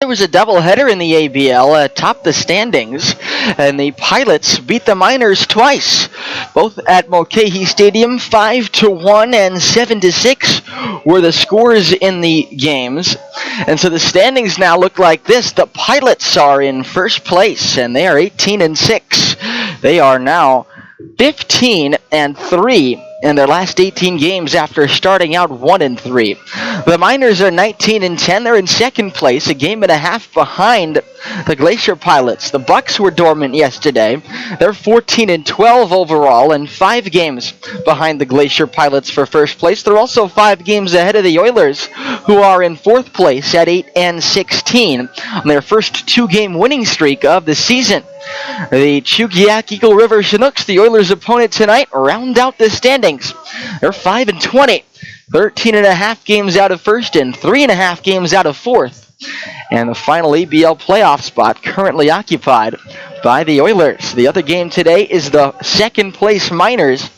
There was a doubleheader in the ABL atop the standings, and the Pilots beat the Miners twice, both at Mulcahy Stadium. 5-1 and 7-6 were the scores in the games, and so the standings now look like this. The Pilots are in first place, and they are 18-6. They are now 15-3 in their last 18 games after starting out 1-3. The Miners are 19-10. They're in second place, a game and a half behind the Glacier Pilots. The Bucks were dormant yesterday. They're 14-12 overall and 5 games behind the Glacier Pilots for first place. They're also 5 games ahead of the Oilers, who are in fourth place at 8-16 on their first 2-game winning streak of the season. The Chugiak Eagle River Chinooks, the Oilers' opponent tonight, round out the standings. They're 5-20, 13.5 games out of first and 3.5 games out of fourth. And the final ABL playoff spot currently occupied by the Oilers. The other game today is the second place Miners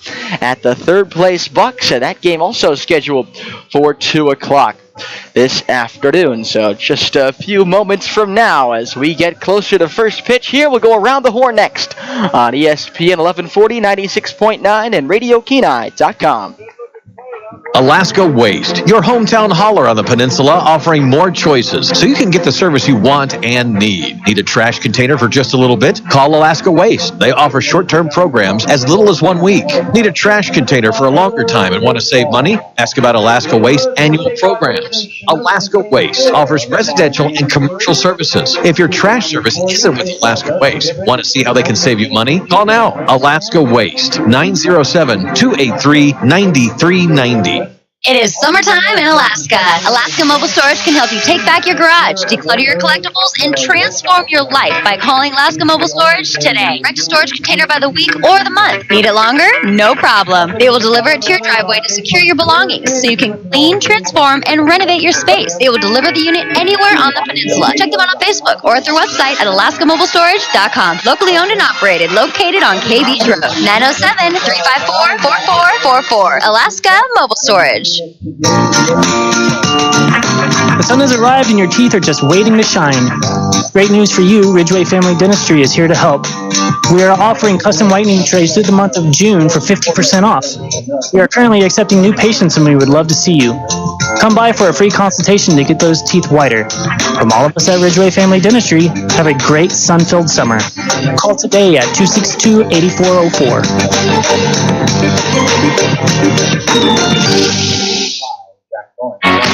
at the third place Bucks, and that game also scheduled for 2 o'clock this afternoon. So just a few moments from now as we get closer to first pitch here. We'll go around the horn next on ESPN 1140, 96.9 and RadioKenai.com. Alaska Waste, your hometown hauler on the peninsula, offering more choices so you can get the service you want and need. Need a trash container for just a little bit? Call Alaska Waste. They offer short-term programs as little as 1 week. Need a trash container for a longer time and want to save money? Ask about Alaska Waste annual programs. Alaska Waste offers residential and commercial services. If your trash service isn't with Alaska Waste, want to see how they can save you money? Call now. Alaska Waste, 907-283-9390. It is summertime in Alaska. Alaska Mobile Storage can help you take back your garage, declutter your collectibles, and transform your life by calling Alaska Mobile Storage today. Rent a storage container by the week or the month. Need it longer? No problem. They will deliver it to your driveway to secure your belongings so you can clean, transform, and renovate your space. They will deliver the unit anywhere on the peninsula. Check them out on Facebook or at their website at alaskamobilestorage.com. Locally owned and operated, located on K Beach Road. 907-354-4444. Alaska Mobile Storage. The sun has arrived and your teeth are just waiting to shine. Great news for you, Ridgeway Family Dentistry is here to help. We are offering custom whitening trays through the month of June for 50% off. We are currently accepting new patients and we would love to see you. Come by for a free consultation to get those teeth whiter. From all of us at Ridgeway Family Dentistry, have a great sun-filled summer. Call today at 262-8404.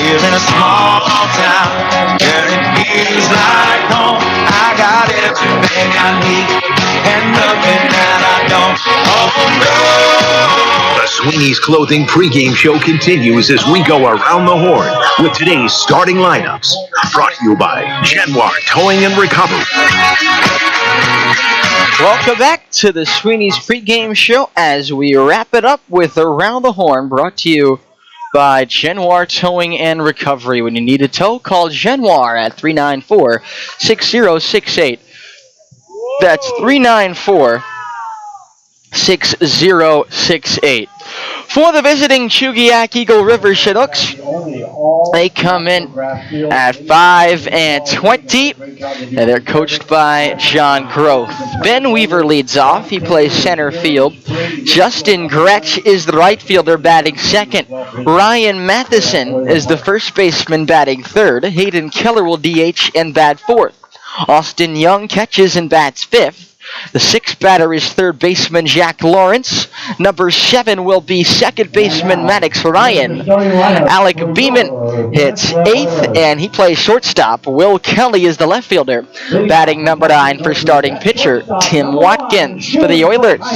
Live in a small town where it feels like home. I got everything I need and nothing that I don't. Oh no! The Sweeney's Clothing pregame show continues as we go around the horn with today's starting lineups. Brought to you by Genoir Towing and Recovery. Welcome back to the Sweeney's pregame show as we wrap it up with Around the Horn, brought to you by Genoir Towing and Recovery. When you need a tow, call Genoir at 394-6068. That's 394-6068. For the visiting Chugiak Eagle River Chinooks, they come in at 5-20, and they're coached by John Groth. Ben Weaver leads off. He plays center field. Justin Gretsch is the right fielder batting second. Ryan Matherson is the first baseman batting third. Hayden Keller will DH and bat fourth. Austin Young catches and bats fifth. The sixth batter is third baseman Jack Lawrence. Number 7 will be second baseman Maddox Ryan. Alec Beeman hits 8th, and he plays shortstop. Will Kelly is the left fielder. Batting number 9 for starting pitcher Tim Watkins. For the Oilers,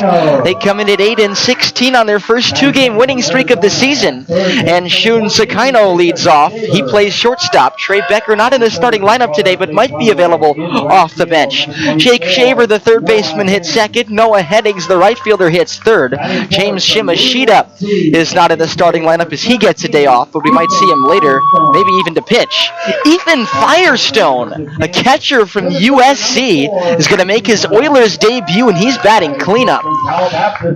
they come in at 8-16 on their first 2-game winning streak of the season. And Shun Sakaino leads off. He plays shortstop. Trey Becker not in the starting lineup today, but might be available off the bench. Jake Shaver, the third third baseman, hits second. Noah Hennings, the right fielder, hits third. James Shimashita is not in the starting lineup as he gets a day off, but we might see him later, maybe even to pitch. Ethan Firestone, a catcher from USC, is going to make his Oilers debut, and he's batting cleanup.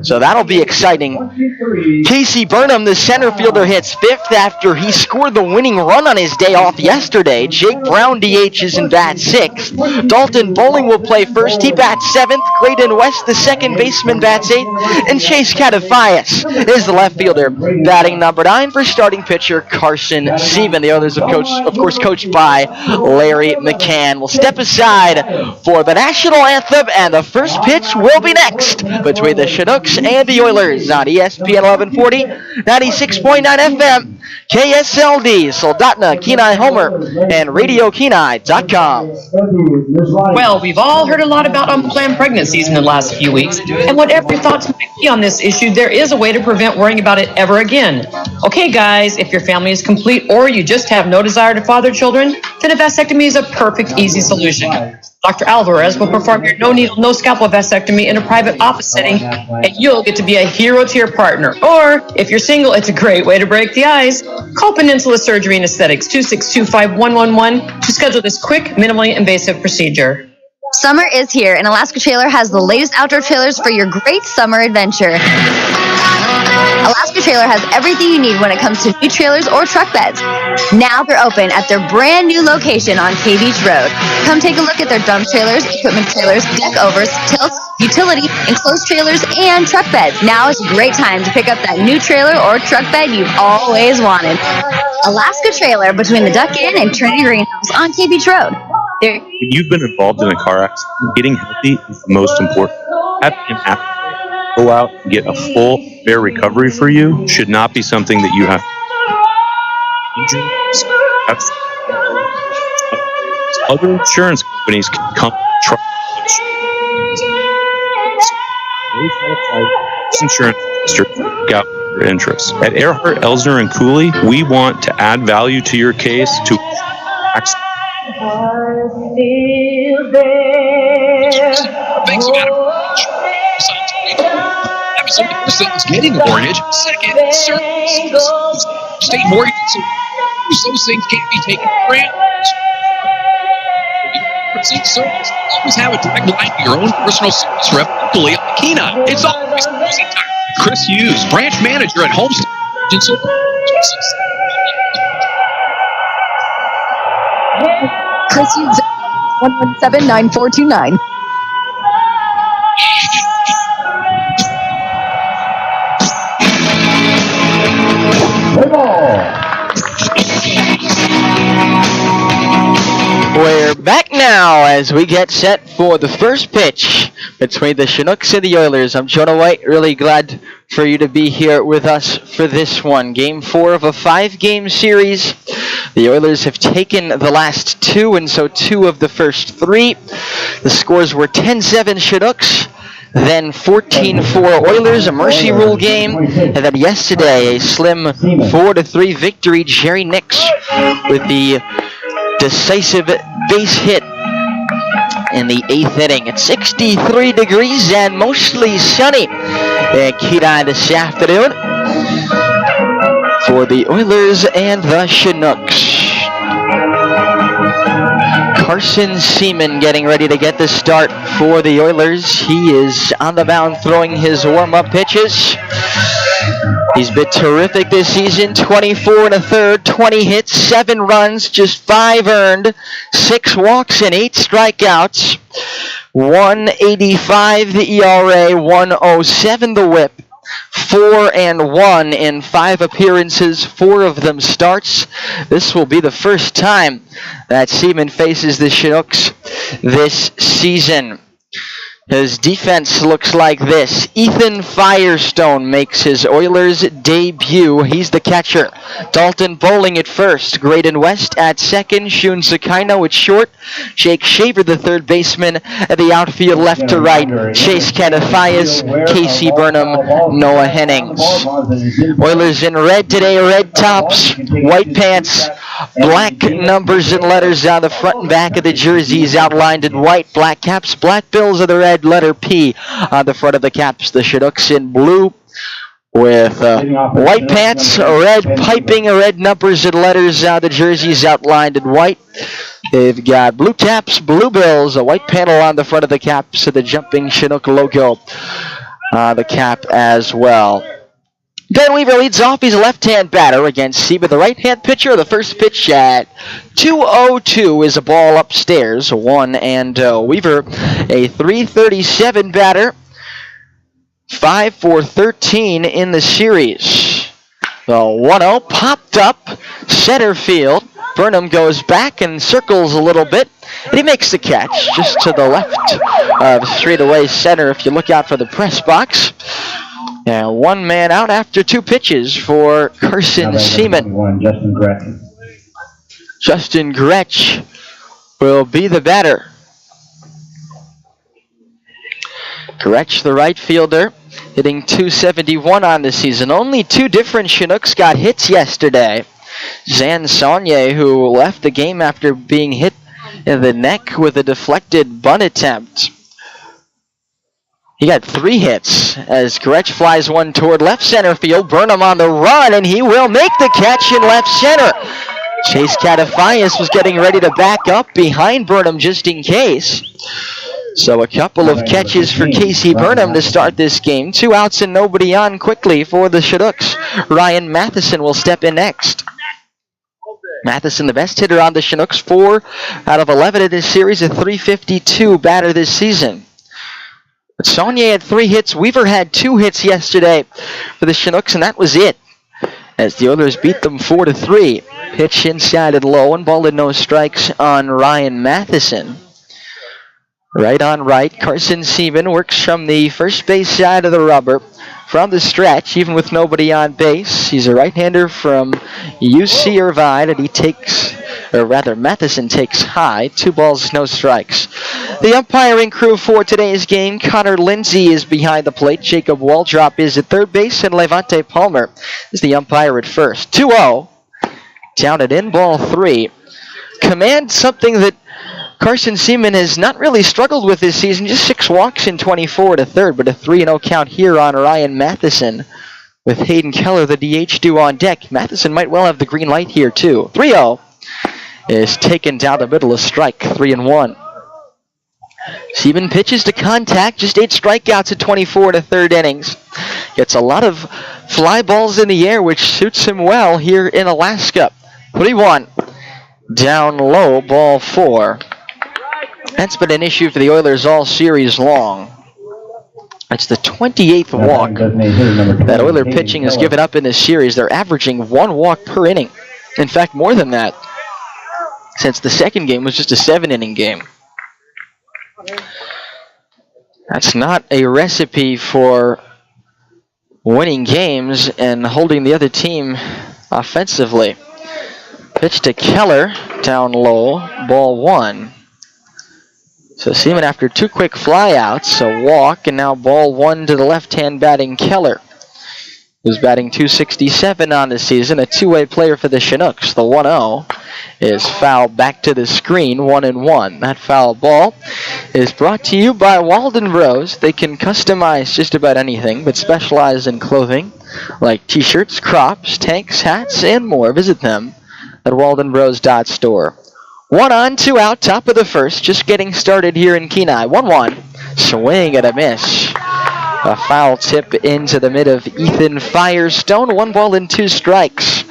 So that'll be exciting. Casey Burnham, the center fielder, hits fifth after he scored the winning run on his day off yesterday. Jake Brown DHs and bats sixth. Dalton Bowling will play first. He bats seventh. Graydon West, the second baseman, bats eighth. And Chase Catafias is the left fielder, batting number 9 for starting pitcher Carson Seaman. The others, of course, coached by Larry McCann. We'll step aside for the national anthem, and the first pitch will be next between the Chinooks and the Oilers on ESPN 1140, 96.9 FM, KSLD, Soldotna, Kenai Homer, and RadioKenai.com. Well, we've all heard a lot about unplanned pregnancies in the last few weeks, and whatever your thoughts might be on this issue, there is a way to prevent worrying about it ever again. Okay, guys, if your family is complete or you just have no desire to father children, then a vasectomy is a perfect, easy solution. Dr. Alvarez will perform your no-needle, no-scalpel vasectomy in a private office setting, and you'll get to be a hero to your partner. Or, if you're single, it's a great way to break the ice. Call Peninsula Surgery and Aesthetics 2625111 to schedule this quick, minimally invasive procedure. Summer is here, and Alaska Trailer has the latest outdoor trailers for your great summer adventure. Alaska Trailer has everything you need when it comes to new trailers or truck beds. Now they're open at their brand new location on K Beach Road. Come take a look at their dump trailers, equipment trailers, deck overs, tilts, utility, enclosed trailers, and truck beds. Now is a great time to pick up that new trailer or truck bed you've always wanted. Alaska Trailer between the Duck Inn and Trinity Greenhouse on K Beach Road. When you've been involved in a car accident, getting healthy is the most important. Having an athlete go out and get a full, fair recovery for you should not be something that you have to. Other insurance companies can come try insurance to work out your interests. At Earhart, Elsner, and Cooley, we want to add value to your case to accident. Thanks, Adam. First thing is getting a mortgage. Second, state mortgage. Those things can't be taken for granted. Always have a direct line to your own personal service rep locally on Kenai. It's always Chris Hughes, branch manager at Homestead. Chris Hughes, 117-9429. We're back now as we get set for the first pitch between the Chinooks and the Oilers. I'm Jonah White, really glad for you to be here with us for this one. Game 4 of a 5-game series. The Oilers have taken the last 2, and so 2 of the first 3. The scores were 10-7 Chinooks, then 14-4 Oilers, a mercy rule game, and then yesterday a slim 4-3 victory. Jerry Nix with the decisive base hit in the 8th inning. It's 63 degrees and mostly sunny in Kenai this afternoon for the Oilers and the Chinooks. Carson Seaman getting ready to get the start for the Oilers. He is on the mound throwing his warm-up pitches. He's been terrific this season, 24 1/3, 20 hits, 7 runs, just 5 earned, 6 walks and 8 strikeouts, 1.85 the ERA, 1.07 the WHIP, 4-1 in 5 appearances, 4 of them starts. This will be the first time that Seaman faces the Chinooks this season. His defense looks like this. Ethan Firestone makes his Oilers debut. He's the catcher. Dalton Bowling at first. Graydon West at second. Shun Sakino at short. Jake Shaver, the third baseman, at the outfield left to right. Chase Catafias, Casey Burnham, Noah Hennings. Oilers in red today. Red tops, white pants, black numbers and letters on the front and back of the jerseys outlined in white. Black caps, black bills of the red. red letter P on the front of the caps. The Chinooks in blue with white pants, red piping, red numbers and letters. The jerseys outlined in white. They've got blue caps, blue bills, a white panel on the front of the caps, and the jumping Chinook logo on the cap as well. Ben Weaver leads off. He's a left-hand batter against Seaman, the right-hand pitcher. The first pitch at 2:02 is a ball upstairs, 1-0. Weaver, a .337 batter, 5 for 13 in the series. The 1-0 popped up center field. Burnham goes back and circles a little bit, and he makes the catch just to the left of straightaway center if you look out for the press box. And one man out after 2 pitches for Carson Seaman. Justin Gretsch will be the batter. Gretsch, the right fielder, hitting .271 on the season. Only 2 different Chinooks got hits yesterday. Zan Saunier, who left the game after being hit in the neck with a deflected bunt attempt. He got 3 hits as Gretsch flies one toward left center field. Burnham on the run, and he will make the catch in left center. Chase Catafias was getting ready to back up behind Burnham just in case. So a couple of catches for Casey Burnham to start this game. 2 outs and nobody on quickly for the Chinooks. Ryan Matherson will step in next. Matherson, the best hitter on the Chinooks, 4 out of 11 in this series, a .352 batter this season. But Saunier had 3 hits. Weaver had 2 hits yesterday for the Chinooks, and that was it, as the Oilers beat them 4-3. Pitch inside and low, and ball and no strikes on Ryan Matherson. Right on right, Carson Seaman works from the first base side of the rubber. From the stretch, even with nobody on base, he's a right-hander from UC Irvine, and he takes, or rather Matherson takes high. 2 balls, no strikes. The umpiring crew for today's game: Connor Lindsay is behind the plate, Jacob Waldrop is at third base, and Levante Palmer is the umpire at first. 2-0, down and in, ball 3. Command, something that Carson Seaman has not really struggled with this season. Just 6 walks in 24 to third, but a 3-0 count here on Ryan Matherson with Hayden Keller, the DH, due on deck. Matherson might well have the green light here, too. 3-0 is taken down the middle, a strike, 3-1. Seaman pitches to contact, just 8 strikeouts at 24 to third innings. Gets a lot of fly balls in the air, which suits him well here in Alaska. 3-1, down low, ball 4. That's been an issue for the Oilers all series long. It's the 28th walk that Oiler pitching has given up in this series. They're averaging 1 walk per inning. In fact, more than that, since the second game was just a 7-inning game. That's not a recipe for winning games and holding the other team offensively. Pitch to Keller, down low, ball 1. So Seaman, after 2 quick flyouts, a walk, and now ball 1 to the left-hand batting Keller, who's batting .267 on the season, a 2-way player for the Chinooks. The 1-0 is fouled back to the screen, 1-1. That foul ball is brought to you by Walden Bros. They can customize just about anything, but specialize in clothing like t-shirts, crops, tanks, hats, and more. Visit them at waldenbros.store. 1 on, 2 out, top of the first, just getting started here in Kenai. 1-1, swing and a miss. A foul tip into the mid of Ethan Firestone. 1 ball and 2 strikes.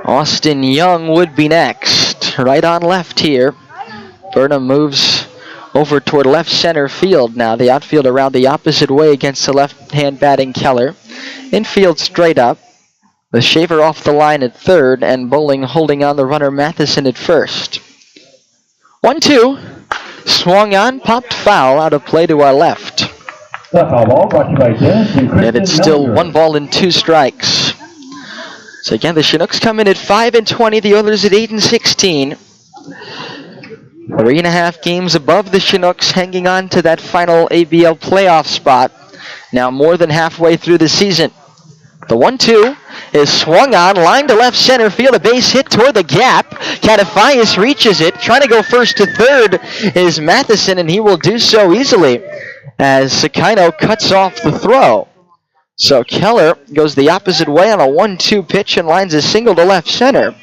Austin Young would be next. Right on left here. Burnham moves over toward left center field now. The outfield around the opposite way against the left-hand batting Keller. Infield straight up. The Shaver off the line at third, and Bowling holding on the runner Matherson at first. 1-2. Swung on, popped foul, out of play to our left. And it's still 1 ball and 2 strikes. So again, the Chinooks come in at 5-20, the Oilers at 8-16. 3.5 games above the Chinooks, hanging on to that final ABL playoff spot. Now more than halfway through the season. The 1-2 is swung on, line to left center field, a base hit toward the gap. Catafias reaches it, trying to go first to third is Matherson, and he will do so easily as Sakino cuts off the throw. So Keller goes the opposite way on a 1-2 pitch and lines a single to left center.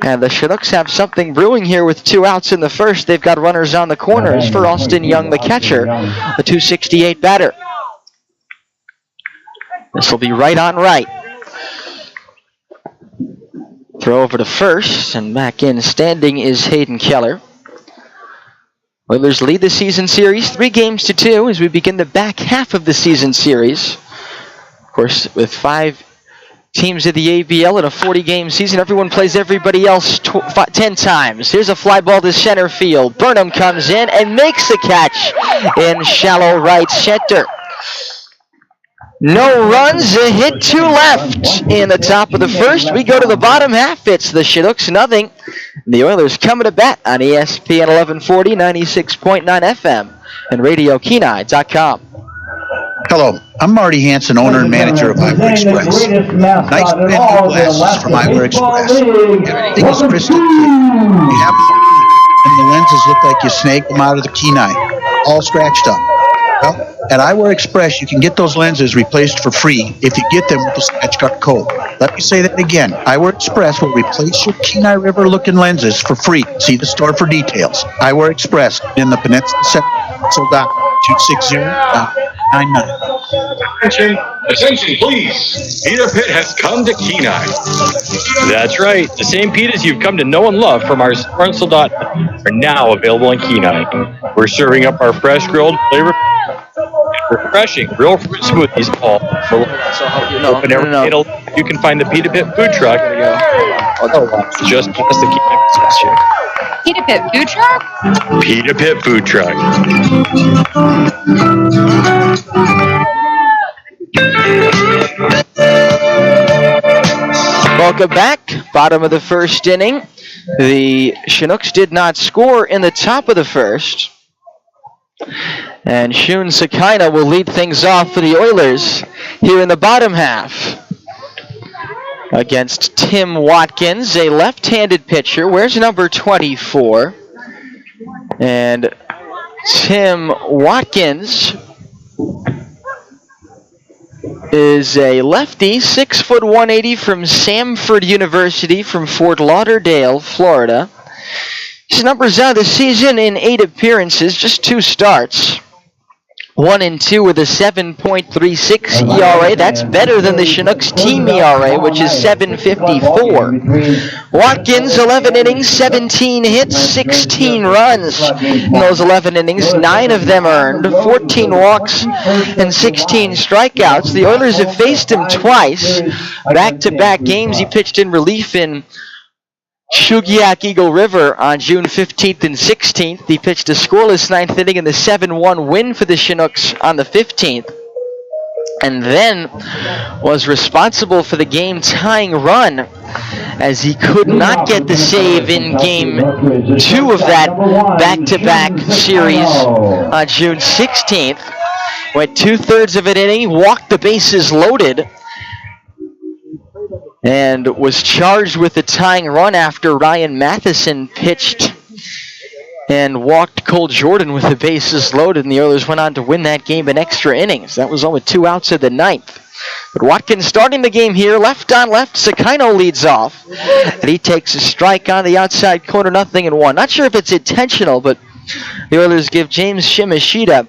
And the Chinooks have something brewing here with 2 outs in the first. They've got runners on the corners for Austin Young, the catcher, the 268 batter. This will be right on right. Throw over to first, and back in standing is Hayden Keller. Oilers lead the season series 3-2 as we begin the back half of the season series. Of course, with 5 teams in the ABL in a 40-game season, everyone plays everybody else 10 times. Here's a fly ball to center field. Burnham comes in and makes the catch in shallow right center. No runs, a hit to left in the top of the first. We go to the bottom half. It's the Chinooks nothing. The Oilers coming to bat on ESPN 1140, 96.9 FM, and RadioKenai.com. Hello, I'm Marty Hansen, owner and manager of Eyewear Express. Nice brand new glasses from Eyewear Express. Everything is crystal clear. You have and the lenses look like you snagged them out of the Kenai, all scratched up. Well, at Eyewear Express, you can get those lenses replaced for free if you get them with the scratch card code. Let me say that again. Eyewear Express will replace your Kenai River-looking lenses for free. See the store for details. Eyewear Express in the Peninsula Center. So, 260-99. Attention, please. Peter Pitt has come to Kenai. That's right. The same Pitas you've come to know and love from our Stencil Dot are now available in Kenai. We're serving up our fresh grilled flavor. Refreshing real fruit smoothies, Paul. You can find the Peter Pitt food truck. Just past the Peter Pitt food truck? Peter Pitt food truck. Welcome back. Bottom of the first inning. The Chinooks did not score in the top of the first. And Shun Sakina will lead things off for the Oilers here in the bottom half. Against Tim Watkins, a left-handed pitcher. Where's number 24? And Tim Watkins is a lefty, 6'1", 180 from Samford University from Fort Lauderdale, Florida. His numbers out of the season in 8 appearances, just 2 starts. 1-2 with a 7.36 ERA. That's better than the Chinooks team ERA, which is 7.54. Watkins, 11 innings, 17 hits, 16 runs. In those 11 innings, 9 of them earned, 14 walks, and 16 strikeouts. The Oilers have faced him twice. Back-to-back games, he pitched in relief in Shugiak Eagle River on June 15th and 16th. He pitched a scoreless 9th inning in the 7-1 win for the Chinooks on the 15th. And then was responsible for the game-tying run as he could not get the save in Game 2 of that back-to-back series on June 16th. Went 2/3 of an inning, walked the bases loaded, and was charged with the tying run after Ryan Matherson pitched and walked Cole Jordan with the bases loaded, and the Oilers went on to win that game in extra innings. That was only 2 outs of the 9th. But Watkins starting the game here, left on left. Sakino leads off, and he takes a strike on the outside corner, 0-1. Not sure if it's intentional, but the Oilers give James Shimashita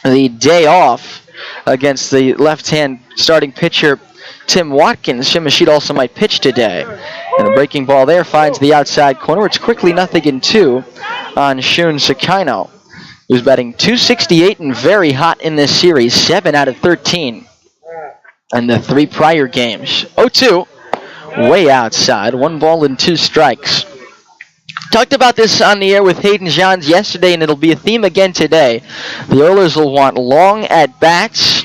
the day off against the left-hand starting pitcher Tim Watkins. Shimashita also might pitch today. And a breaking ball there finds the outside corner. It's quickly 0-2 on Shun Sakino, who's batting .268 and very hot in this series, 7 out of 13 in the 3 prior games. 0-2, way outside, 1 ball and 2 strikes. Talked about this on the air with Hayden Johns yesterday, and it'll be a theme again today. The Oilers will want long at-bats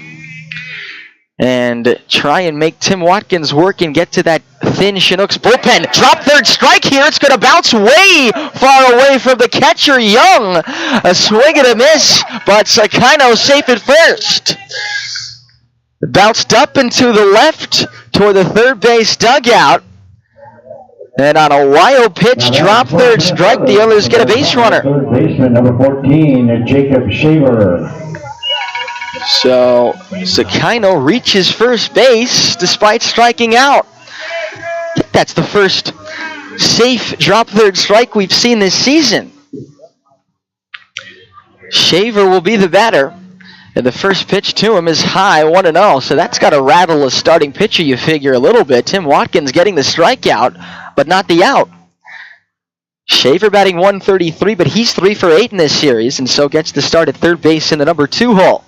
and try and make Tim Watkins work and get to that thin Chinooks bullpen. Drop third strike here. It's going to bounce way far away from the catcher, Young. A swing and a miss, but Sakino safe at first. Bounced up and to the left toward the third base dugout. And on a wild pitch, drop third strike, the Oilers get a base runner. Third baseman, number 14, Jacob Shaver. So Sakino reaches first base despite striking out. I think that's the first safe drop third strike we've seen this season. Shaver will be the batter. And the first pitch to him is high, 1-0. So that's got to rattle a starting pitcher, you figure, a little bit. Tim Watkins getting the strikeout, but not the out. Shaver batting 133, but he's 3 for 8 in this series, and so gets the start at third base in the number 2 hole.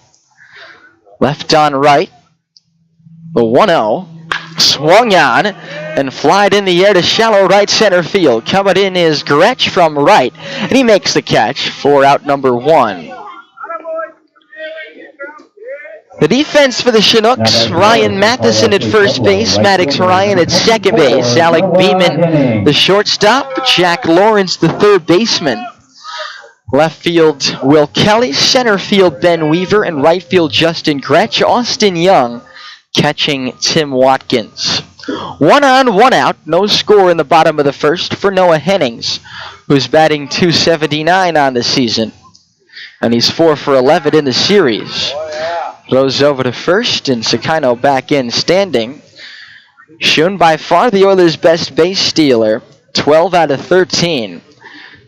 Left on right. The 1-0. Swung on and flied in the air to shallow right center field. Coming in is Gretsch from right, and he makes the catch for out number 1. The defense for the Chinooks, Ryan Matherson at first base, Maddox Ryan at second base, Alec Beeman the shortstop, Jack Lawrence the third baseman. Left field, Will Kelly, center field, Ben Weaver, and right field, Justin Gretsch. Austin Young catching Tim Watkins. 1 on, 1 out, no score in the bottom of the first for Noah Hennings, who's batting .279 on the season, and he's 4 for 11 in the series. Throws over to first, and Sakino back in standing. Shun by far the Oilers' best base stealer, 12 out of 13.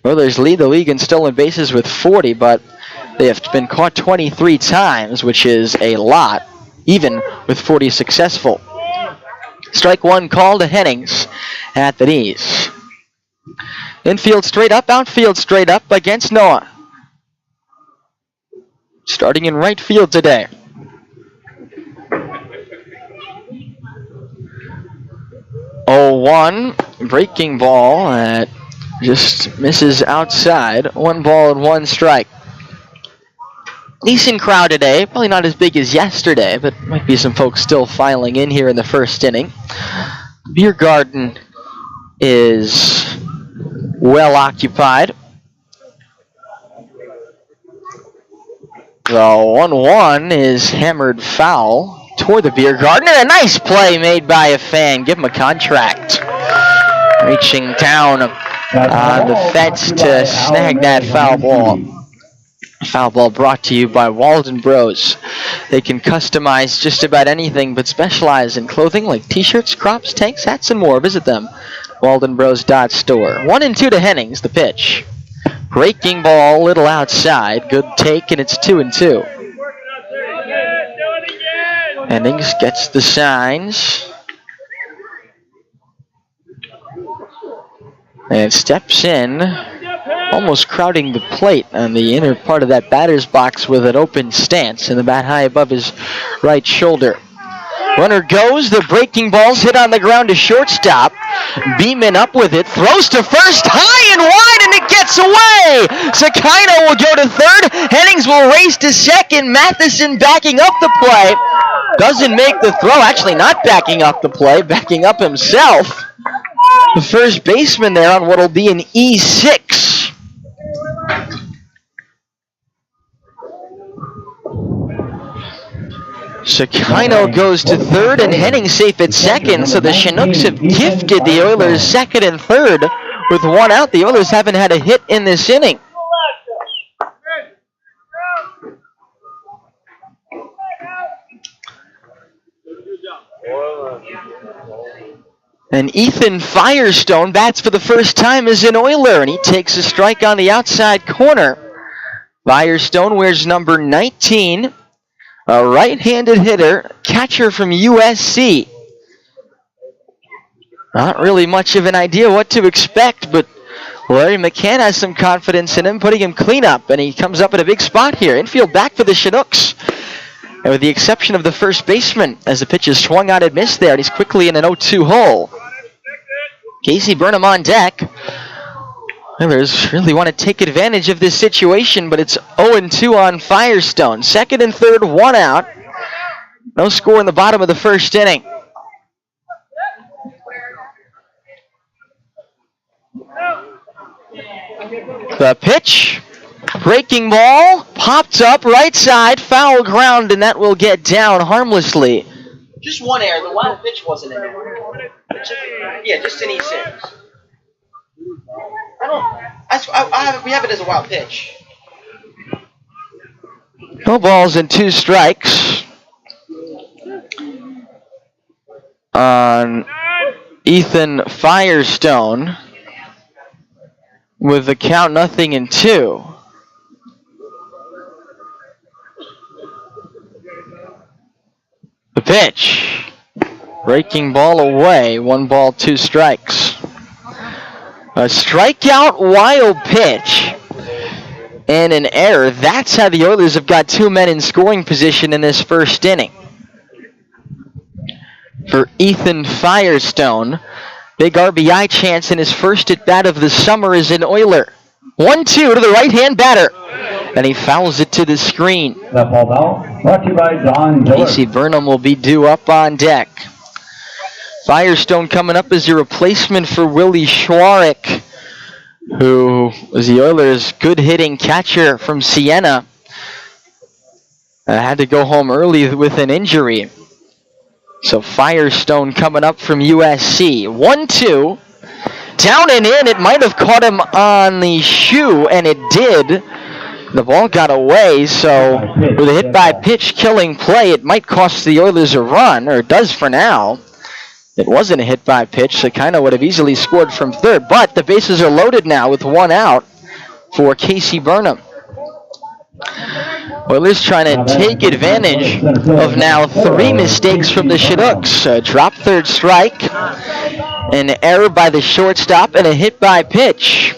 Oilers lead the league in stolen bases with 40, but they have been caught 23 times, which is a lot, even with 40 successful. Strike 1 call to Hennings at the knees. Infield straight up, outfield straight up against Noah. Starting in right field today. 0-1, breaking ball that just misses outside. 1 ball and 1 strike. Decent crowd today, probably not as big as yesterday, but might be some folks still filing in here in the first inning. Beer garden is well occupied. The 1-1 is hammered foul toward the beer garden, and a nice play made by a fan. Give him a contract. Reaching down on the fence to snag that foul ball. Foul ball brought to you by Walden Bros. They can customize just about anything but specialize in clothing like t-shirts, crops, tanks, hats, and more. Visit them. WaldenBros.store. 1-2 to Hennings, the pitch. Breaking ball, little outside. Good take, and it's 2-2. Hennings gets the signs. And steps in, almost crowding the plate on the inner part of that batter's box with an open stance, and the bat high above his right shoulder. Runner goes, the breaking ball's hit on the ground to shortstop. Beeman up with it, throws to first, high and wide, and it gets away! Sakino will go to third, Hennings will race to second, Matherson backing up the play. Doesn't make the throw, actually not backing up the play, backing up himself. The first baseman there on what will be an E6. Sakino goes to third, and Hennings safe at second, so the Chinooks have gifted the Oilers second and third with 1 out. The Oilers haven't had a hit in this inning. And Ethan Firestone bats for the first time as an Oiler, and he takes a strike on the outside corner. Firestone wears number 19, a right-handed hitter, catcher from USC. Not really much of an idea what to expect, but Larry McCann has some confidence in him, putting him clean up, and he comes up at a big spot here. Infield back for the Chinooks. And with the exception of the first baseman, as the pitch is swung on and missed there, and he's quickly in an 0-2 hole. Casey Burnham on deck. Oilers really want to take advantage of this situation, but it's 0-2 on Firestone. Second and third, 1 out. No score in the bottom of the first inning. The pitch, breaking ball, popped up right side, foul ground, and that will get down harmlessly Just one error. The wild pitch wasn't in there. Yeah, just an E6. We have it as a wild pitch. No balls and 2 strikes on Ethan Firestone with the count 0-2. The pitch. Breaking ball away. 1 ball, 2 strikes. A strikeout wild pitch and an error. That's how the Oilers have got 2 men in scoring position in this first inning. For Ethan Firestone, big RBI chance in his first at bat of the summer as an Oiler. 1-2 to the right-hand batter, and he fouls it to the screen. That ball out. Brought to you by Don Dillard. Casey Burnham will be due up on deck. Firestone coming up as a replacement for Willie Schwarrick, who was the Oilers' good hitting catcher from Siena. Had to go home early with an injury. So Firestone coming up from USC. 1-2. Down and in. It might have caught him on the shoe, and it did. The ball got away, so with a hit by pitch killing play, it might cost the Oilers a run, or it does for now. It wasn't a hit by pitch, so kind of would have easily scored from third, but the bases are loaded now with 1 out for Casey Burnham. Oilers trying to take advantage of now 3 mistakes from the Chinooks. A drop third strike, an error by the shortstop, and a hit by pitch.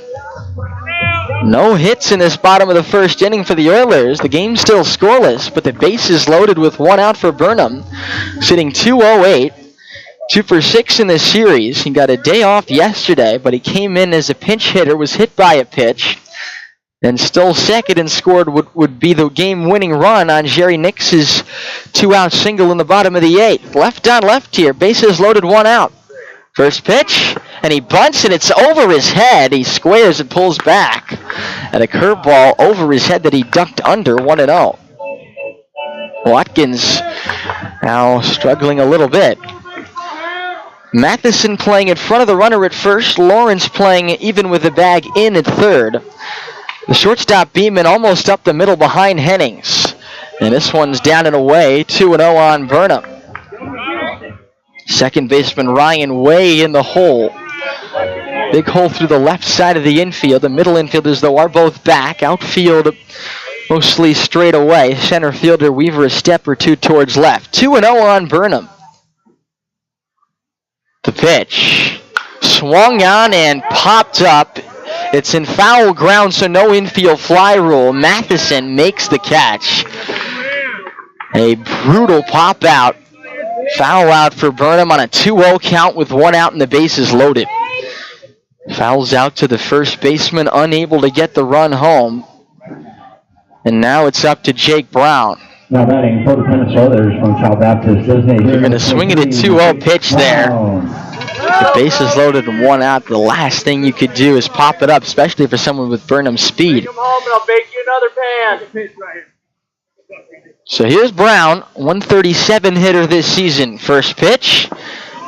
No hits in this bottom of the first inning for the Oilers. The game's still scoreless, but the bases loaded with 1 out for Burnham, sitting 2-0-8. 2 for 6 in this series. He got a day off yesterday, but he came in as a pinch hitter, was hit by a pitch, and stole second and scored what would be the game-winning run on Jerry Nix's 2-out single in the bottom of the 8th. Left on left here, bases loaded, 1 out. First pitch, and he bunts, and it's over his head. He squares and pulls back, and a curveball over his head that he ducked under, 1-0. Watkins now struggling a little bit. Matherson playing in front of the runner at first. Lawrence playing even with the bag in at third. The shortstop Beeman almost up the middle behind Hennings. And this one's down and away. 2-0 on Burnham. Second baseman Ryan way in the hole. Big hole through the left side of the infield. The middle infielders, though, are both back. Outfield mostly straight away. Center fielder Weaver a step or 2 towards left. 2-0 on Burnham. The pitch. Swung on and popped up. It's in foul ground, so no infield fly rule. Matherson makes the catch. A brutal pop out. Foul out for Burnham on a 2-0 count with 1 out and the bases loaded. Fouls out to the first baseman, unable to get the run home. And now it's up to Jake Brown. Now batting for the Minnesota Oilers from Cal Baptist Disney. They're going to swing it at 2-0 pitch there. The bases loaded and 1 out. The last thing you could do is pop it up, especially for someone with Burnham's speed. Come home and I'll bake you another pan. So here's Brown, 137 hitter this season. First pitch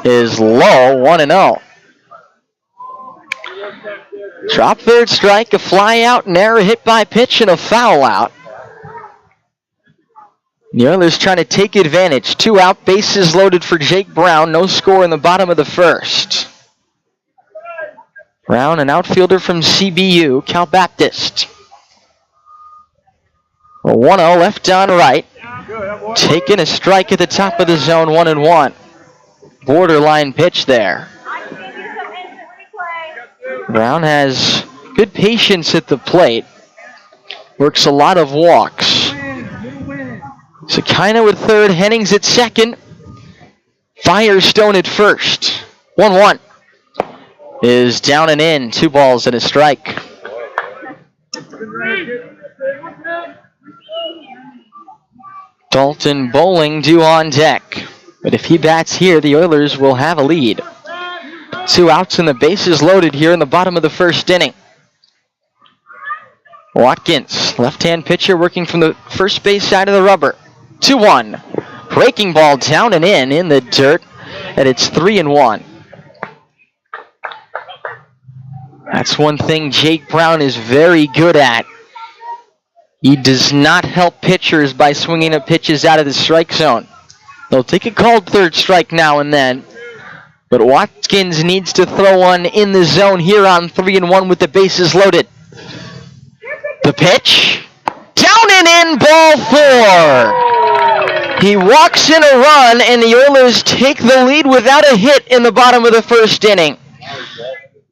is low, 1-0. Drop third strike, a fly out, an error hit by pitch, and a foul out. The Oilers trying to take advantage. 2 out, bases loaded for Jake Brown. No score in the bottom of the first. Brown, an outfielder from CBU, Cal Baptist. A 1-0 left on right. Taking a strike at the top of the zone, 1-1. Borderline pitch there. Brown has good patience at the plate. Works a lot of walks. Sakina with third, Hennings at second. Firestone at first. 1-1 is down and in. 2 balls and a strike. Dalton Bowling due on deck. But if he bats here, the Oilers will have a lead. 2 outs and the bases loaded here in the bottom of the first inning. Watkins, left-hand pitcher working from the first base side of the rubber. 2-1. Breaking ball down and in the dirt, and it's 3-1. That's one thing Jake Brown is very good at. He does not help pitchers by swinging at pitches out of the strike zone. They'll take a called third strike now and then, but Watkins needs to throw one in the zone here on 3-1 with the bases loaded. The pitch, down and in, ball 4. He walks in a run, and the Oilers take the lead without a hit in the bottom of the first inning.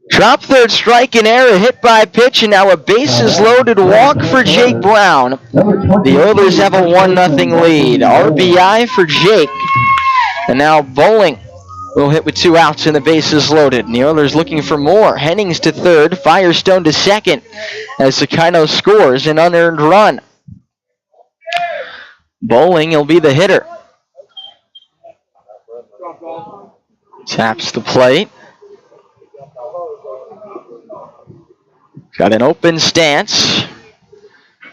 Drop third strike and error, hit by pitch, and now a bases loaded walk for Jake Brown. The Oilers have a 1-0 lead. RBI for Jake. And now Bowling will hit with 2 outs and the bases loaded. And the Oilers looking for more. Hennings to third, Firestone to second as Chinooks scores an unearned run. Bowling will be the hitter. Taps the plate. Got an open stance.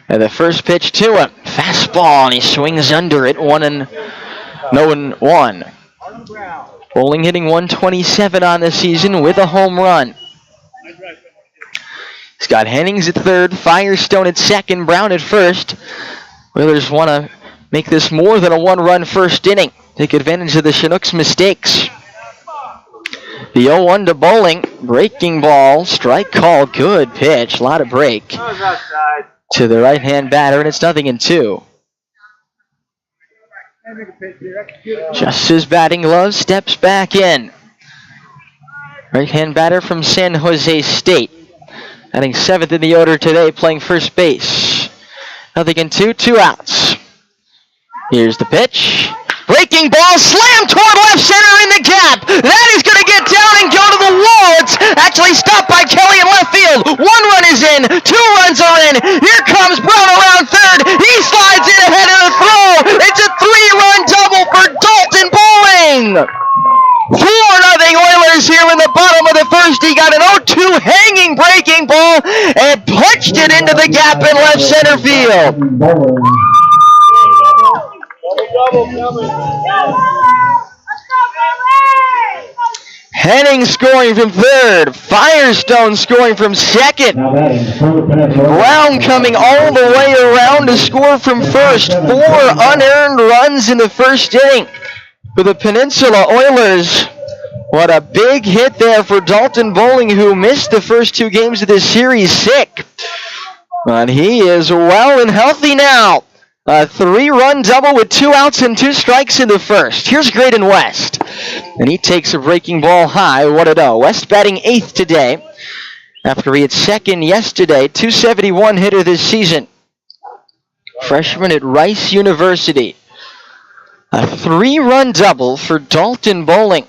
And the first pitch to him. Fastball, and he swings under it. 1-1. Bowling hitting 127 on the season with a home run. He's got Hennings at third, Firestone at second, Brown at first. Oilers want to make this more than a 1-run first inning. Take advantage of the Chinooks' mistakes. The 0-1 to Bowling. Breaking ball. Strike call. Good pitch. A lot of break to the right-hand batter, and it's 0-2. Just his batting glove, steps back in. Right-hand batter from San Jose State. Batting 7th in the order today, playing first base. 0-2, 2 outs. Here's the pitch. Breaking ball, slam toward left center in the gap. That is going to get down and go to the wall. It's actually stopped by Kelly in left field. 1 run is in, 2 runs are in. Here comes Brown around third. He slides in ahead of the throw. It's a 3-run double for Dalton Bowling. 4-0 Oilers here in the bottom of the first. He got an 0-2 hanging breaking ball and punched it into the gap in left center field. Henning scoring from third. Firestone scoring from second. Brown coming all the way around to score from first. 4 unearned runs in the first inning for the Peninsula Oilers. What a big hit there for Dalton Bowling, who missed the first 2 games of this series sick. But he is well and healthy now. A 3-run double with 2 outs and 2 strikes in the first. Here's Graydon West. And he takes a breaking ball high, 1-0. West batting 8th today after he hit second yesterday. .271 hitter this season. Freshman at Rice University. A 3-run double for Dalton Bowling.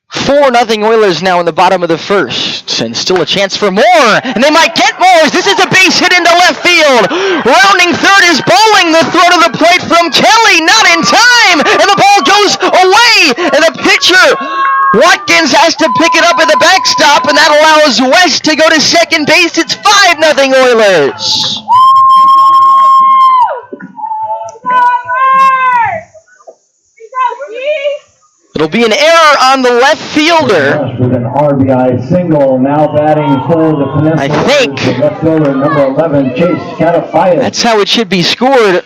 4-0 Oilers now in the bottom of the first. And still a chance for more. And they might get more. This is a base hit into left field. Rounding third is Bowling. The throw to the plate from Kelly. Not in time. And the ball goes away. And the pitcher, Watkins, has to pick it up at the backstop. And that allows West to go to second base. It's 5-0 Oilers. It'll be an error on the left fielder. With an RBI single, now batting for the Peninsula. I think. Left fielder number 11, Chase Catafias. That's how it should be scored.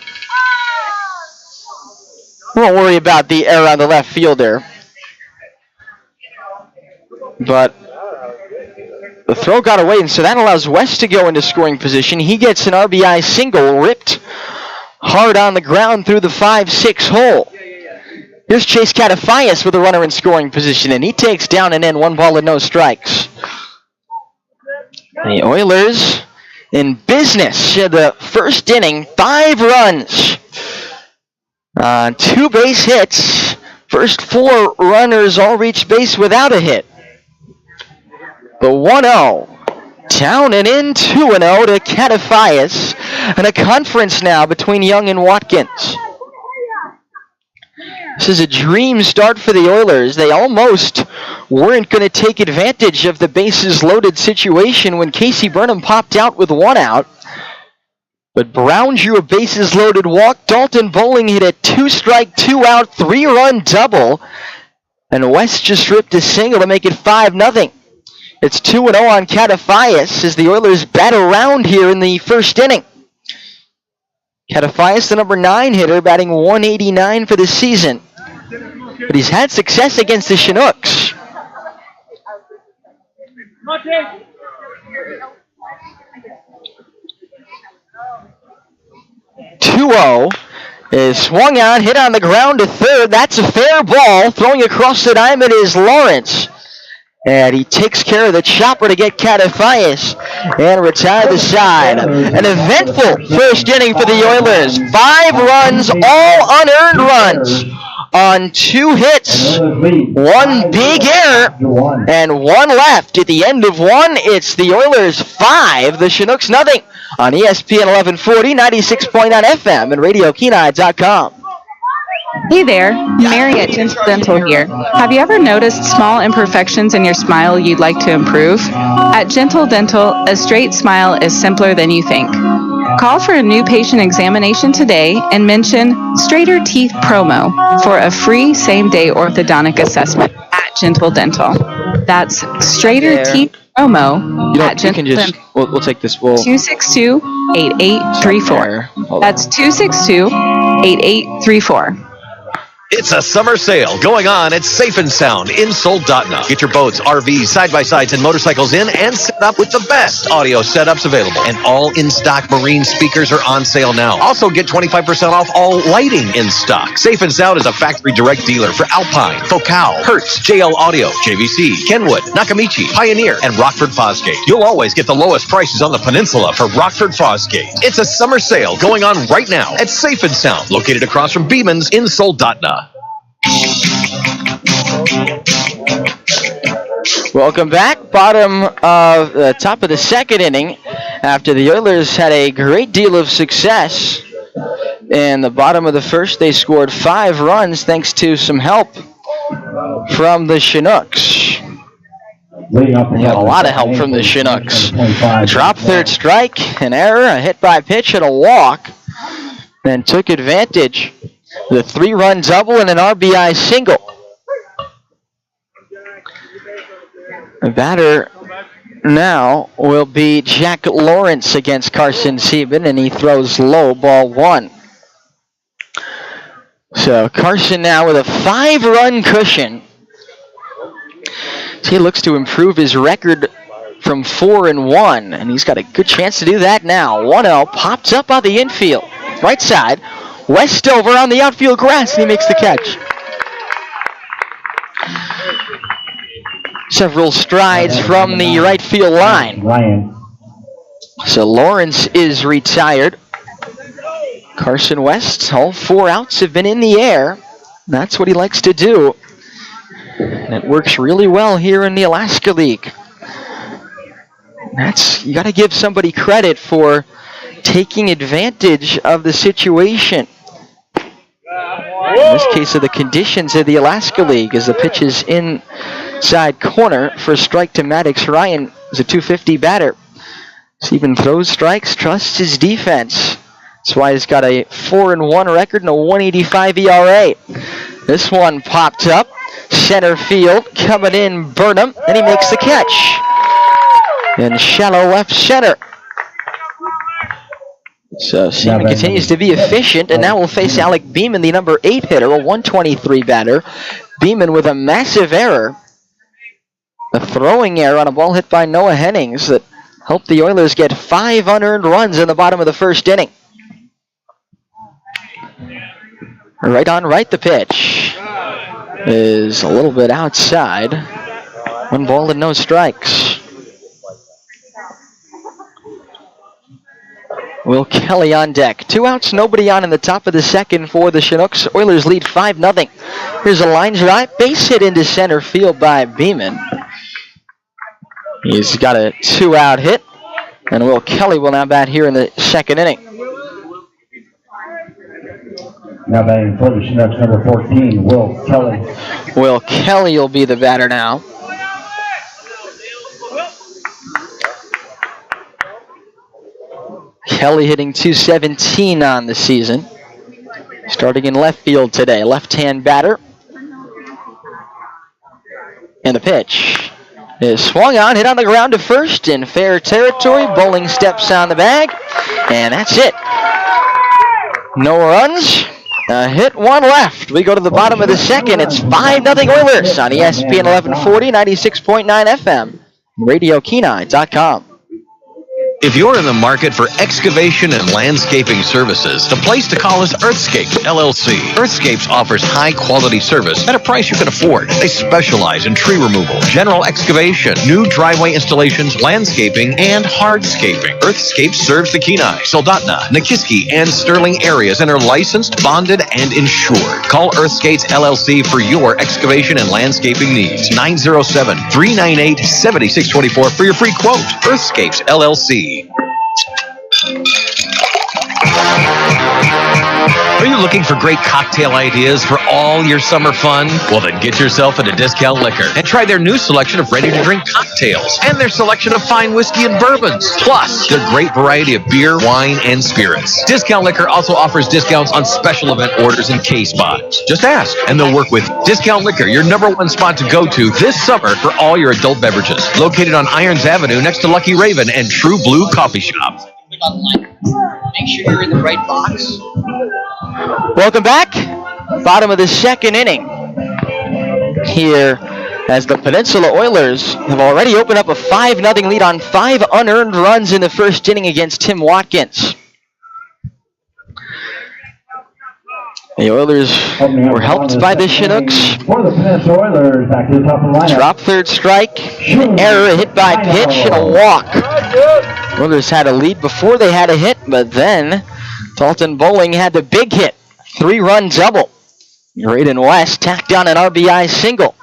We won't worry about the error on the left fielder. But the throw got away, and so that allows West to go into scoring position. He gets an RBI single, ripped hard on the ground through the 5-6 hole. Here's Chase Catafias with a runner in scoring position, and he takes down and in 1 ball and no strikes. The Oilers in business in the first inning, 5 runs, 2 base hits. First 4 runners all reached base without a hit. The 1-0. Down and in, 2-0 to Catafias, and a conference now between Young and Watkins. This is a dream start for the Oilers. They almost weren't going to take advantage of the bases loaded situation when Casey Burnham popped out with 1 out. But Brown drew a bases-loaded walk. Dalton Bowling hit a 2-strike, 2-out, 3-run double. And West just ripped a single to make it 5-0. It's 2-0 on Catafias as the Oilers bat around here in the first inning. Catafias, the number 9 hitter, batting 189 for the season. But he's had success against the Chinooks. 2-0 is swung on, hit on the ground to third. That's a fair ball. Throwing across the diamond is Lawrence. And he takes care of the chopper to get Catafias and retire the side. An eventful first inning for the Oilers. 5 runs, all unearned runs on 2 hits. 1 big error and 1 left. At the end of 1, it's the Oilers 5, the Chinooks nothing. On ESPN 1140, 96.9 FM, and RadioKenai.com. Hey there, Mary at Gentle Dental here. Have you ever noticed small imperfections in your smile you'd like to improve? At Gentle Dental, a straight smile is simpler than you think. Call for a new patient examination today and mention Straighter Teeth Promo for a free same-day orthodontic assessment at Gentle Dental. That's Straighter Teeth Promo at Gentle Dental. We'll take this. 262-8834. That's 262-8834. It's a summer sale going on at Safe and Sound in Soldotna. Get your boats, RVs, side-by-sides, and motorcycles in and set up with the best audio setups available. And all in-stock marine speakers are on sale now. Also get 25% off all lighting in stock. Safe and Sound is a factory direct dealer for Alpine, Focal, Hertz, JL Audio, JVC, Kenwood, Nakamichi, Pioneer, and Rockford Fosgate. You'll always get the lowest prices on the peninsula for Rockford Fosgate. It's a summer sale going on right now at Safe and Sound, located across from Beeman's in Soldotna. Welcome back. Bottom of the top of the second inning after the Oilers had a great deal of success. In the bottom of the first, they scored 5 runs thanks to some help from the Chinooks. They had a lot of help from the Chinooks. Drop third strike, an error, a hit by pitch, and a walk. Then took advantage. The 3-run double and an RBI single. The batter now will be Jack Lawrence against Carson Seaman, and he throws low, ball 1. So Carson now with a 5-run cushion. He looks to improve his record from 4-1, and he's got a good chance to do that now. 1-0 pops up on the infield, right side. Westover on the outfield grass, and he makes the catch. Several strides from the right field line. So Lawrence is retired. Carson West, all 4 outs have been in the air. That's what he likes to do. And it works really well here in the Alaska League. You got to give somebody credit for taking advantage of the situation. In this case of the conditions of the Alaska League, as the pitch is inside corner for a strike to Maddox Ryan, is a .250 batter. Seaman throws strikes, trusts his defense. That's why he's got a 4-1 record and a 1.85 ERA. This one popped up, center field, coming in Burnham, and he makes the catch. In shallow left center. So Seaman continues to be efficient, and now we'll face Alec Beeman, the number 8 hitter, a 123 batter. Beeman with a massive error. A throwing error on a ball hit by Noah Hennings that helped the Oilers get 5 unearned runs in the bottom of the first inning. Right on right, the pitch is a little bit outside. 1 ball and no strikes. Will Kelly on deck. 2 outs, nobody on in the top of the second for the Chinooks. Oilers lead 5-0. Here's a line drive, base hit into center field by Beeman. He's got a 2-out hit, and Will Kelly will now bat here in the second inning. Now batting for the Chinooks, number 14, Will Kelly. Will Kelly will be the batter now. Kelly hitting .217 on the season. Starting in left field today. Left-hand batter. And the pitch is swung on, hit on the ground to first in fair territory. Bowling steps on the bag, and that's it. No runs. Hit one left. We go to the bottom of the second. It's 5-0 Oilers on ESPN 1140, 96.9 FM, RadioKenai.com. If you're in the market for excavation and landscaping services, the place to call is Earthscapes, LLC. Earthscapes offers high-quality service at a price you can afford. They specialize in tree removal, general excavation, new driveway installations, landscaping, and hardscaping. Earthscapes serves the Kenai, Soldotna, Nikiski, and Sterling areas and are licensed, bonded, and insured. Call Earthscapes, LLC for your excavation and landscaping needs. 907-398-7624 for your free quote. Earthscapes, LLC. Are you looking for great cocktail ideas for all your summer fun? Well, then get yourself into Discount Liquor and try their new selection of ready-to-drink cocktails and their selection of fine whiskey and bourbons, plus their great variety of beer, wine, and spirits. Discount Liquor also offers discounts on special event orders and case buys. Just ask, and they'll work with Discount Liquor, your #1 spot to go to this summer for all your adult beverages. Located on Irons Avenue next to Lucky Raven and True Blue Coffee Shop. Make sure you're in the right box. Welcome back. Bottom of the second inning. Here, as the Peninsula Oilers have already opened up a 5-0 lead on 5 unearned runs in the first inning against Tim Watkins. The Oilers were helped by the Chinooks. Drop third strike, an error, hit by pitch, and a walk. Oilers had a lead before they had a hit, but then Dalton Bowling had the big hit. 3-run double. Graydon West tacked on an RBI single.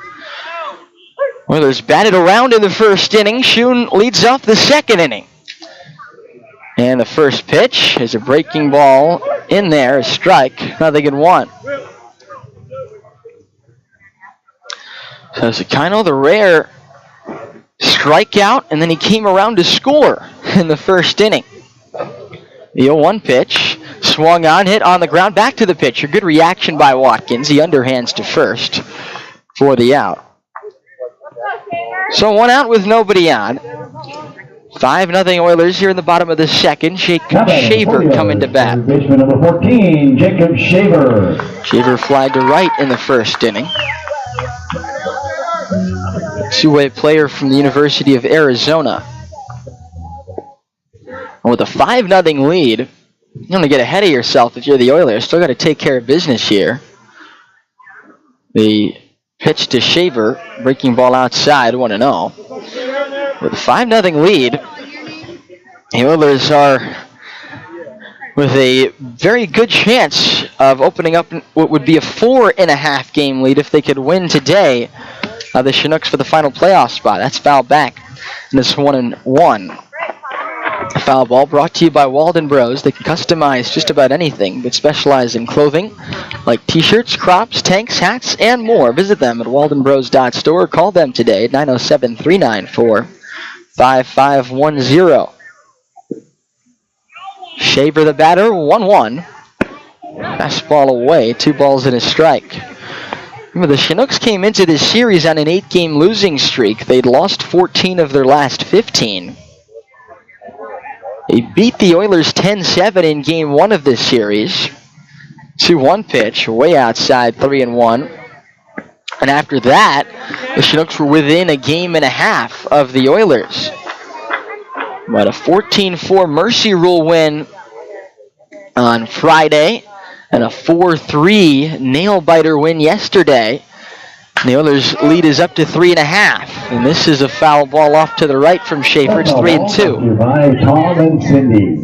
Oilers batted around in the first inning. Schoen leads off the second inning. And the first pitch is a breaking ball in there, a strike, 0-1. So Sakino, the rare strikeout, and then he came around to score in the first inning. The 0-1 pitch, swung on, hit on the ground, back to the pitcher. Good reaction by Watkins. He underhands to first for the out. So 1 out with nobody on. 5-0 Oilers here in the bottom of the second. Jacob Shaver coming to bat. Baseman number 14, Jacob Shaver. Shaver flied to right in the first inning. Two-way player from the University of Arizona. And with a 5-0 lead, you don't want to get ahead of yourself if you're the Oilers. Still got to take care of business here. The pitch to Shaver, breaking ball outside, 1-0. With a 5-0 lead, the Oilers are with a very good chance of opening up what would be a 4.5 game lead if they could win today. The Chinooks for the final playoff spot. That's foul back. And it's 1-1. A foul ball brought to you by Walden Bros. They can customize just about anything, but specialize in clothing like t-shirts, crops, tanks, hats, and more. Visit them at waldenbros.store. Call them today at 907-394-5510. Shaver the batter, 1-1. Fastball away, 2 balls and a strike. Remember, the Chinooks came into this series on an 8-game losing streak. They'd lost 14 of their last 15. They beat the Oilers 10-7 in Game 1 of this series. 2-1 pitch, way outside, 3-1. And after that, the Chinooks were within a game and a half of the Oilers. But a 14-4 Mercy Rule win on Friday, and a 4-3 nail-biter win yesterday. The Oilers' lead is up to 3.5. And this is a foul ball off to the right from Schaefer. It's 3-2. By Tom and Cindy.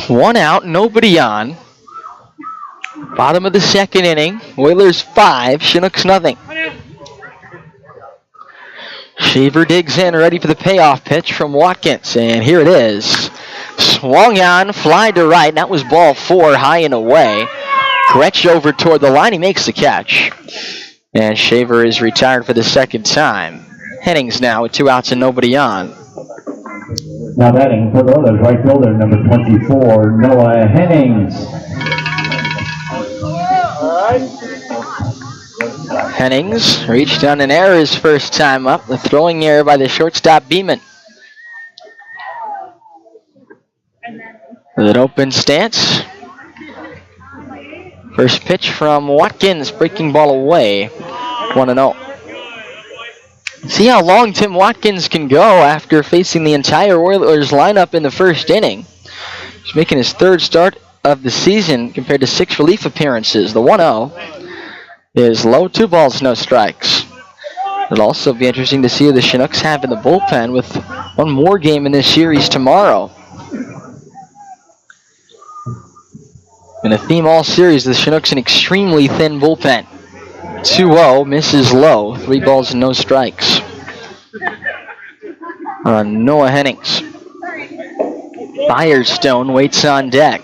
One out, nobody on. Bottom of the second inning. Oilers 5, Chinooks nothing. Shaver digs in, ready for the payoff pitch from Watkins. And here it is. Swung on, fly to right. That was ball 4, high and away. Gretsch over toward the line. He makes the catch. And Shaver is retired for the second time. Hennings now with 2 outs and nobody on. Now batting for the Oilers, right fielder, number 24, Noah Hennings. Hennings reached on an error his first time up. The throwing error by the shortstop Beeman. With an open stance. First pitch from Watkins, breaking ball away. 1-0. See how long Tim Watkins can go after facing the entire Oilers lineup in the first inning. He's making his 3rd start of the season compared to 6 relief appearances. The 1-0 is low, 2 balls, no strikes. It'll also be interesting to see who the Chinooks have in the bullpen with one more game in this series tomorrow. In a theme all series, the Chinooks an extremely thin bullpen. 2-0, misses low, 3 balls and no strikes. Noah Hennings. Firestone waits on deck.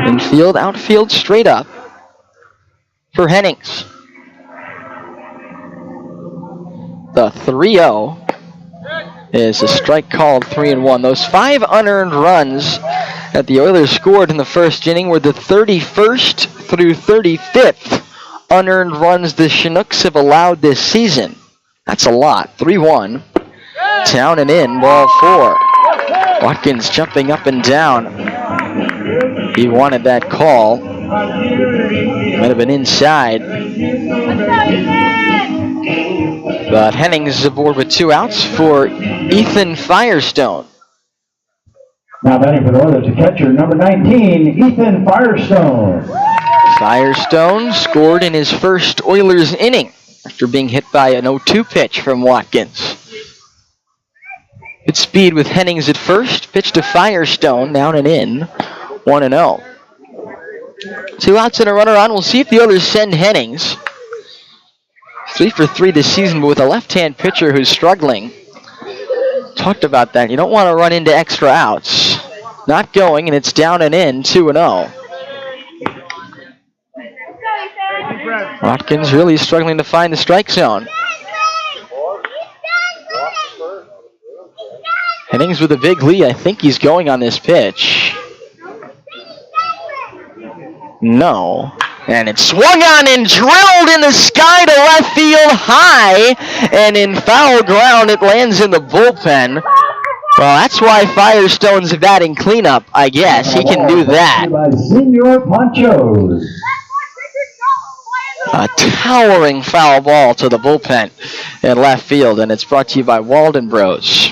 Infield, outfield, straight up for Hennings. The 3-0 is a strike called, 3-1. Those 5 unearned runs that the Oilers scored in the first inning were the 31st through 35th unearned runs the Chinooks have allowed this season. That's a lot. 3-1. Down and in, ball 4. Watkins jumping up and down. He wanted that call. Might have been inside. But Hennings is aboard with 2 outs for Ethan Firestone. Now batting for the Oilers, the catcher, number 19, Ethan Firestone. Firestone scored in his first Oilers inning after being hit by an 0-2 pitch from Watkins. Good speed with Hennings at first. Pitch to Firestone, down and in. 1-0. 2 outs and a runner on. We'll see if the Oilers send Hennings. 3 for 3 this season, but with a left-hand pitcher who's struggling. Talked about that. You don't want to run into extra outs. Not going, and it's down and in, 2-0. Watkins really struggling to find the strike zone. Hennings with a big lead. I think he's going on this pitch. No. And it's swung on and drilled in the sky to left field high. And in foul ground, it lands in the bullpen. Well, that's why Firestone's batting cleanup, I guess. He can do that. Senior Ponchos. A towering foul ball to the bullpen in left field, and it's brought to you by Walden Bros.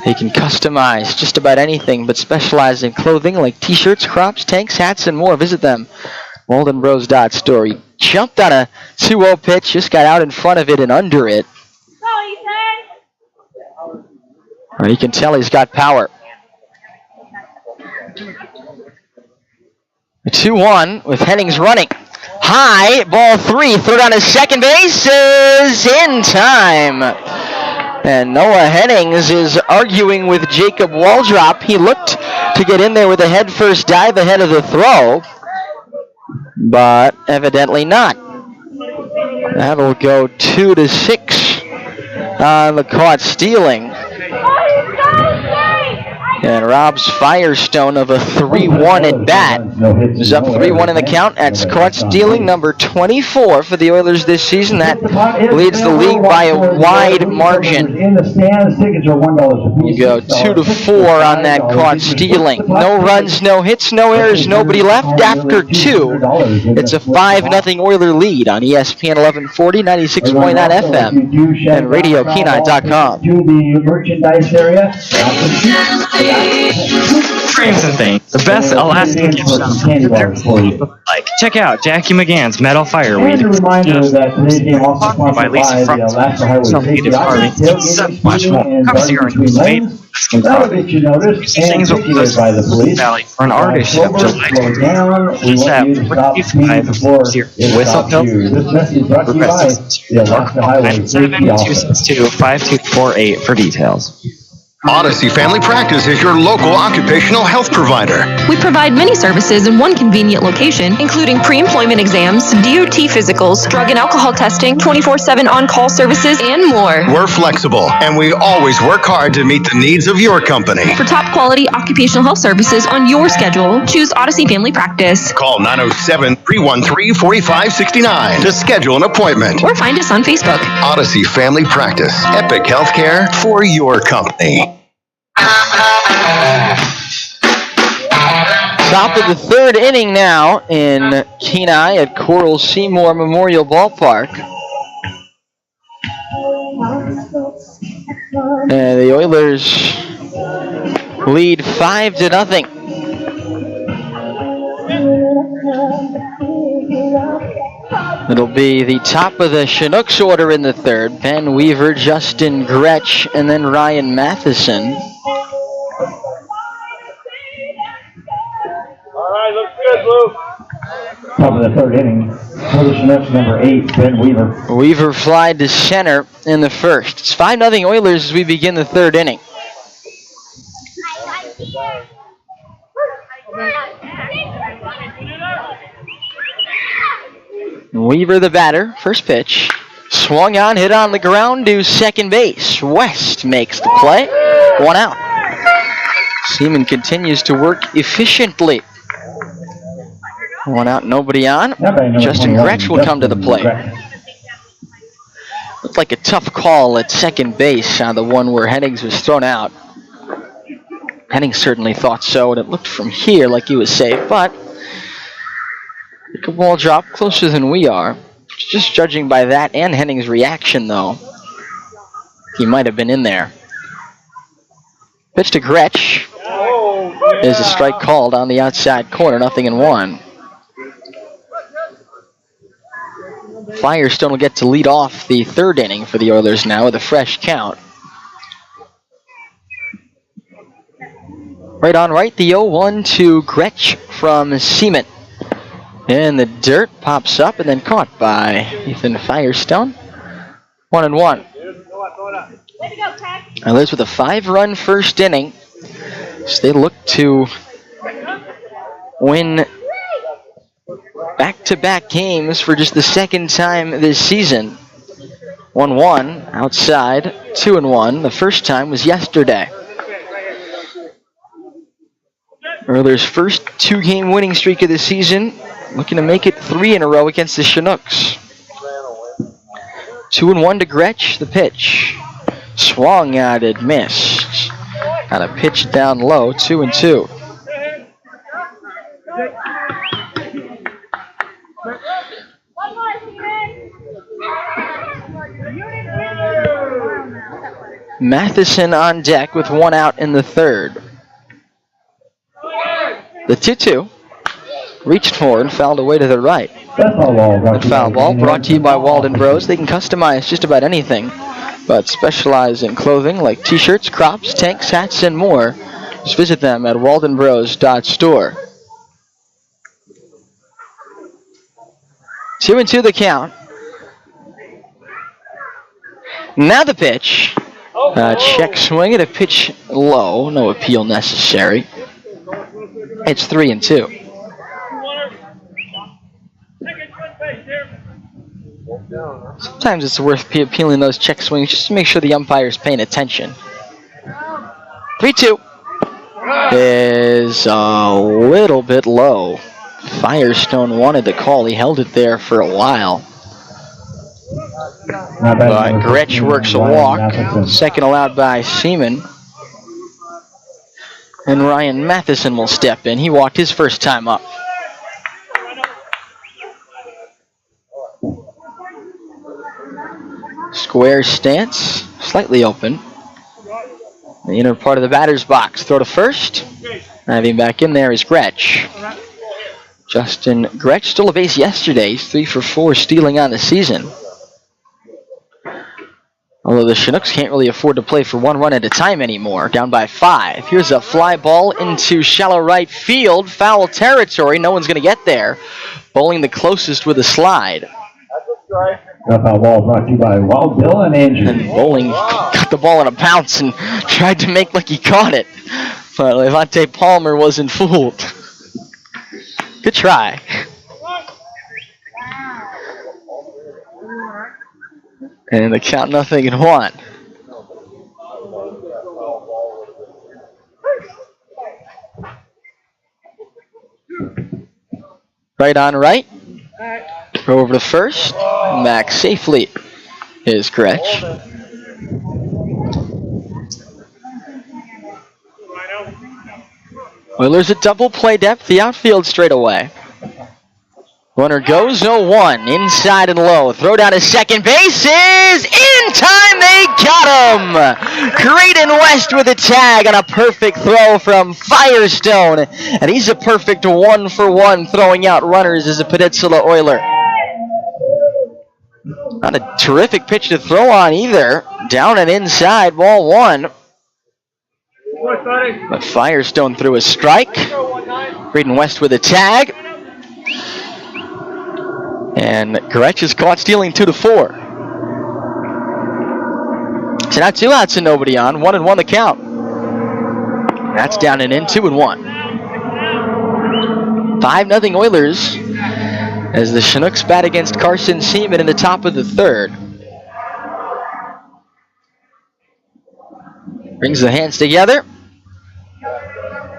They can customize just about anything, but specialize in clothing like t-shirts, crops, tanks, hats, and more. Visit them, waldenbros.store. He jumped on a 2-0 pitch, just got out in front of it and under it. Or you can tell he's got power. 2-1 with Hennings running. High, ball 3, throw down to second base is in time. And Noah Hennings is arguing with Jacob Waldrop. He looked to get in there with a head-first dive ahead of the throw, but evidently not. That'll go 2-6 on the caught stealing. And robs Firestone of a 3-1 at bat. Is up 3-1 in the count. That's caught stealing number 24 for the Oilers this season. That leads the league by a wide margin. In the stands, tickets are $1 You go 2-4 on that caught stealing. No runs, no hits, no errors, nobody left after 2. It's a 5-0 Oiler lead on ESPN 1140, 96.9 FM, and RadioKenai.com. To the merchandise area. Frames and things. The best Alaskan gift shop. Like, check out Jackie McGann's Metal Fireweed. And a reminder that today's game also sponsored By Lisa by the Alaska Highway Some Safety native farming. So much more. Come see our new made Alaskan That'll product. get you noticed and Things will ticketed by the police. Valley for an artist show July 20th. We Just want have you to stop speed before it Whistle stops pill. you. This message brought to you by the Alaska Highway Safety Office. 262-5248 for details. Odyssey Family Practice is your local occupational health provider. We provide many services in one convenient location, including pre-employment exams, DOT physicals, drug and alcohol testing, 24/7 on-call services, and more. We're flexible, and we always work hard to meet the needs of your company. For top quality occupational health services on your schedule, choose Odyssey Family Practice. Call 907-313-4569 to schedule an appointment. Or find us on Facebook. Odyssey Family Practice. Epic healthcare for your company. Top of the third inning now in Kenai at Coral Seymour Memorial Ballpark. And the Oilers lead 5-0. It'll be the top of the Chinooks order in the third. Ben Weaver, Justin Gretsch, and then Ryan Matherson. All right, looks good, Lou. Top of the third inning. For the Chinooks, number 8, Ben Weaver. Weaver flied to center in the first. It's 5-0 Oilers as we begin the third inning. Weaver the batter, first pitch. Swung on, hit on the ground to second base. West makes the play. 1 out. Seaman continues to work efficiently. 1 out, nobody on. Justin Gretsch will come to the plate. Looked like a tough call at second base on the one where Hennings was thrown out. Hennings certainly thought so, and it looked from here like he was safe, but the ball dropped closer than we are. Just judging by that and Hennings' reaction, though, he might have been in there. Pitch to Gretsch. There's a strike called on the outside corner, 0-1. Firestone will get to lead off the third inning for the Oilers now with a fresh count. Right on right, the 0-1 to Gretsch from Seaman. And the dirt pops up and then caught by Ethan Firestone. 1-1. Oilers with a 5-run first inning. So they look to win back-to-back games for just the second time this season. 1-1 outside, 2-1. The first time was yesterday. Oilers' first 2-game winning streak of the season, looking to make it 3 in a row against the Chinooks. 2-1 to Gretsch, the pitch. Swung at it, missed. Got a pitch down low, 2-2. Matherson on deck with 1 out in the third. The 2-2 reached forward and fouled away to the right. The foul ball brought to you by Walden Bros. They can customize just about anything, but specialize in clothing like t-shirts, crops, tanks, hats, and more. Just visit them at waldenbros.store. 2-2 the count. Now the pitch. Check swing at a pitch low. No appeal necessary. It's 3-2. Sometimes it's worth appealing those check swings just to make sure the umpire's paying attention. 3-2 is a little bit low. Firestone wanted the call. He held it there for a while. But Gretsch works a walk. Second allowed by Seaman. And Ryan Matherson will step in. He walked his first time up. Square stance, slightly open. The inner part of the batter's box. Throw to first. Diving back in there is Gretsch. Justin Gretsch stole a base yesterday. He's 3 for 4 stealing on the season. Although the Chinooks can't really afford to play for 1 run at a time anymore. Down by 5. Here's a fly ball into shallow right field. Foul territory. No one's going to get there. Bowling the closest with a slide. Dropout ball brought to you by Wild Bill and Andrew. And Bowling got the ball in a bounce and tried to make like he caught it. But Levante Palmer wasn't fooled. Good try. And the count 0-1. Right on right. Over to first. Back safely is Gretsch. Oilers at double play depth, the outfield straight away. Runner goes 0-1, inside and low. Throw down to second base is in time. They got him. Creighton West with a tag on a perfect throw from Firestone. And he's a perfect 1-for-1 throwing out runners as a Peninsula Oiler. Not a terrific pitch to throw on either. Down and inside, ball one. But Firestone threw a strike. Creighton West with a tag. And Gretsch is caught stealing 2-4. So now 2 outs and nobody on. 1-1 the count. That's down and in. 2-1. 5-0 Oilers as the Chinooks bat against Carson Seaman in the top of the third. Brings the hands together.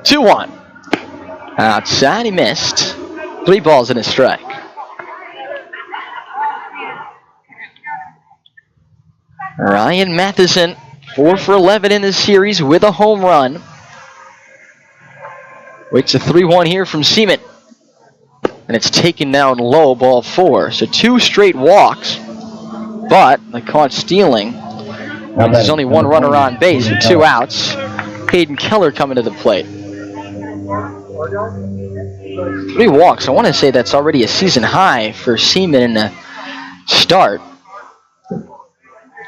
2-1. Outside, he missed. 3 balls and a strike. Ryan Matherson, 4 for 11 in this series with a home run. Waits a 3-1 here from Seaman. And it's taken down low, ball 4. So 2 straight walks, but they caught stealing. There's only 1 runner on base and 2 outs. Hayden Keller coming to the plate. 3 walks. I want to say that's already a season high for Seaman in the start.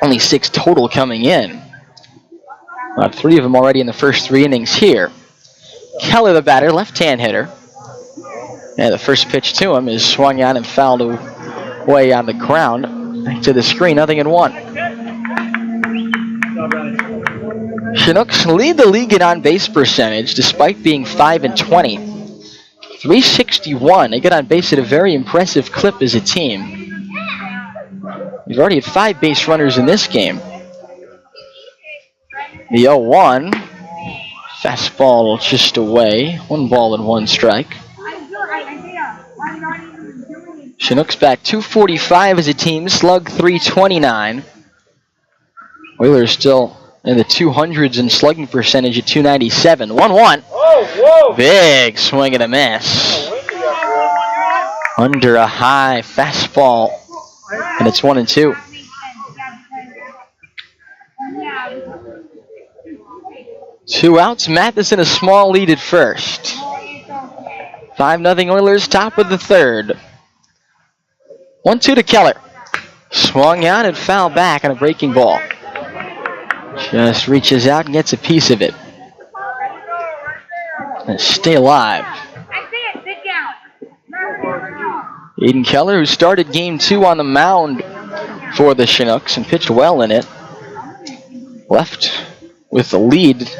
Only 6 total coming in. 3 of them already in the first 3 innings here. Keller, the batter, left-hand hitter. And the first pitch to him is swung out and fouled away on the ground. Back to the screen, 0-1. Chinooks lead the league in on-base percentage despite being 5-20. 361. They get on base at a very impressive clip as a team. We've already had 5 base runners in this game. The 0-1. Fastball just away. 1 ball and 1 strike. Chinooks back 245 as a team. Slug 329. Oilers still in the 200s in slugging percentage at 297. 1-1. Big swing and a miss. Under a high fastball. And it's 1-2. Two outs. Matherson a small lead at first. 5-0 Oilers, top of the third. 1-2 to Keller. Swung out and fouled back on a breaking ball. Just reaches out and gets a piece of it. And stay alive. Hayden Keller, who started game 2 on the mound for the Chinooks and pitched well in it, left with the lead.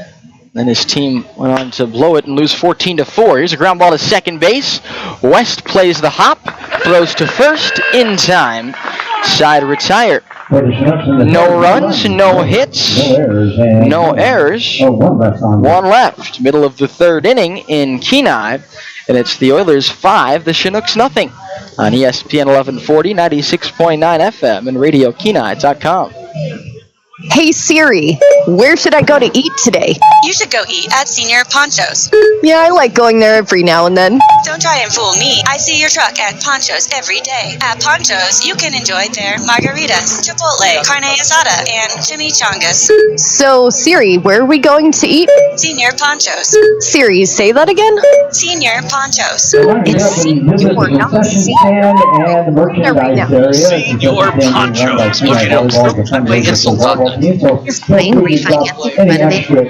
Then his team went on to blow it and lose 14-4. Here's a ground ball to second base. West plays the hop, throws to first in time. Side retire. No runs, no hits, no errors. 1 left. Middle of the third inning in Kenai. And it's the Oilers 5, the Chinooks nothing. On ESPN 1140, 96.9 FM, and RadioKenai.com. Hey Siri, where should I go to eat today? You should go eat at Senior Ponchos. Yeah, I like going there every now and then. Don't try and fool me. I see your truck at Ponchos every day. At Ponchos, you can enjoy their margaritas, chipotle, carne asada, and chimichangas. So, Siri, where are we going to eat? Senior Ponchos. Siri, say that again? Senior Ponchos. It's senior, not senior. And merchandise area. Senior Ponchos. Look it up. Insult Is buying, refinancing, renovating your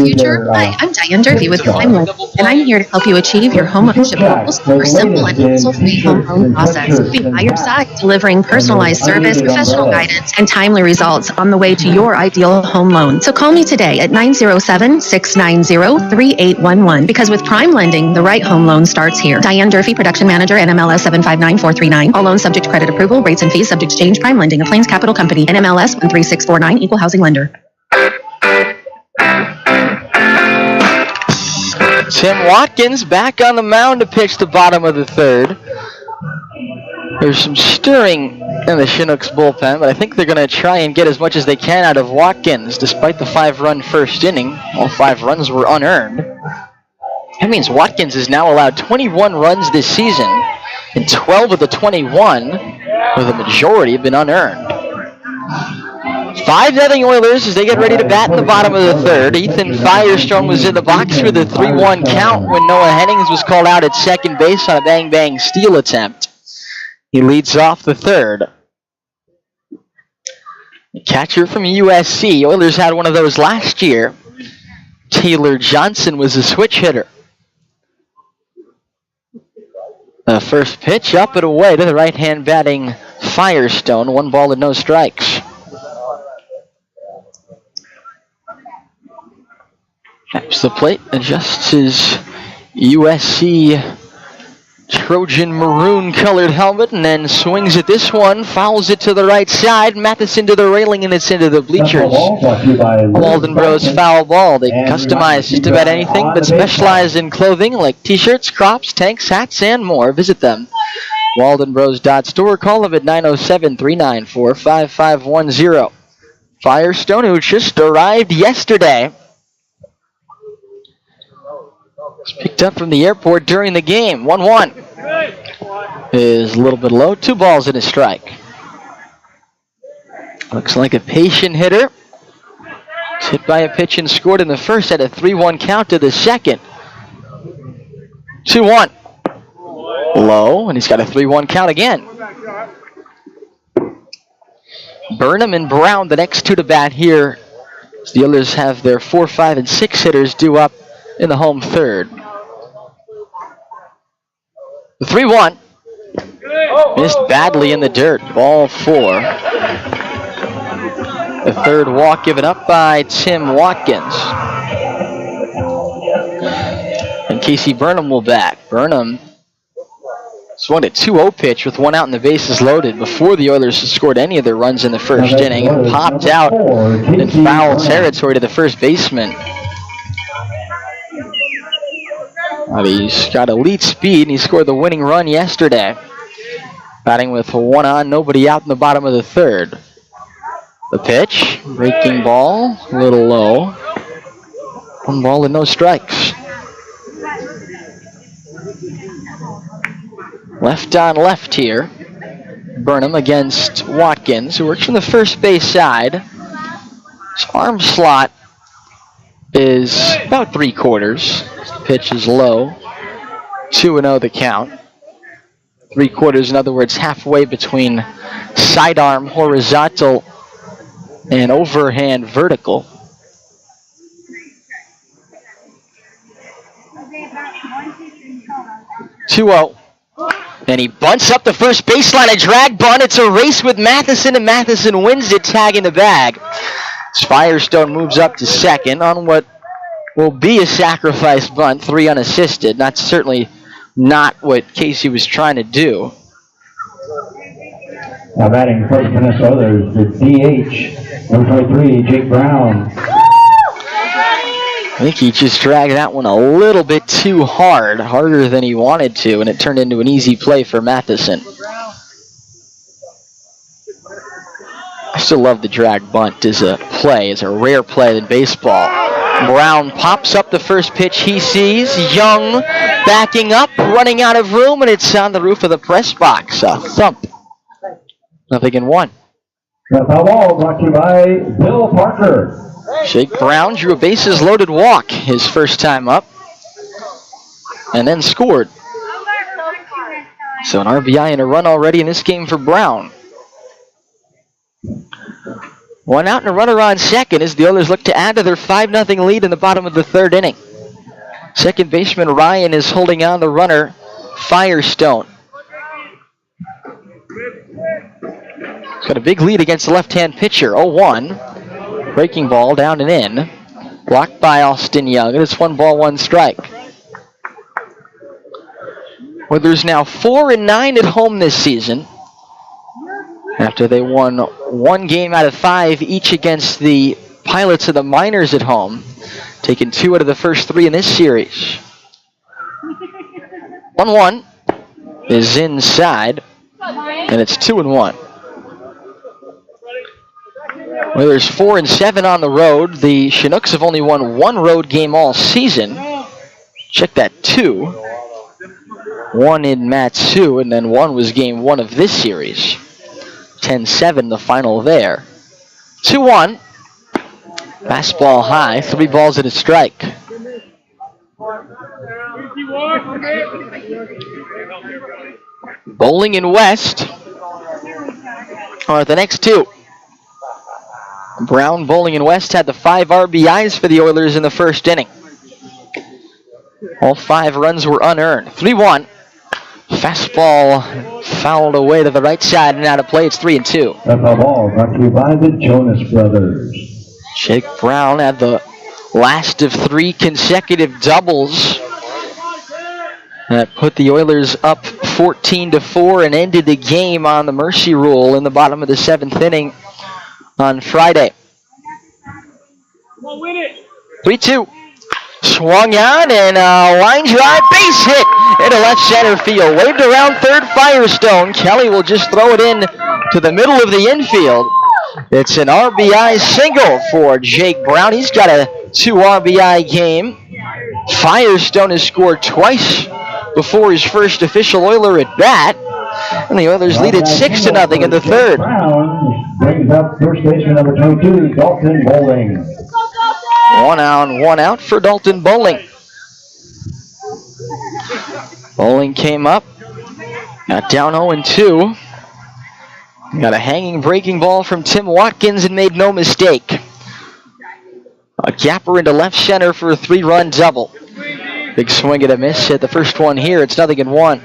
future? Hi, I'm Diane Durfee with PrimeLending, and I'm here to help you achieve your home ownership goals through a simple and hassle-free home loan process. We'll be by your side, delivering personalized service, professional guidance, and timely results on the way to your ideal home loan. So call me today at 907-690-3811, because with PrimeLending, the right home loan starts here. Diane Durfee, Production Manager, NMLS 759439. All loans subject to credit approval. Rates and fees subject to change. PrimeLending, a Plains Capital Company. NMLS 13649. Equal housing lender. Tim Watkins back on the mound to pitch the bottom of the third. There's some stirring in the Chinooks bullpen, but I think they're going to try and get as much as they can out of Watkins. Despite the 5-run first inning, all 5 runs were unearned. That means Watkins has now allowed 21 runs this season, and 12 of the 21, with a majority, have been unearned. 5-0 Oilers as they get ready to bat in the bottom of the third. Ethan Firestone was in the box for the 3-1 count when Noah Hennings was called out at second base on a bang-bang steal attempt. He leads off the third. The catcher from USC. Oilers had one of those last year. Taylor Johnson was a switch hitter. The first pitch up and away to the right-hand batting Firestone. 1 ball and no strikes. Taps the plate, adjusts his USC Trojan maroon colored helmet, and then swings at this one, fouls it to the right side. Matherson to the railing, and it's into the bleachers. Walden Bros foul ball. They customize just about anything, but specialize in clothing like t-shirts, crops, tanks, hats, and more. Visit them. WaldenBros.store. Call them at 907-394-5510. Firestone, who just arrived yesterday, was picked up from the airport during the game. 1-1 is a little bit low. 2 balls and a strike. Looks like a patient hitter. Was hit by a pitch and scored in the first at a 3-1 count to the second. 2-1. Low, and he's got a 3-1 count again. Burnham and Brown, the next 2 to bat here. The Oilers have their 4, 5, and 6 hitters due up in the home third. The 3-1 missed badly in the dirt. Ball 4. The third walk given up by Tim Watkins. And Casey Burnham will bat. Burnham swung a 2-0 pitch with 1 out and the bases loaded before the Oilers scored any of their runs in the first inning, and popped out in foul territory to the first baseman. He's got elite speed, and he scored the winning run yesterday. Batting with 1 on, nobody out in the bottom of the third. The pitch, breaking ball, a little low. 1 ball and no strikes. Left on left here. Burnham against Watkins, who works from the first base side. His arm slot is about 3/4. Pitch is low. 2-0 the count. 3/4, in other words, halfway between sidearm horizontal and overhand vertical. (2-0). And he bunts up the first baseline, a drag bunt. It's a race with Matherson, and Matherson wins it, tagging the bag. Firestone moves up to second on what will be a sacrifice bunt, 3 unassisted. That's certainly not what Casey was trying to do. Now batting first Minnesota is the DH, number 23, Jake Brown. I think he just dragged that one a little bit too hard, harder than he wanted to, and it turned into an easy play for Matherson. I still love the drag bunt as a play, as a rare play in baseball. Brown pops up the first pitch he sees. Young backing up, running out of room, and it's on the roof of the press box. A thump. 0-1. The foul ball brought to you by Bill Parker. Jake Brown drew a bases-loaded walk his first time up, and then scored. So an RBI and a run already in this game for Brown. One out and a runner on second as the Oilers look to add to their 5-0 lead in the bottom of the third inning. Second baseman Ryan is holding on the runner, Firestone. He's got a big lead against the left-hand pitcher, 0-1. Breaking ball down and in. Blocked by Austin Young, and it's 1-1 strike. Oilers now 4-9 at home this season, after they won 1 game out of 5 each against the Pilots of the Miners at home, taking 2 out of the first 3 in this series. 1-1 is inside, and it's 2-1. Oilers 4-7 on the road. The Chinooks have only won 1 road game all season. Check that, 2. 1 in Matsu, and then 1 was game 1 of this series. 10-7 the final there. 2-1. Fastball high, 3 balls and a strike. Bowling and West are the next 2. Brown, Bowling, and West had the 5 RBIs for the Oilers in the first inning. All 5 runs were unearned. 3-1. Fastball fouled away to the right side and out of play. It's 3-2. That's a ball brought to you by the Jonas Brothers. Jake Brown had the last of 3 consecutive doubles. That put the Oilers up 14-4 and ended the game on the mercy rule in the bottom of the 7th inning on Friday. 3-2. Swung on and a line drive base hit into left center field. Waved around third, Firestone. Kelly will just throw it in to the middle of the infield. It's an RBI single for Jake Brown. He's got a 2 RBI game. Firestone has scored twice before his first official Oiler at bat. And the Oilers lead it 6-0 in the third. Brown brings up first baseman number 22, Dalton Bowling. 1 on, 1 out for Dalton Bowling. Bowling came up, got down 0-2. Got a hanging breaking ball from Tim Watkins and made no mistake. A gapper into left center for a 3-run double. Big swing and a miss at the first one here. It's 0-1.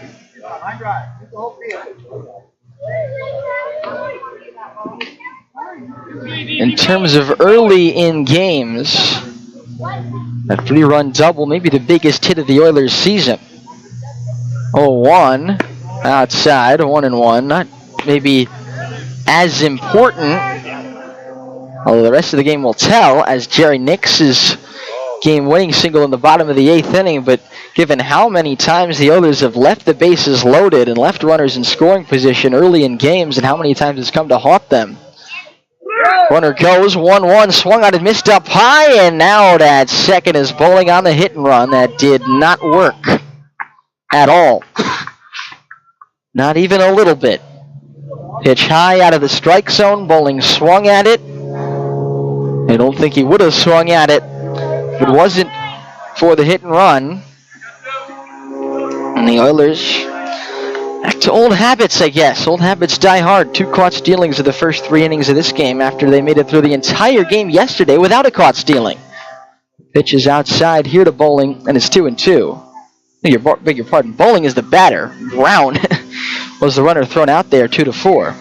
In terms of early in games, a 3-run double, maybe the biggest hit of the Oilers season. 0-1 outside, 1-1. Not maybe as important, although the rest of the game will tell, as Jerry Nix's game-winning single in the bottom of the 8th inning. But given how many times the Oilers have left the bases loaded and left runners in scoring position early in games, and how many times it's come to haunt them. Runner goes, 1-1, swung on and missed up high, and now that second is Bowling on the hit and run. That did not work at all. Not even a little bit. Pitch high out of the strike zone. Bowling swung at it. I don't think he would have swung at it if it wasn't for the hit and run. And the Oilers back to old habits, I guess. Old habits die hard. 2 caught stealings of the first 3 innings of this game after they made it through the entire game yesterday without a caught stealing. Pitch is outside here to Bowling, and it's 2-2. Beg your pardon. Bowling is the batter. Brown was the runner thrown out there, 2-4.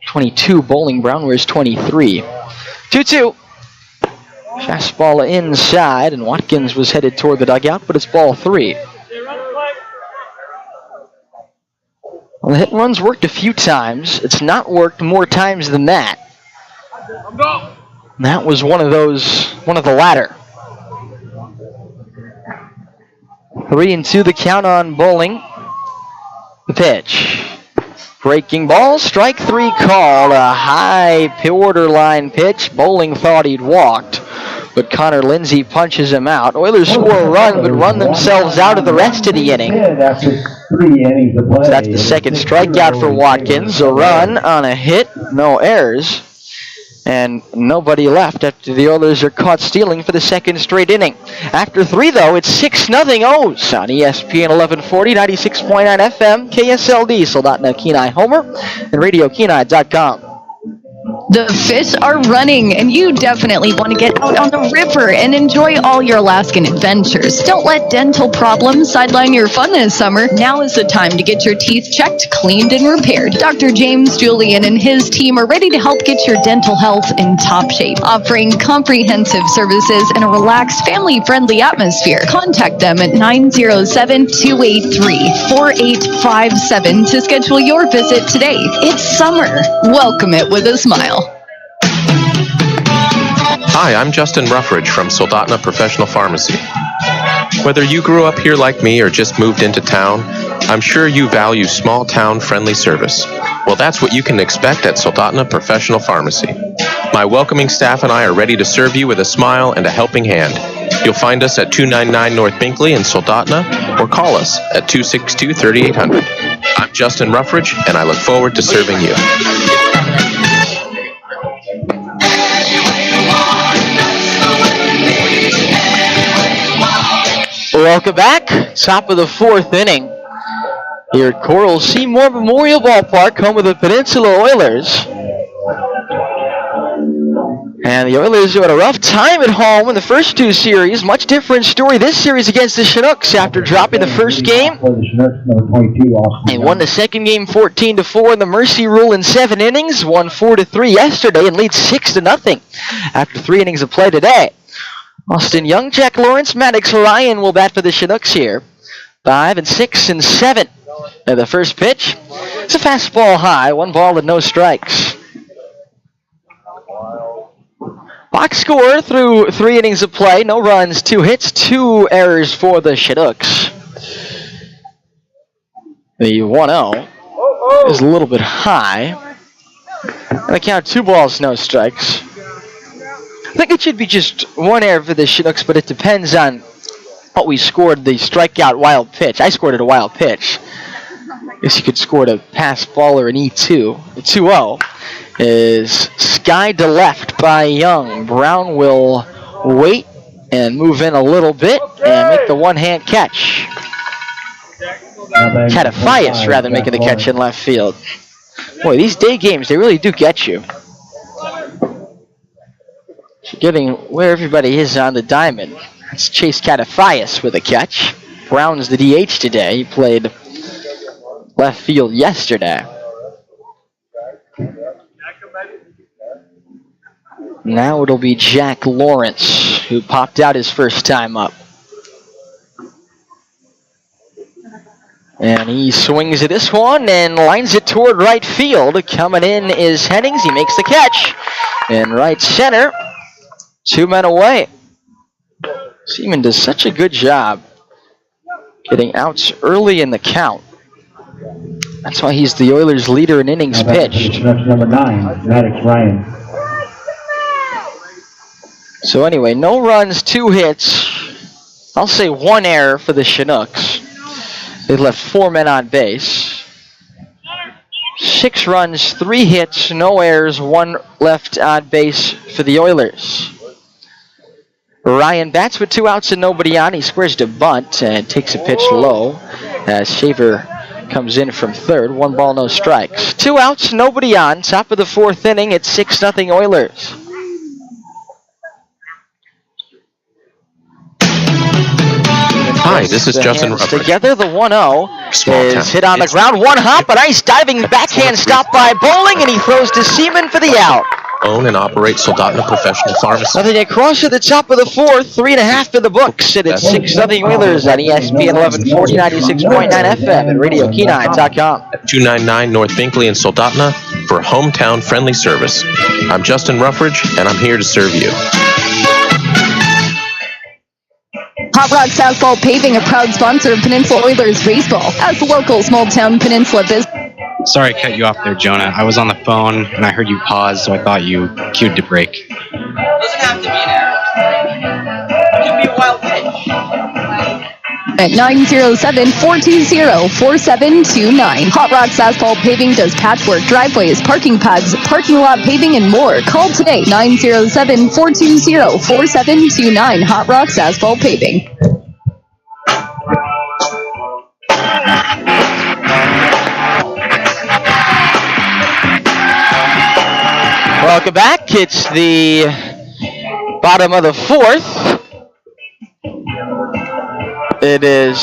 22 Bowling, Brown wears 23. 2-2. Fastball inside, and Watkins was headed toward the dugout, but it's ball 3. Well, the hit and run's worked a few times. It's not worked more times than that. And that was one of the latter. 3-2 the count on Bowling. The pitch. Breaking ball, strike 3 called. A high borderline pitch. Bowling thought he'd walked, but Connor Lindsay punches him out. Oilers score a run, but run themselves out of the rest of the inning. So that's the second strikeout for Watkins. A run on a hit, no errors. And nobody left after the Oilers are caught stealing for the second straight inning. After 3, though, it's 6-0 O's on ESPN 1140, 96.9 FM, KSLD, Soldotna Kenai Homer, and RadioKenai.com. The fish are running, and you definitely want to get out on the river and enjoy all your Alaskan adventures. Don't let dental problems sideline your fun this summer. Now is the time to get your teeth checked, cleaned, and repaired. Dr. James Julian and his team are ready to help get your dental health in top shape, offering comprehensive services in a relaxed, family-friendly atmosphere. Contact them at 907-283-4857 to schedule your visit today. It's summer. Welcome it with a smile. Hi, I'm Justin Ruffridge from Soldotna Professional Pharmacy. Whether you grew up here like me or just moved into town, I'm sure you value small town friendly service. Well, that's what you can expect at Soldotna Professional Pharmacy. My welcoming staff and I are ready to serve you with a smile and a helping hand. You'll find us at 299 North Binkley in Soldotna or call us at 262-3800. I'm Justin Ruffridge, and I look forward to serving you. Welcome back. Top of the 4th inning here at Coral Seymour Memorial Ballpark, home of the Peninsula Oilers. And the Oilers have had a rough time at home in the first 2 series. Much different story this series against the Chinooks after dropping the first game. They won the second game 14-4 in the Mercy Rule in 7 innings, won 4-3 yesterday, and lead 6-0 after 3 innings of play today. Austin Young, Jack Lawrence, Maddox Ryan will bat for the Chinooks here. 5 and 6 and 7. And the first pitch, it's a fastball high, 1 ball and no strikes. Box score through 3 innings of play, no runs, 2 hits, 2 errors for the Chinooks. The 1-0 is a little bit high. And the count 2 balls, no strikes. I think it should be just 1 error for the Chinooks, but it depends on what we scored the strikeout wild pitch. I scored it a wild pitch. I guess you could score it a pass ball or an E2. The 2-0 is sky to left by Young. Brown will wait and move in a little bit and make the one-hand catch. Catafias, rather, making the catch in left field. Boy, these day games, they really do get you. Getting where everybody is on the diamond. It's Chase Catafias with a catch. Brown's the DH today. He played left field yesterday. Now it'll be Jack Lawrence, who popped out his first time up. And he swings at this one and lines it toward right field. Coming in is Hennings. He makes the catch in right center. 2 men away. Seaman does such a good job getting outs early in the count. That's why he's the Oilers' leader in innings pitched. Number 9, Maddox Ryan. So anyway, no runs, 2 hits. I'll say 1 error for the Chinooks. They left 4 men on base. 6 runs, 3 hits, no errors, 1 left on base for the Oilers. Ryan bats with 2 outs and nobody on. He squares to bunt and takes a pitch low as Shaver comes in from third. 1 ball, no strikes. 2 outs, nobody on. Top of the 4th inning, it's 6-0 Oilers. Hi, this is Justin Ruffridge. Together, the 1-0 is hit on the ground. 1 hop, a nice diving backhand stop by Bowling, and he throws to Seaman for the out. Own and operate Soldotna Professional Pharmacy. Nothing across to the top of the 4th, 3.5 in the books, and it's 6-0 Oilers on ESPN 1140, 96.9 FM and RadioKenai.com. 299 North Binkley in Soldotna for hometown friendly service. I'm Justin Ruffridge, and I'm here to serve you. Hot Rod Southball Paving, a proud sponsor of Peninsula Oilers Baseball. As the local small-town Peninsula business. Sorry I cut you off there, Jonah. I was on the phone, and I heard you pause, so I thought you cued to break. Doesn't have to be an error. It could be a wild pitch. at 907-420-4729. Hot Rocks Asphalt Paving does patchwork, driveways, parking pads, parking lot paving, and more. Call today, 907-420-4729. Hot Rocks Asphalt Paving. Welcome back. It's the bottom of the fourth. It is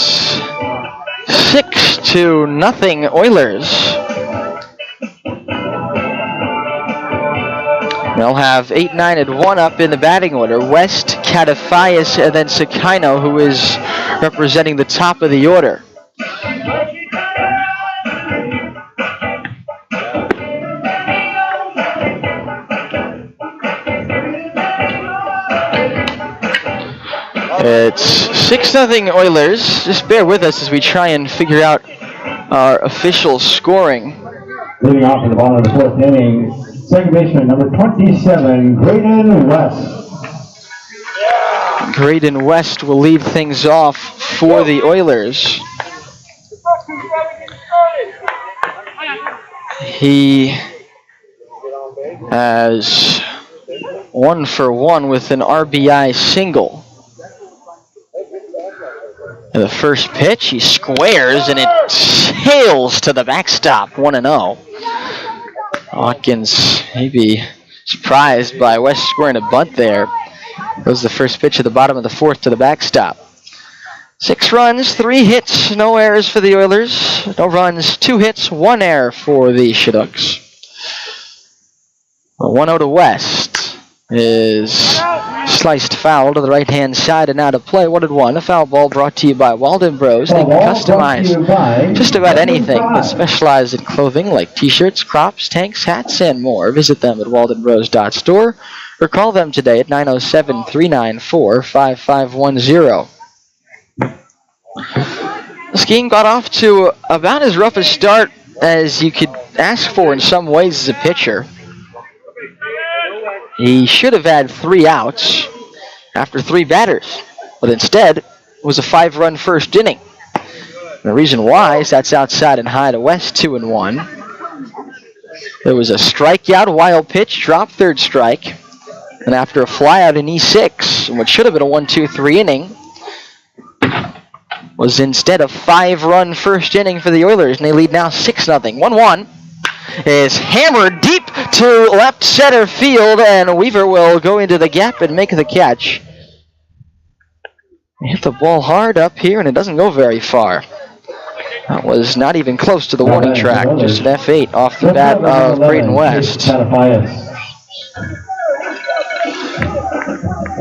6-0 Oilers. They'll have 8-9 and 1 up in the batting order. West, Catafias, and then Sakino, who is representing the top of the order. It's 6-0 Oilers. Just bear with us as we try and figure out our official scoring. Leading off in the bottom of the fourth inning, second baseman number 27, Graydon West. Graydon West will lead things off for the Oilers. He has 1 for 1 with an RBI single. And the first pitch, he squares, and it sails to the backstop, 1-0. Hawkins maybe surprised by West scoring a bunt there. That was the first pitch of the bottom of the fourth to the backstop. 6 runs, 3 hits, no errors for the Oilers. No runs, 2 hits, 1 error for the Chinooks. 1-0 to West is sliced foul to the right-hand side and out of play. 1-1. A foul ball brought to you by Walden Bros. They can customize just about anything, but specialize in clothing like t-shirts, crops, tanks, hats, and more. Visit them at waldenbros.store or call them today at 907-394-5510. This game got off to about as rough a start as you could ask for in some ways as a pitcher. He should have had 3 outs after 3 batters, but instead it was a 5-run first inning. And the reason why is that's outside and high to West, 2-1. There was a strikeout, wild pitch, drop, third strike, and after a flyout in E6, what should have been a 1-2-3 inning, was instead a 5-run first inning for the Oilers, and they lead now 6-0. 1-1 is hammered deep to left center field, and Weaver will go into the gap and make the catch. He hit the ball hard up here, and it doesn't go very far. That was not even close to the warning track, just an F8 off the bat of Graydon West.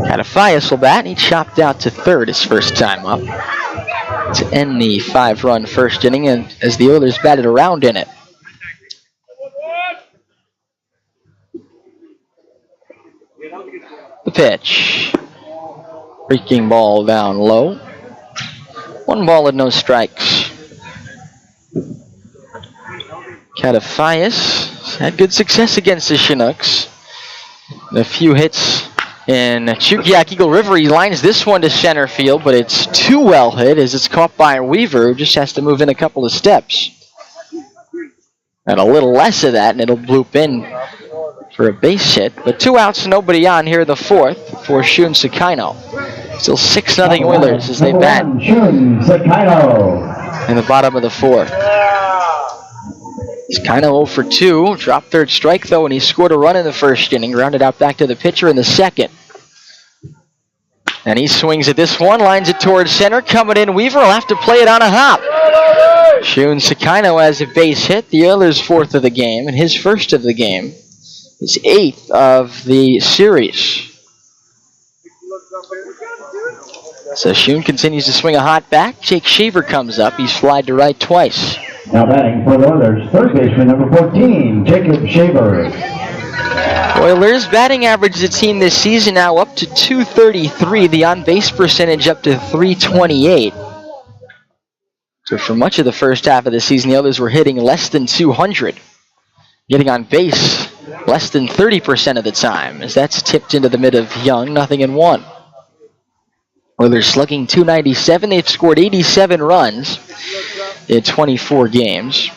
Catafias will bat, and he chopped out to third his first time up to end the 5-run first inning, and as the Oilers batted around in it. The pitch. Breaking ball down low. 1 ball and no strikes. Catafias had good success against the Chinooks. A few hits in Chukiak Eagle River. He lines this one to center field, but it's too well hit as it's caught by Weaver, who just has to move in a couple of steps. And a little less of that, and it'll bloop in for a base hit. But 2 outs, nobody on here in the fourth for Shun Sakino. Still 6-0 Oilers as they bat in the bottom of the fourth. Sakino 0 for 2. Dropped third strike, though, and he scored a run in the first inning. Rounded out back to the pitcher in the second. And he swings at this one, lines it towards center. Coming in, Weaver will have to play it on a hop. Shun Sakino has a base hit, the Oilers' 4th of the game, and his first of the game. His 8th of the series. So Shun continues to swing a hot bat. Jake Shaver comes up. He's flied to right twice. Now batting for the Oilers, third baseman number 14, Jacob Shaver. Oilers batting average of the team this season now up to .233. The on-base percentage up to .328. So for much of the first half of the season, the Oilers were hitting less than .200. Getting on base less than 30% of the time, as that's tipped into the mid of Young, 0-1. Oilers slugging .297. They've scored 87 runs in 24 games.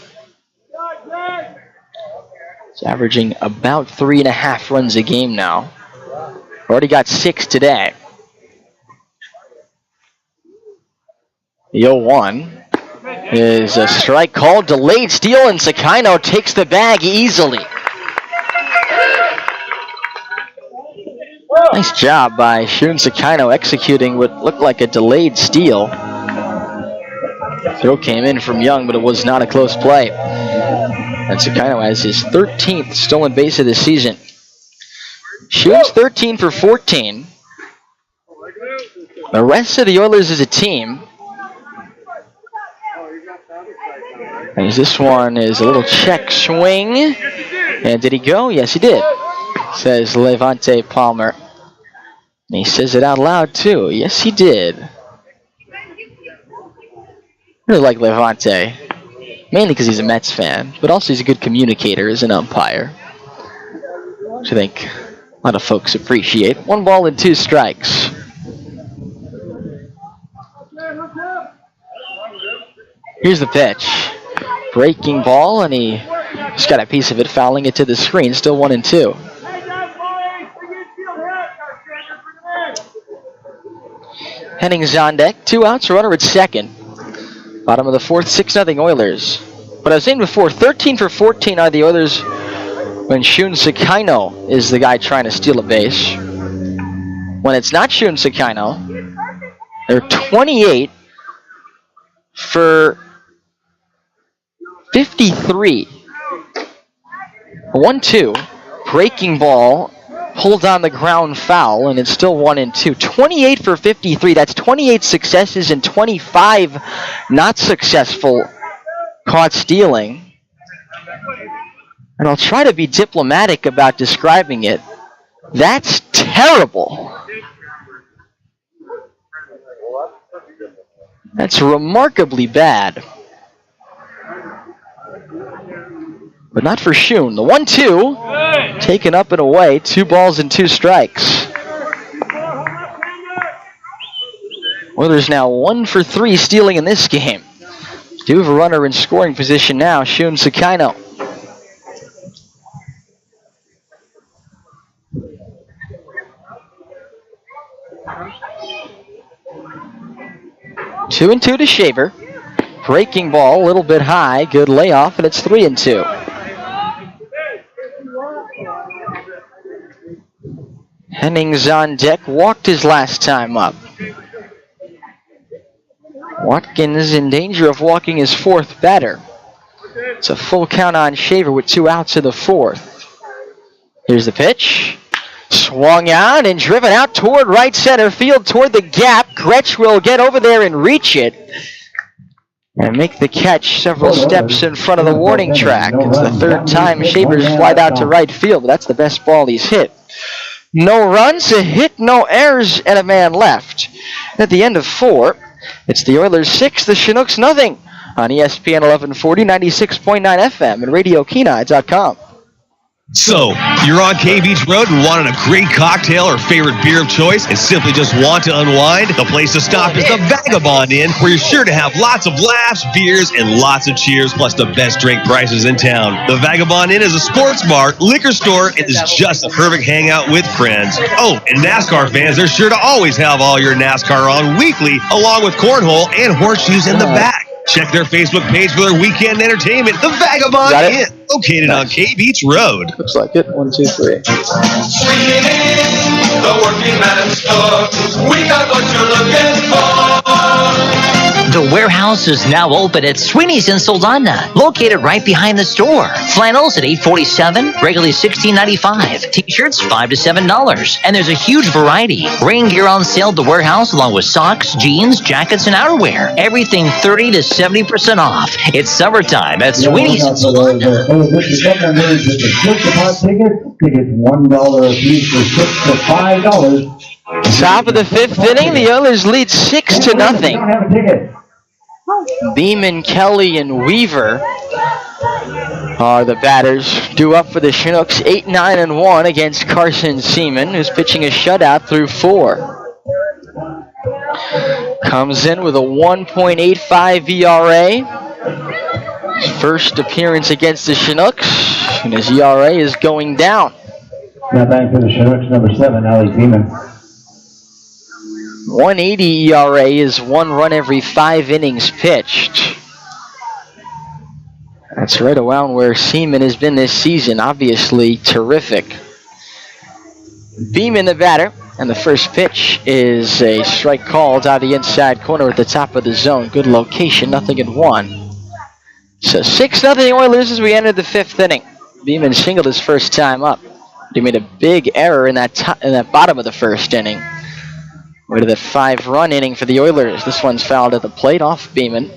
It's averaging about 3.5 runs a game now. Already got 6 today. The 0-1 is a strike called, delayed steal, and Sakino takes the bag easily. Nice job by Shun Sakino executing what looked like a delayed steal. Throw came in from Young, but it was not a close play. And Sakino has his 13th stolen base of the season. Shun's 13 for 14. The rest of the Oilers as a team. As this one is a little check swing. And did he go? Yes, he did, says Levante Palmer. And he says it out loud, too. Yes, he did. Really like Levante. Mainly because he's a Mets fan, but also he's a good communicator as an umpire, which I think a lot of folks appreciate. 1 ball and 2 strikes. Here's the pitch. Breaking ball, and he just got a piece of it, fouling it to the screen. Still 1 and 2. Henning's on deck. 2 outs, runner at second. Bottom of the 4th, 6-0 Oilers. But I was saying before, 13 for 14 are the Oilers when Shun Sakino is the guy trying to steal a base. When it's not Shun Sakino, they're 28 for 53. 1-2. Breaking ball. Pulled on the ground foul, and it's still 1 and 2. 28 for 53. That's 28 successes and 25 not successful caught stealing. And I'll try to be diplomatic about describing it. That's terrible. That's remarkably bad. But not for Shun. The 1-2, taken up and away. 2 balls and 2 strikes. Oilers now 1 for 3 stealing in this game. Do have a runner in scoring position now, Shun Sakino. Two and 2 to Shaver. Breaking ball, a little bit high. Good layoff, and it's 3 and 2. Henning's on deck, walked his last time up. Watkins in danger of walking his 4th batter. It's a full count on Shaver with 2 outs in the 4th. Here's the pitch. Swung on and driven out toward right center field, toward the gap. Gretsch will get over there and reach it. And make the catch several steps in front of the warning track. It's the 3rd time Shaver's flied out to right field, but that's the best ball he's hit. No runs, a hit, no errors, and a man left. At the end of 4, it's the Oilers 6, the Chinooks nothing on ESPN 1140, 96.9 FM, and RadioKenai.com. So, you're on K Beach Road and wanted a great cocktail or favorite beer of choice and simply just want to unwind? The place to stop is the Vagabond Inn, where you're sure to have lots of laughs, beers, and lots of cheers, plus the best drink prices in town. The Vagabond Inn is a sports bar, liquor store, and is just the perfect hangout with friends. Oh, and NASCAR fans, they're sure to always have all your NASCAR on weekly, along with cornhole and horseshoes in the back. Check their Facebook page for their weekend entertainment, the Vagabond Inn, located on K Beach Road. Looks like it. 1, 2, 3. The working man's store. We got what you're looking for. The warehouse is now open at Sweeney's in Soldana, located right behind the store. Flannels at $8.47, regularly $16.95. T-shirts $5 to $7, and there's a huge variety. Rain gear on sale at the warehouse, along with socks, jeans, jackets, and outerwear. Everything 30 to 70% off. It's summertime at Sweeney's in Soldana. Tickets $1 a piece for $6 to $5. Top of the 5th inning, the Oilers lead 6-0. Beeman, Kelly, and Weaver are the batters due up for the Chinooks. 8-9-1 against Carson Seaman, who's pitching a shutout through 4. Comes in with a 1.85 ERA. His first appearance against the Chinooks, and his ERA is going down. Now back for the Chinooks, number 7, Alex Beeman. 180 ERA is 1 run every 5 innings pitched. That's right around where Seaman has been this season. Obviously terrific. Beeman the batter, and the first pitch is a strike called out of the inside corner at the top of the zone. Good location, 0-1. So 6-0 Oilers as we enter the 5th inning. Beeman singled his first time up. He made a big error in that bottom of the 1st inning. Way to the 5-run inning for the Oilers. This one's fouled at the plate off Beeman.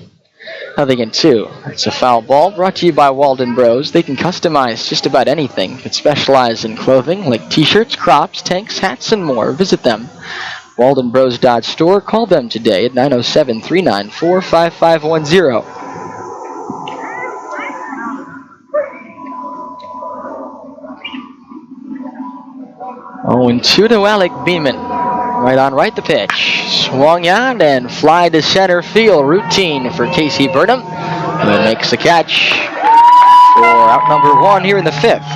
0-2. It's a foul ball brought to you by Walden Bros. They can customize just about anything, but specialize in clothing like t-shirts, crops, tanks, hats, and more. Visit them. Walden Bros Store. Call them today at 907-394-5510. 0-2 to Alec Beeman. Right on right the pitch. Swung on and fly to center field. Routine for Casey Burnham. And then makes the catch for out number 1 here in the 5th.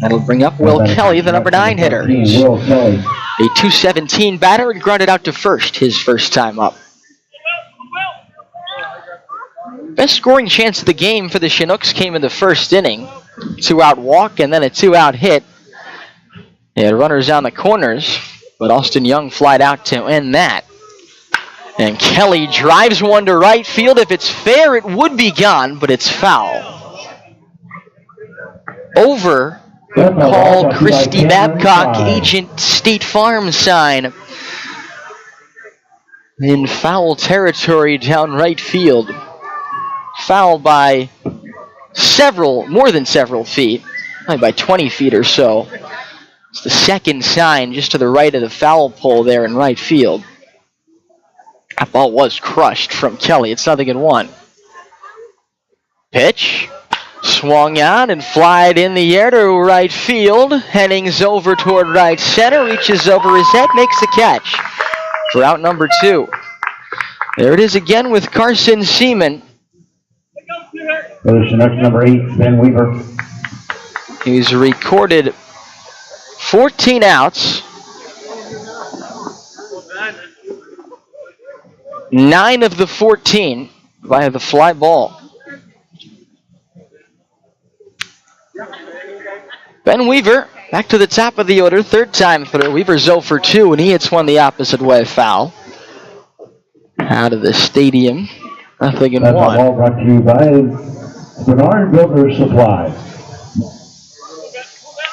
That'll bring up Will Kelly, the number 9 hitter. He's a 217 batter and grounded out to first his first time up. Best scoring chance of the game for the Chinooks came in the 1st inning. 2-out walk and then a 2-out hit. They had runners on the corners, but Austin Young flied out to end that. And Kelly drives one to right field. If it's fair, it would be gone, but it's foul. Over Paul Christie Babcock, Agent State Farm sign. In foul territory down right field. Foul by more than several feet, probably by 20 feet or so. It's the 2nd sign just to the right of the foul pole there in right field. That ball was crushed from Kelly. It's 0-1. Pitch. Swung on and flied in the air to right field. Hennings over toward right center. Reaches over his head. Makes the catch for out number 2. There it is again with Carson Seaman. For the Chinooks, number 8, Ben Weaver. He's recorded 14 outs. 9 of the 14 via the fly ball. Ben Weaver back to the top of the order, 3rd time through. Weaver's 0 for 2, and he hits one the opposite way, foul. Out of the stadium, 0-1. That ball brought to you by Bernard Builder Supply.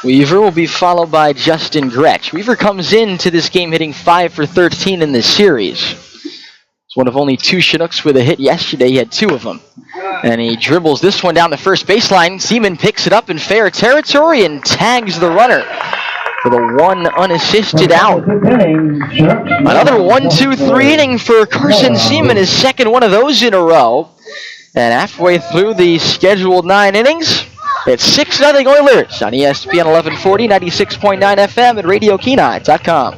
Weaver will be followed by Justin Gretsch. Weaver comes into this game hitting 5 for 13 in this series. It's one of only 2 Chinooks with a hit yesterday. He had 2 of them. And he dribbles this one down the first baseline. Seaman picks it up in fair territory and tags the runner for the 1 unassisted out. Another 1-2-3 inning for Carson Seaman, his 2nd one of those in a row. And halfway through the scheduled 9 innings, it's 6-0 Oilers on ESPN 1140, 96.9 FM at RadioKenai.com.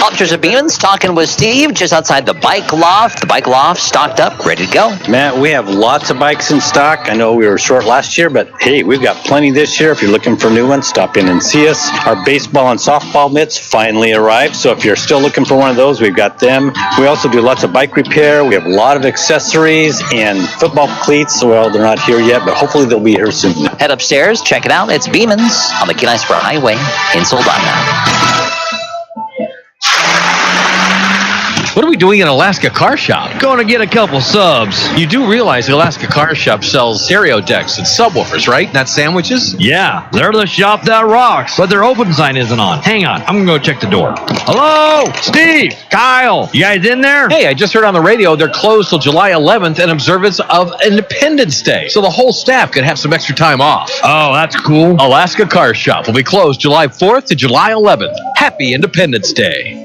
Officers of Beeman's talking with Steve just outside the bike loft. The bike loft stocked up, ready to go. Matt, we have lots of bikes in stock. I know we were short last year, but hey, we've got plenty this year. If you're looking for new ones, stop in and see us. Our baseball and softball mitts finally arrived, so if you're still looking for one of those, we've got them. We also do lots of bike repair. We have a lot of accessories and football cleats. Well, they're not here yet, but hopefully they'll be here soon. Head upstairs, check it out. It's Beeman's on the Kenai Spur Highway in Soldotna. What are we doing in Alaska Car Shop? Going to get a couple subs. You do realize the Alaska Car Shop sells stereo decks and subwoofers, right? Not sandwiches? Yeah, they're the shop that rocks, but their open sign isn't on. Hang on, I'm gonna go check the door. Hello? Steve? Kyle? You guys in there? Hey, I just heard on the radio they're closed till July 11th in observance of Independence Day. So the whole staff could have some extra time off. Oh, that's cool. Alaska Car Shop will be closed July 4th to July 11th. Happy Independence Day.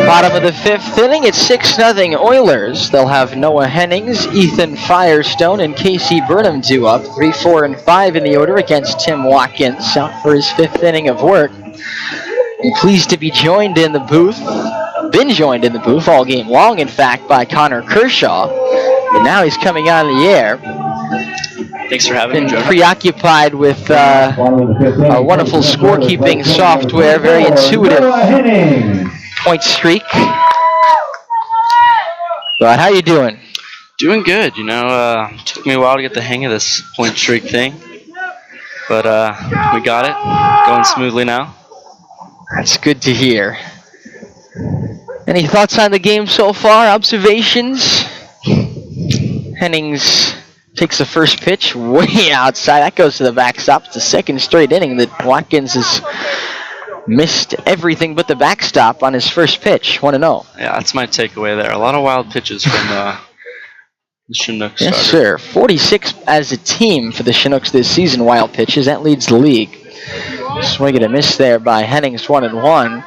Bottom of the 5th inning, it's 6-0 Oilers. They'll have Noah Hennings, Ethan Firestone, and Casey Burnham due up. 3, 4, and 5 in the order against Tim Watkins, out for his 5th inning of work. I'm pleased to be joined in the booth, been joined in the booth all game long, in fact, by Connor Kershaw. But now he's coming on the air. Thanks for having me, Been Joe. preoccupied with our wonderful scorekeeping software, very intuitive point streak. But how you doing? Doing good. Took me a while to get the hang of this point streak thing, but we got it. Going smoothly now. That's good to hear. Any thoughts on the game so far? Observations? Hennings takes the first pitch way outside. That goes to the backstop. It's the second straight inning that Watkins has missed everything but the backstop on his first pitch. 1-0. Yeah, that's my takeaway there. A lot of wild pitches from the Chinooks. Yes, sir. 46 as a team for the Chinooks this season, wild pitches. That leads the league. Swing and a miss there by Hennings, 1-1.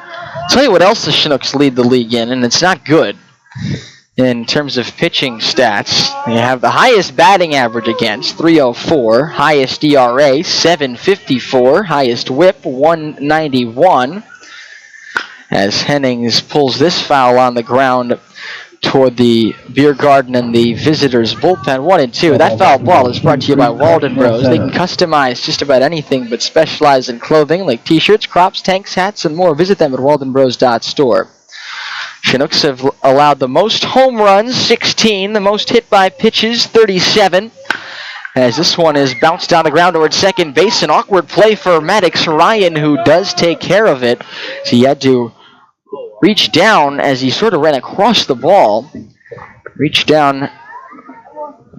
Tell you what else the Chinooks lead the league in, and it's not good in terms of pitching stats. They have the highest batting average against, 304, highest ERA, 7.54, highest whip, 191. As Hennings pulls this foul on the ground toward the beer garden and the visitors' bullpen, 1-2. That foul ball is brought to you by Walden Bros. They can customize just about anything but specialize in clothing like t-shirts, crops, tanks, hats, and more. Visit them at waldenbros.store. Chinooks have allowed the most home runs, 16, the most hit by pitches, 37. As this one is bounced down the ground towards second base, an awkward play for Maddox Ryan, who does take care of it. So he had to reach down as he sort of ran across the ball. Reach down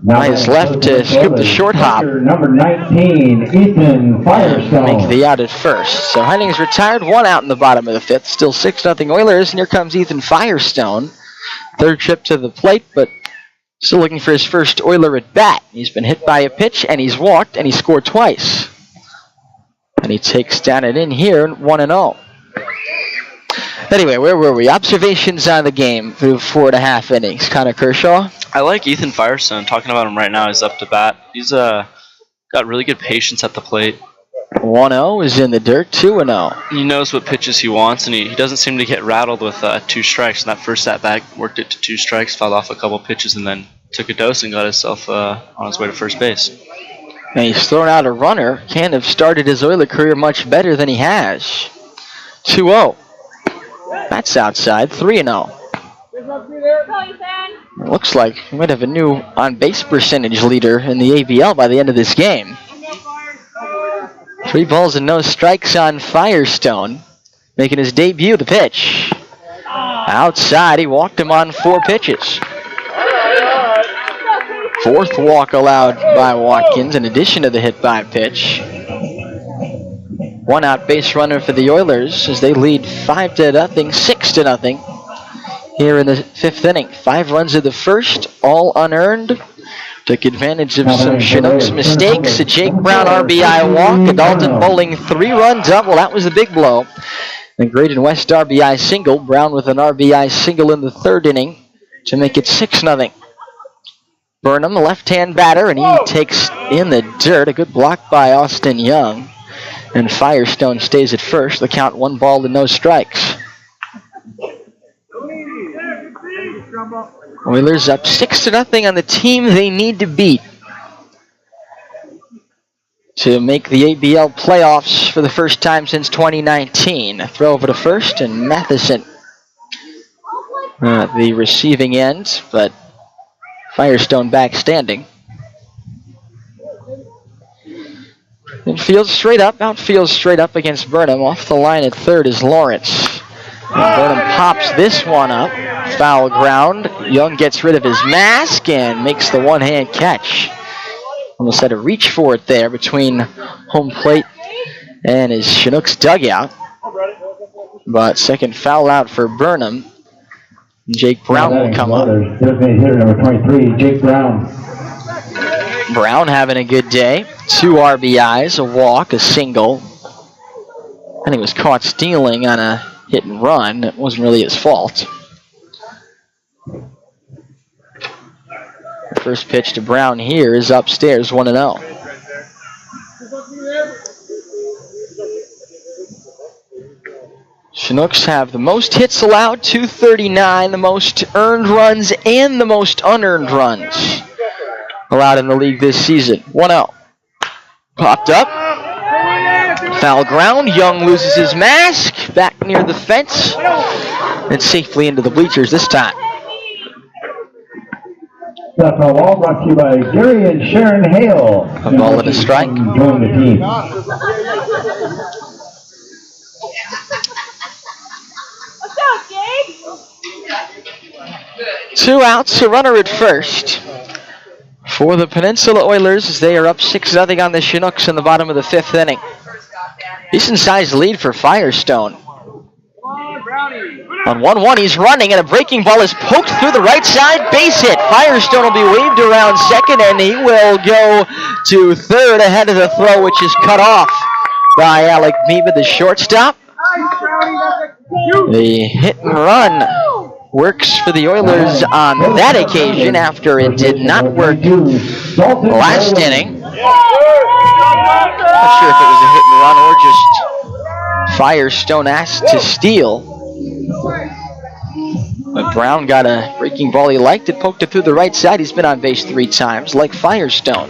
by his left to scoop the short hop. Number 19, Ethan Firestone. Make the out at first. So Hennings retired, 1 out in the bottom of the 5th. Still 6-0 Oilers, and here comes Ethan Firestone. Third trip to the plate, but still looking for his first Oiler at bat. He's been hit by a pitch, and he's walked, and he scored twice. And he takes down it in here, 1-0. Anyway, where were we? Observations on the game through 4.5 innings. Connor Kershaw? I like Ethan Firestone. Talking about him right now, he's up to bat. He's got really good patience at the plate. 1-0 is in the dirt, 2-0. He knows what pitches he wants, and he doesn't seem to get rattled with 2 strikes. And that first at-bat worked it to 2 strikes, fouled off a couple pitches, and then took a dose and got himself on his way to first base. And he's thrown out a runner. Can't have started his Oiler career much better than he has. 2-0. That's outside, 3-0. It looks like we might have a new on-base percentage leader in the ABL by the end of this game. 3 balls and no strikes on Firestone, making his debut. The pitch outside. He walked him on 4 pitches. 4th walk allowed by Watkins in addition to the hit by pitch. 1 out base runner for the Oilers as they lead 5-0, 6-0 here in the 5th inning. 5 runs of the first, all unearned. Took advantage of some Chinooks mistakes. A Jake Brown RBI walk, a Dalton Bowling 3-run double. That was the big blow. And Graydon West RBI single. Brown with an RBI single in the 3rd inning to make it 6-0. Burnham, a left-hand batter, and he takes in the dirt. A good block by Austin Young. And Firestone stays at first. The count 1 ball to no strikes. Oilers up 6-0 on the team they need to beat to make the ABL playoffs for the first time since 2019. A throw over to first, and Matherson the receiving end, but Firestone back standing. Infield straight up, outfield straight up against Burnham. Off the line at 3rd is Lawrence. And Burnham pops this one up. Foul ground. Young gets rid of his mask and makes the one-hand catch. Almost had to reach for it there between home plate and his Chinooks dugout. But second foul out for Burnham. Jake Brown will come up. Hitter number 23, Jake Brown. Brown having a good day. 2 RBIs, a walk, a single. And he was caught stealing on a hit and run. It wasn't really his fault. The first pitch to Brown here is upstairs, 1-0. Chinooks have the most hits allowed, 239, the most earned runs and the most unearned runs allowed in the league this season. 1-0. Popped up. Foul ground. Young loses his mask. Back near the fence. And safely into the bleachers this time. That ball brought to you by Gary and Sharon Hale. A ball and a strike. Join the team. Two outs, a runner at first for the Peninsula Oilers as they are up 6-0 on the Chinooks in the bottom of the 5th inning. Decent sized lead for Firestone. On 1-1, he's running, and a breaking ball is poked through the right side. Base hit. Firestone will be waved around second, and he will go to third ahead of the throw, which is cut off by Alec Meba, the shortstop. The hit and run works for the Oilers on that occasion after it did not work last inning. Not sure if it was a hit and run or just Firestone asked to steal. But Brown got a breaking ball he liked. It poked it through the right side. He's been on base 3 times, like Firestone.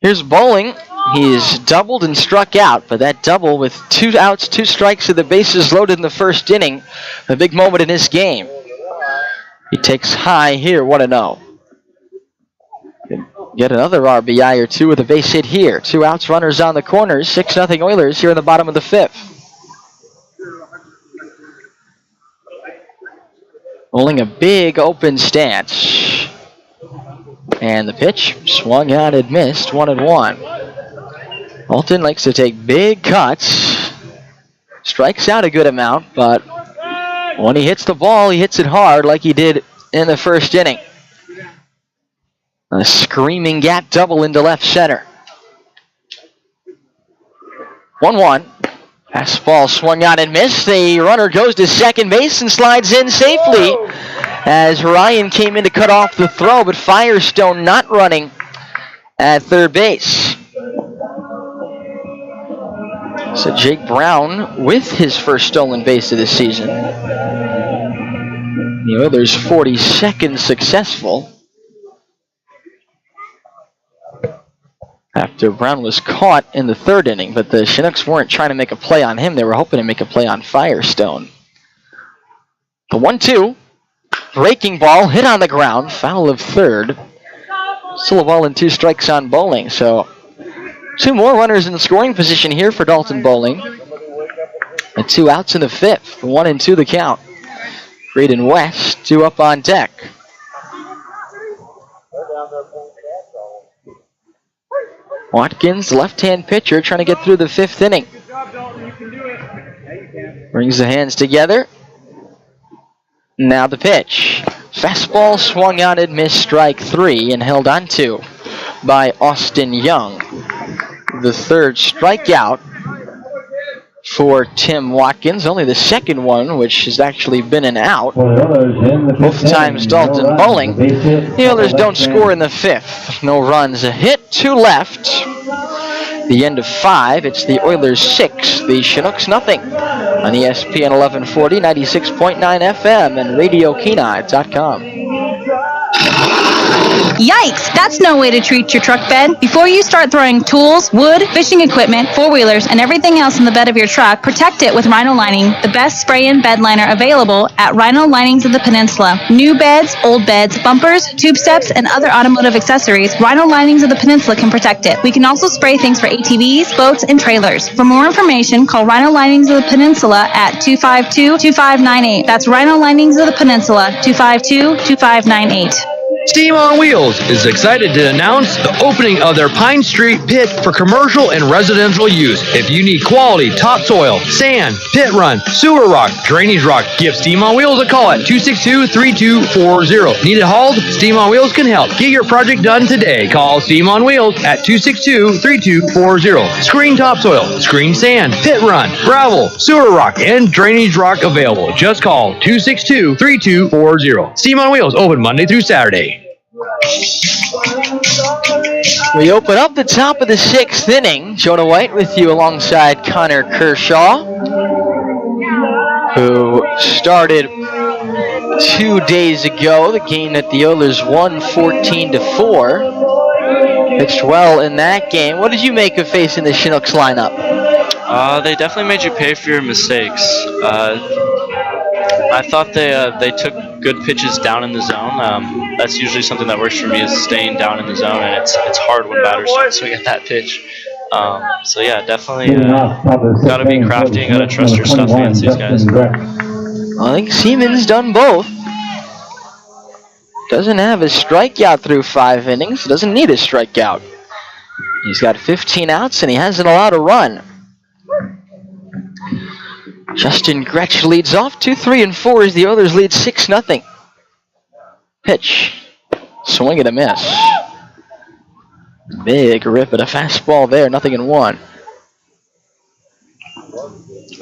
Here's Bowling. He's doubled and struck out, but that double with 2 outs, 2 strikes, and the bases loaded in the first inning. A big moment in this game. He takes high here, 1-0. Get another RBI or 2 with a base hit here. 2 outs, runners on the corners. 6-0 Oilers here in the bottom of the 5th. Bowling a big open stance. And the pitch swung out and missed, 1-1. Alton likes to take big cuts. Strikes out a good amount, but when he hits the ball, he hits it hard like he did in the first inning. A screaming gap double into left center. 1-1. Fastball swung out and missed. The runner goes to second base and slides in safely as Ryan came in to cut off the throw, but Firestone not running at third base. So Jake Brown with his first stolen base of the season. The Oilers 42nd successful. After Brown was caught in the 3rd inning, but the Chinooks weren't trying to make a play on him. They were hoping to make a play on Firestone. The 1-2. Breaking ball, hit on the ground, foul of third. Still a ball and 2 strikes on Bowling, so 2 more runners in scoring position here for Dalton Bowling. And 2 outs in the 5th, 1-2 the count. Braden West, 2 up on deck. Watkins, left-hand pitcher, trying to get through the 5th inning. Brings the hands together. Now the pitch. Fastball swung out and missed, strike 3, and held on to by Austin Young. The 3rd strikeout for Tim Watkins. Only the 2nd one, which has actually been an out. Both times Dalton Bowling. The Oilers don't score in the 5th. No runs, a hit, 2 left. The end of 5. It's the Oilers 6, the Chinooks nothing. On ESPN 1140, 96.9 FM, and RadioKenai.com. Yikes! That's no way to treat your truck bed. Before you start throwing tools, wood, fishing equipment, 4-wheelers, and everything else in the bed of your truck, protect it with Rhino Lining, the best spray-in bed liner available at Rhino Linings of the Peninsula. New beds, old beds, bumpers, tube steps, and other automotive accessories, Rhino Linings of the Peninsula can protect it. We can also spray things for ATVs, boats, and trailers. For more information, call Rhino Linings of the Peninsula at 252-2598. That's Rhino Linings of the Peninsula, 252-2598. Steam on Wheels is excited to announce the opening of their Pine Street pit for commercial and residential use. If you need quality topsoil, sand, pit run, sewer rock, drainage rock, give Steam on Wheels a call at 262-3240. Need it hauled? Steam on Wheels can help. Get your project done today. Call Steam on Wheels at 262-3240. Screen topsoil, screen sand, pit run, gravel, sewer rock, and drainage rock available. Just call 262-3240. Steam on Wheels open Monday through Saturday. We open up the top of the 6th inning. Jonah White with you alongside Connor Kershaw. who started 2 days ago. The game that the Oilers won 14-4. Pitched well in that game. What did you make of facing the Chinooks lineup? They definitely made you pay for your mistakes. I thought they took good pitches down in the zone. That's usually something that works for me, is staying down in the zone, and it's hard when batters don't swing at that pitch. So yeah, definitely gotta be crafty and gotta trust your stuff against these guys. I think Seaman's done both. Doesn't have his strikeout through 5 innings. Doesn't need a strikeout. He's got 15 outs and he hasn't allowed a run. Justin Gretsch leads off 2-3-4 as the Oilers lead 6-0. Pitch. Swing and a miss. Big rip at a fastball there. 0-1.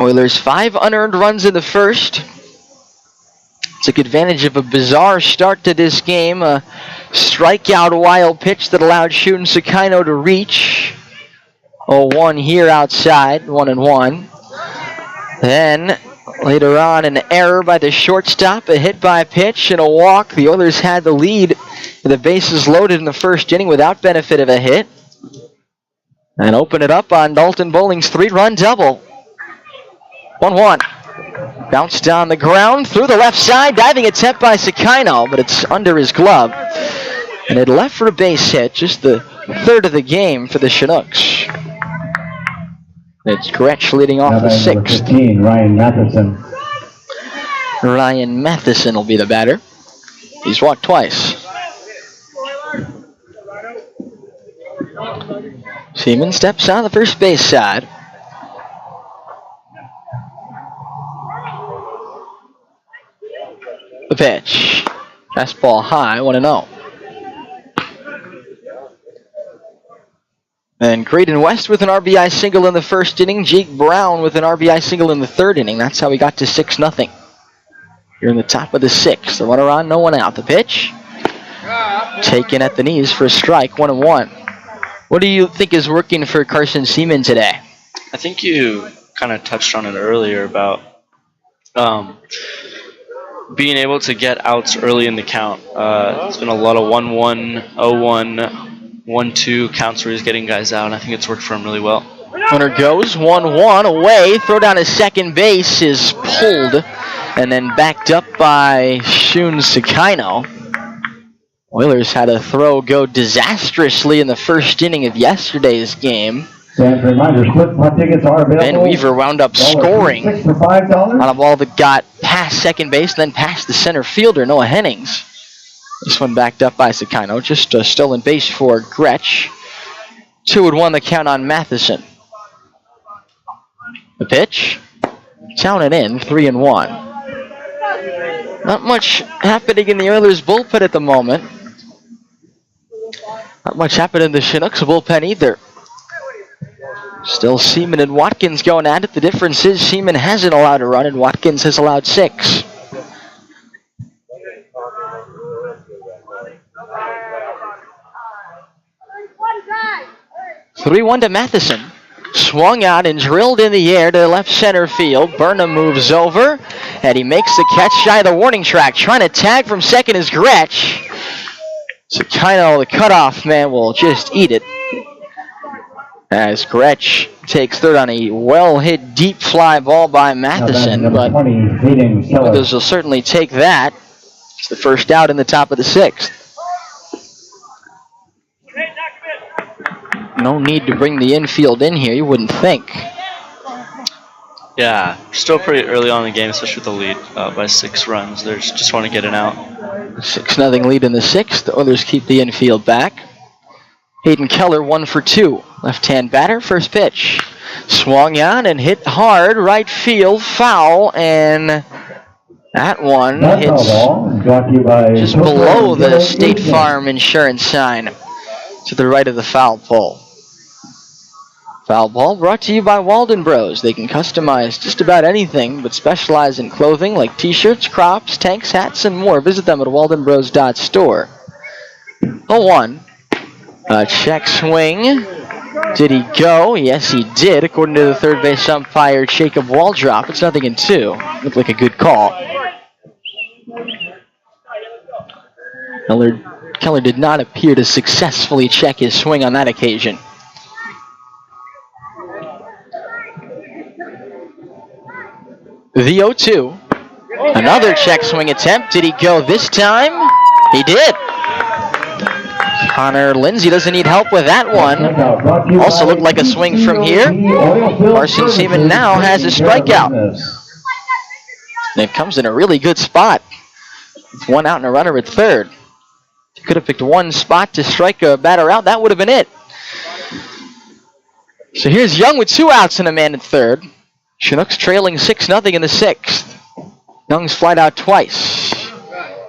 Oilers 5 unearned runs in the first. Took advantage of a bizarre start to this game. A strikeout wild pitch that allowed Shun Sakino to reach. 0-1 here outside. 1-1. Then later on, an error by the shortstop, a hit by pitch, and a walk. The Oilers had the lead with the bases loaded in the first inning without benefit of a hit. And open it up on Dalton Bowling's 3-run double. 1-1. Bounced on the ground through the left side. Diving attempt by Sakino, but it's under his glove. And it left for a base hit, just the third of the game for the Chinooks. It's Gretsch leading off the 6th. 15, Ryan Matherson. Ryan Matherson will be the batter. He's walked twice. Seaman steps on the first base side. The pitch. Fastball high, 1-0. And Graydon West with an RBI single in the first inning. Jake Brown with an RBI single in the third inning. That's how we got to 6-0. Here in the top of the 6th. The runner on, no one out. The pitch. Taken at the knees for a strike, 1-1. What do you think is working for Carson Seaman today? I think you kind of touched on it earlier about being able to get outs early in the count. It's been a lot of 1-1, 0-1, 1-2 counts where he's getting guys out, and I think it's worked for him really well. Runner goes 1-1 away. Throw down to second base is pulled and then backed up by Shun Sakino. Oilers had a throw go disastrously in the first inning of yesterday's game. And reminder, split punt tickets are available. Ben Weaver wound up scoring on a ball that got past second base and then past the center fielder, Noah Hennings. This one backed up by Sakino, just stolen base for Gretsch. 2-1 the count on Matherson. The pitch, down and in, 3-1. Not much happening in the Oilers bullpen at the moment. Not much happening in the Chinooks bullpen either. Still Seaman and Watkins going at it. The difference is Seaman hasn't allowed a run and Watkins has allowed 6. (3-1) to Matherson. Swung out and drilled in the air to left center field. Burnham moves over, and he makes the catch shy of the warning track. Trying to tag from second is Gretsch. Sakino, the cutoff man, will just eat it. As Gretsch takes third on a well-hit deep fly ball by Matherson, but others will certainly take that. It's the first out in the top of the 6th. No need to bring the infield in here, you wouldn't think. Yeah, still pretty early on in the game, especially with the lead by 6 runs. They just want to get it out. 6-0 lead in the 6th. The Oilers keep the infield back. Hayden Keller 1 for 2. Left-hand batter, first pitch. Swung on and hit hard, right field, foul, and that one hits just below the State Farm insurance sign to the right of the foul pole. Foul ball brought to you by Walden Bros. They can customize just about anything, but specialize in clothing like t-shirts, crops, tanks, hats, and more. Visit them at waldenbros.store. 0-1. A check swing Did he go? Yes, he did. According to the third base umpire, Jacob Waldrop, it's 0-2. Looked like a good call. Keller did not appear to successfully check his swing on that occasion. The 0-2. Another check swing attempt. Did he go this time? He did. Connor Lindsay doesn't need help with that one. Also looked like a swing from here. Carson Seaman now has a strikeout. And it comes in a really good spot. With one out and a runner at third. If you could have picked one spot to strike a batter out, that would have been it. So here's Young with 2 outs and a man at third. Chinooks trailing 6-0 in the 6th. Young's flied out twice.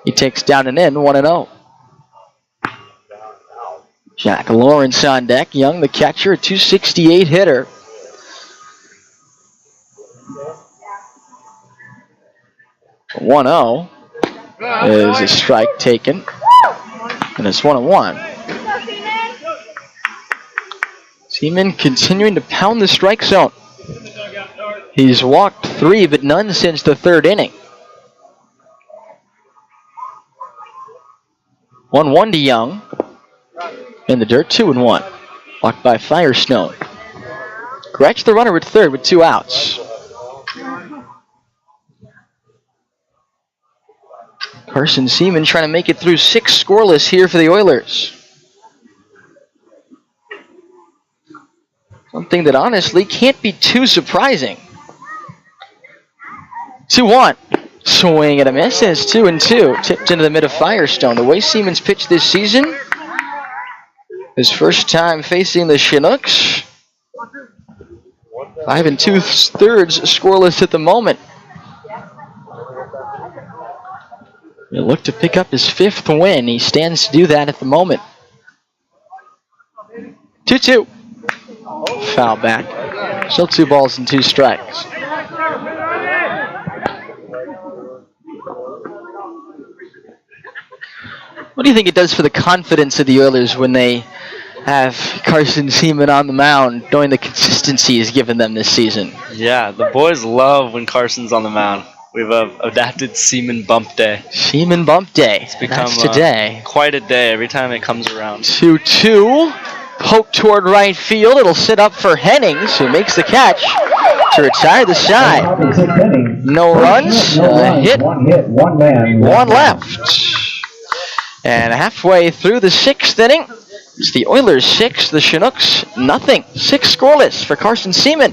He takes down and in 1-0. Jack Lawrence on deck. Young, the catcher, a .268 hitter. One 1-0 is a strike taken. And it's 1-1. Seaman continuing to pound the strike zone. He's walked 3, but none since the 3rd inning. 1-1 to Young. In the dirt, 2-1. Walked by Firestone. Gretsch, the runner at third with 2 outs. Carson Seaman trying to make it through 6 scoreless here for the Oilers. Something that honestly can't be too surprising. 2-1. Swing and a miss, and it's 2-2. Tipped into the mid of Firestone. The way Seaman's pitched this season, his first time facing the Chinooks. 5 2/3 scoreless at the moment. He'll look to pick up his 5th win. He stands to do that at the moment. 2-2. Foul back. Still 2 balls and 2 strikes. What do you think it does for the confidence of the Oilers when they have Carson Seaman on the mound, knowing the consistency he's given them this season? Yeah, the boys love when Carson's on the mound. We've adapted Seaman Bump Day. Seaman Bump Day. It's become today. Quite a day every time it comes around. 2-2. Poke toward right field. It'll sit up for Hennings, who makes the catch to retire the side. No runs. Hit. One man. One left. And halfway through the 6th inning, it's the Oilers 6, the Chinooks nothing. 6 scoreless for Carson Seaman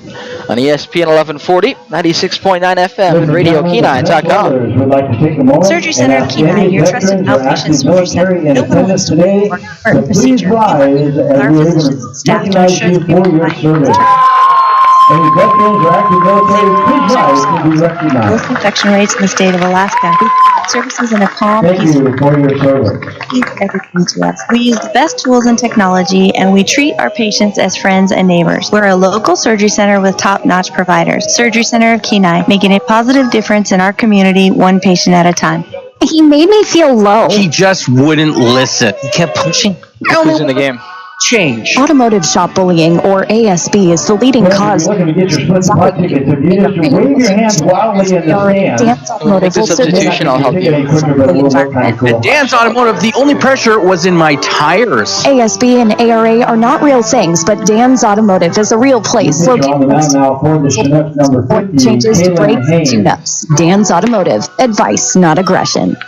on ESPN 1140, 96.9 FM, and RadioKenai.com. Surgery Center of Kenai, your trusted outpatient surgery center. No one wants to perform a procedure. Our physicians and staff to ensure that we provide lowest infection rates in the state of Alaska. Services in a calm, peaceful way. Keep everything to us. We use the best tools and technology, and we treat our patients as friends and neighbors. We're a local surgery center with top-notch providers. Surgery Center of Kenai, making a positive difference in our community, one patient at a time. He made me feel low. He just wouldn't listen. He kept pushing. Who's in the game? Change. Automotive shop bullying, or ASB, is the leading cause. Make the substitution, I'll help you. At Dan's Automotive, the only pressure was in my tires. ASB and ARA are not real things, but Dan's Automotive is a real place. Changes to brakes and tune-ups. Dan's Automotive. Advice, not aggression.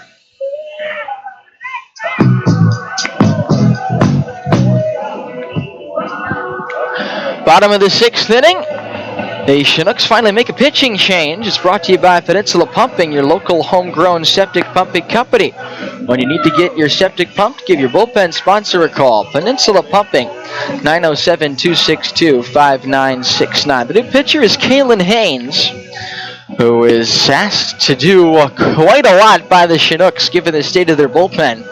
Bottom of the 6th inning. The Chinooks finally make a pitching change. It's brought to you by Peninsula Pumping, your local homegrown septic pumping company. When you need to get your septic pumped, give your bullpen sponsor a call. Peninsula Pumping, 907-262-5969. The new pitcher is Kalen Haynes, who is asked to do quite a lot by the Chinooks, given the state of their bullpen.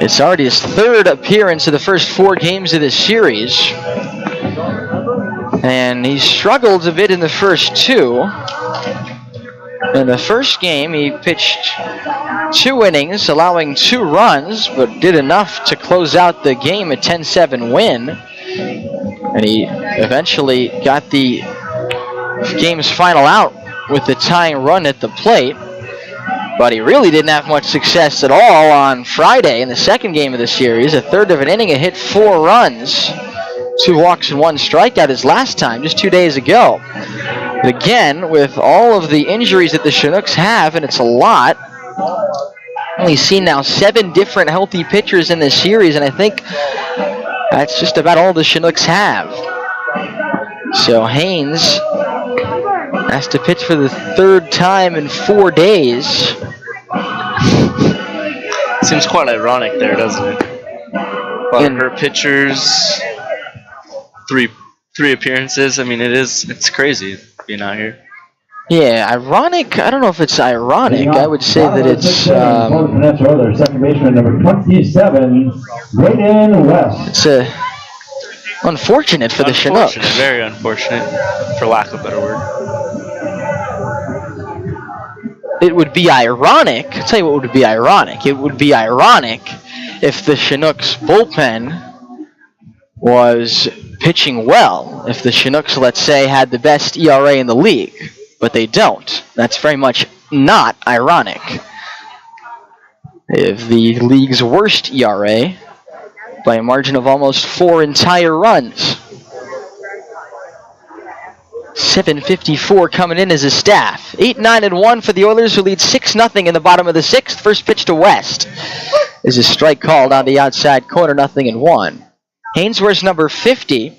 It's already his 3rd appearance in the first 4 games of this series. And he struggled a bit in the first 2. In the first game, he pitched 2 innings, allowing 2 runs, but did enough to close out the game, a 10-7 win. And he eventually got the game's final out with the tying run at the plate. But he really didn't have much success at all on Friday in the second game of the series. A third of an inning, he hit 4 runs, 2 walks and 1 strikeout his last time, just 2 days ago. But again, with all of the injuries that the Chinooks have, and it's a lot, we've seen now 7 different healthy pitchers in this series, and I think that's just about all the Chinooks have. So Haynes has to pitch for the 3rd time in 4 days. Seems quite ironic there, doesn't it? A lot of her pitchers, three appearances. I mean, it's crazy being out here. Yeah, ironic. I don't know if it's ironic. I would say that it's second baseman number 27, Graydon West. It's unfortunate for the Chinooks. Very unfortunate, for lack of a better word. It would be ironic. I'll tell you what would be ironic. It would be ironic if the Chinooks bullpen was pitching well. If the Chinooks, let's say, had the best ERA in the league. But they don't. That's very much not ironic. If the league's worst ERA by a margin of almost 4 entire runs. 7:54 coming in as a staff. 8-9-1 for the Oilers, who lead 6-0 in the bottom of the 6th. First pitch to West is a strike called on the outside corner, 0-1. Haynes wears number 50.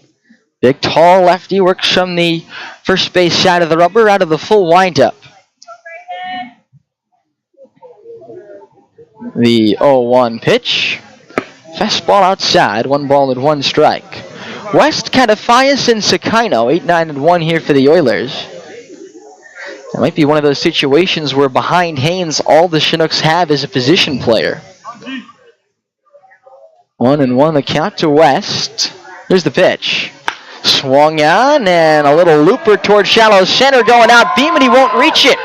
Big, tall lefty, works from the first base side of the rubber out of the full windup. The 0-1 pitch. Fastball outside, 1 ball and 1 strike. West, Catafias, and Sakino, 8-9-1 here for the Oilers. It might be one of those situations where behind Haynes, all the Chinooks have is a position player. 1-1 the count to West. Here's the pitch. Swung on, and a little looper toward shallow center going out. Beeman, he won't reach it.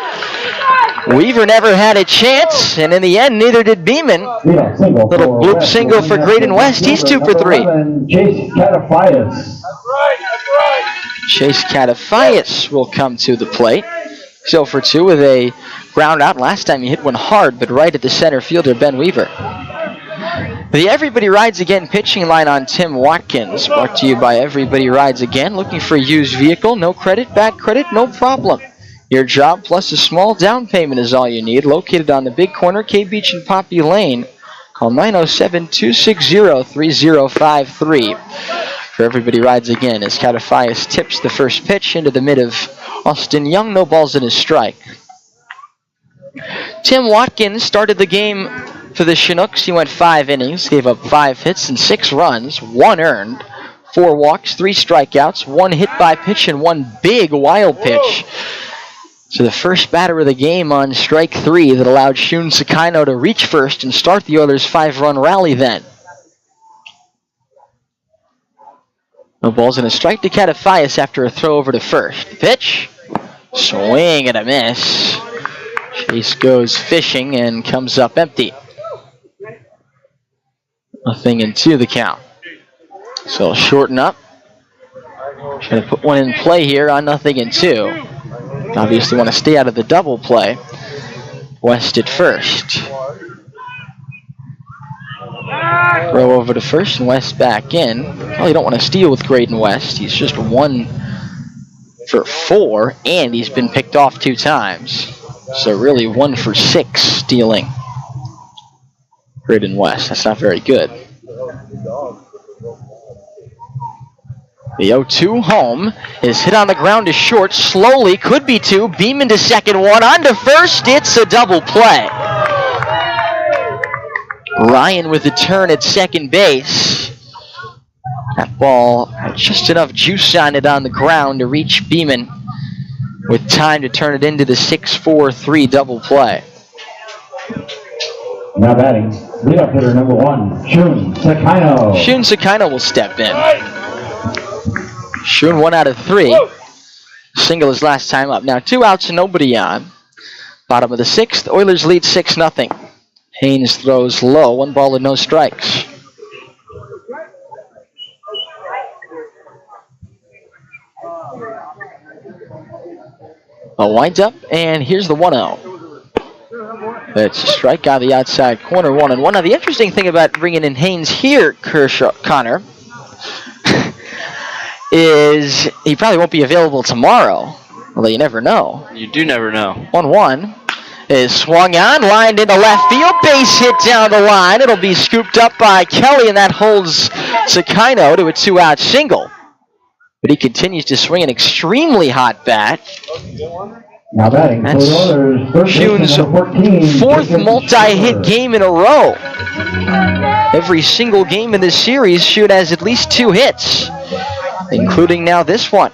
Weaver never had a chance, and in the end, neither did Beeman. Little bloop single for Graydon West. He's 2 for 3. Chase Catafias. Chase Catafias will come to the plate. 0 for 2 with a ground out. Last time he hit one hard, but right at the center fielder, Ben Weaver. The Everybody Rides Again pitching line on Tim Watkins. Brought to you by Everybody Rides Again. Looking for a used vehicle? No credit, bad credit, no problem. Your job plus a small down payment is all you need. Located on the big corner, K Beach and Poppy Lane. Call 907-260-3053. For Everybody Rides Again as Catafias tips the first pitch into the mid of Austin Young. No balls in his strike. Tim Watkins started the game for the Chinooks. He went 5 innings, gave up 5 hits and 6 runs, 1 earned, 4 walks, 3 strikeouts, 1 hit by pitch, and 1 big wild pitch. So the first batter of the game on strike 3 that allowed Shun Sakino to reach first and start the Oilers' 5-run rally then. No balls and a strike to Catafias after a throw over to first. The pitch, swing and a miss. Chase goes fishing and comes up empty. 0-2 the count. So shorten up. Trying to put one in play here on 0-2. Obviously want to stay out of the double play. West at first. Throw over to first and West back in. Well, you don't want to steal with Graydon West. He's just 1 for 4, and he's been picked off 2 times. So really 1 for 6 stealing. Graydon West. That's not very good. The 0-2 home is hit on the ground to short. Slowly, could be 2. Beeman to second, 1 on to first. It's a double play. Ryan with the turn at second base. That ball had just enough juice on it on the ground to reach Beeman with time to turn it into the 6-4-3 double play. Now batting, leadoff hitter number 1, Shun Sakino. Shun Sakino will step in. Shun 1 out of 3. Single his last time up. Now 2 outs and nobody on. Bottom of the 6th, Oilers lead 6-0. Haynes throws low, 1 ball and no strikes. A windup, and here's the 1-0. It's a strike on the outside corner, 1-1. Now, the interesting thing about bringing in Haynes here, Connor, is he probably won't be available tomorrow, although you never know. You do never know. 1-1 is swung on, lined into left field, base hit down the line. It'll be scooped up by Kelly, and that holds Sakino to a 2-out single. But he continues to swing an extremely hot bat. Now batting for the Oilers, Shune's 4th multi-hit game in a row. Every single game in this series, Shune has at least 2 hits, including now this one.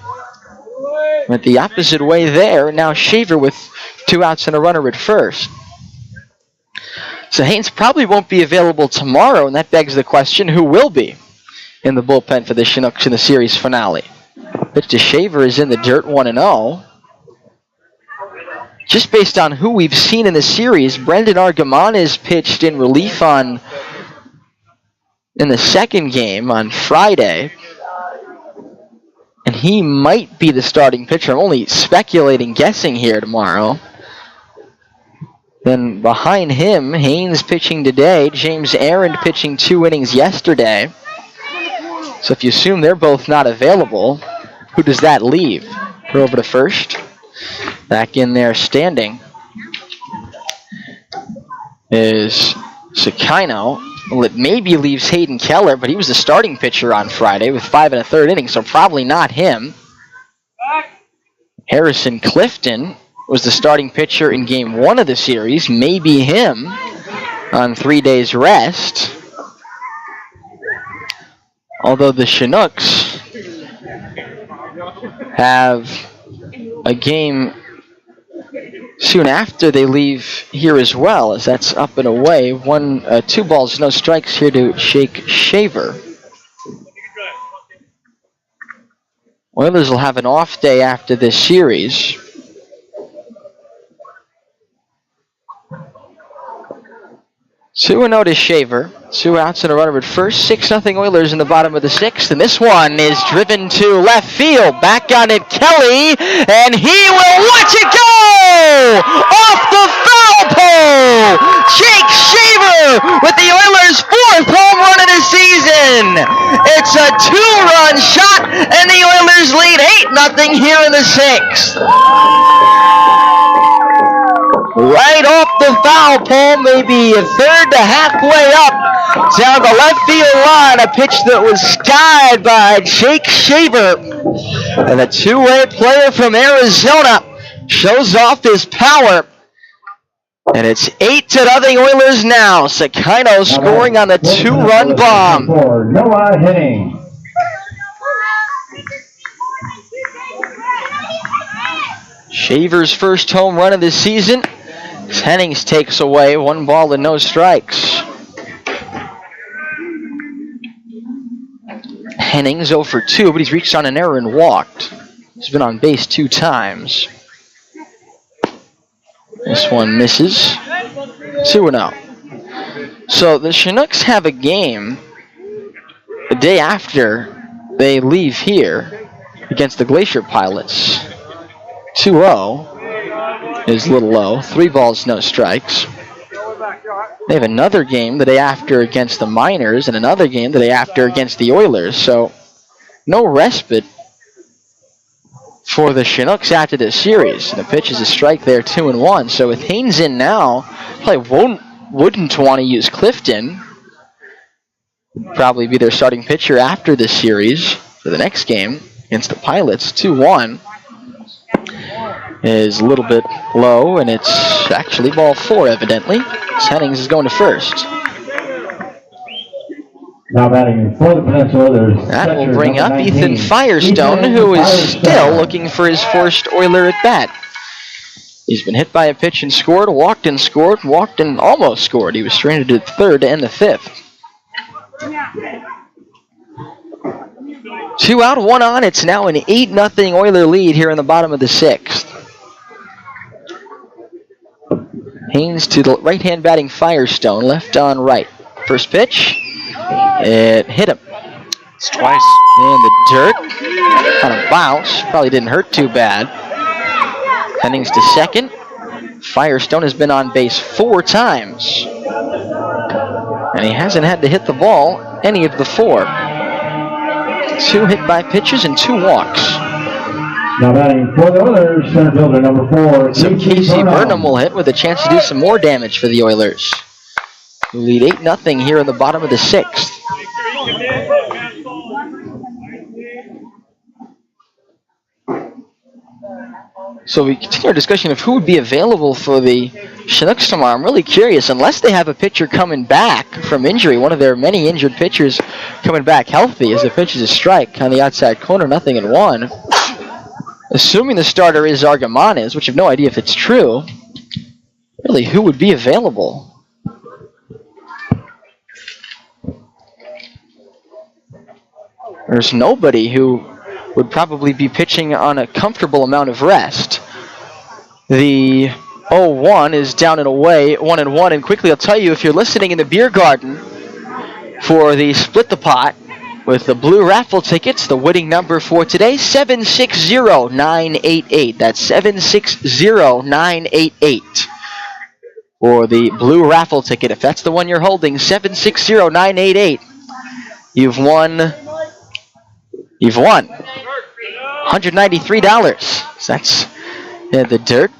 Went the opposite way there. Now Shaver with 2 outs and a runner at first. So Haynes probably won't be available tomorrow, and that begs the question, who will be in the bullpen for the Chinooks in the series finale? Pitch to Shaver is in the dirt, 1-0. Just based on who we've seen in the series, Brendan Argamon is pitched in relief in the 2nd game on Friday. And he might be the starting pitcher. I'm only speculating, guessing here tomorrow. Then behind him, Haynes pitching today, James Aaron pitching 2 innings yesterday. So if you assume they're both not available, who does that leave? Throw over to first. Back in there standing is Sakino. Well, it maybe leaves Hayden Keller, but he was the starting pitcher on Friday with 5 1/3 innings, so probably not him. Harrison Clifton was the starting pitcher in Game 1 of the series. Maybe him on 3 days rest. Although the Chinooks have a game soon after they leave here as well, as that's up and away. 2 balls, no strikes here to Shake Shaver. Oilers will have an off day after this series. Two and 0 to Shaver. 2 outs and a runner at first. 6-0 Oilers in the bottom of the 6th. And this one is driven to left field. Back on it, Kelly. And he will watch it go! Off the foul pole! Jake Shaver with the Oilers' 4th home run of the season. It's a 2-run shot, and the Oilers lead 8-0 here in the 6th. Right off the foul pole, maybe a third to halfway up, down the left field line, a pitch that was skied by Jake Shaver. And a 2-way player from Arizona shows off his power. And it's 8-0 Oilers now. Sakino scoring on the 2-run bomb. For Noah Henning. Shaver's first home run of the season. Hennings takes away 1 ball and no strikes. Hennings 0 for 2, but he's reached on an error and walked. He's been on base 2 times. This one misses. 2-0. So the Chinooks have a game the day after they leave here against the Glacier Pilots. 2-0 is a little low. 3 balls, no strikes. They have another game the day after against the Miners and another game the day after against the Oilers. So no respite for the Chinooks after this series. And the pitch is a strike there, 2-1. So with Haynes in now, probably wouldn't want to use Clifton. Probably be their starting pitcher after this series for the next game against the Pilots. 2-1 is a little bit low, and it's actually ball 4 evidently. Hennings is going to first. Now batting for the Peninsula, there's that will bring up Ethan Firestone, who is still looking for his first Oiler at bat. He's been hit by a pitch and scored, walked and almost scored. He was stranded at third to end the 5th. 2 out, 1 on. It's now an 8-0 Oiler lead here in the bottom of the 6th. Haynes to the right-hand batting Firestone, left on right. First pitch, it hit him. It's twice. And the dirt, kind of bounce, probably didn't hurt too bad. Hennings to second. Firestone has been on base 4 times. And he hasn't had to hit the ball any of the 4. 2 hit by pitches and 2 walks. Now batting for the Oilers, center fielder number 4. So Casey Burnham will hit with a chance to do some more damage for the Oilers, who lead 8-0 here in the bottom of the 6th. So we continue our discussion of who would be available for the Chinooks tomorrow. I'm really curious, unless they have a pitcher coming back from injury, one of their many injured pitchers coming back healthy as the pitch is a strike on the outside corner, 0-1. Assuming the starter is Argamanes, which I have no idea if it's true, really, who would be available? There's nobody who would probably be pitching on a comfortable amount of rest. The 0-1 is down and away, 1-1, and quickly I'll tell you, if you're listening in the beer garden for the Split the Pot with the blue raffle tickets, the winning number for today, 760-988. That's 760-988. For the blue raffle ticket, if that's the one you're holding, 760-988. You've won $193. So that's the dirt.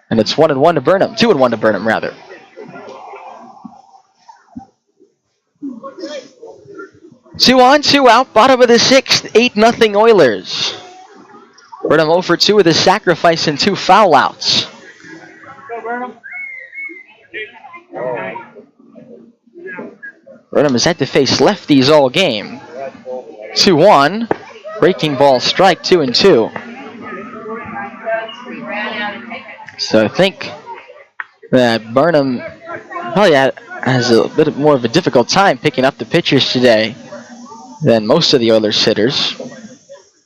And it's 1-1 to Burnham. 2-1 to Burnham, rather. Two on, 2 out, bottom of the 6th, 8-0 Oilers. Burnham 0 for 2 with a sacrifice and 2 foul outs. Burnham has had to face lefties all game. 2-1, breaking ball strike, 2-2. So I think that Burnham probably has a bit more of a difficult time picking up the pitchers today than most of the Oilers hitters.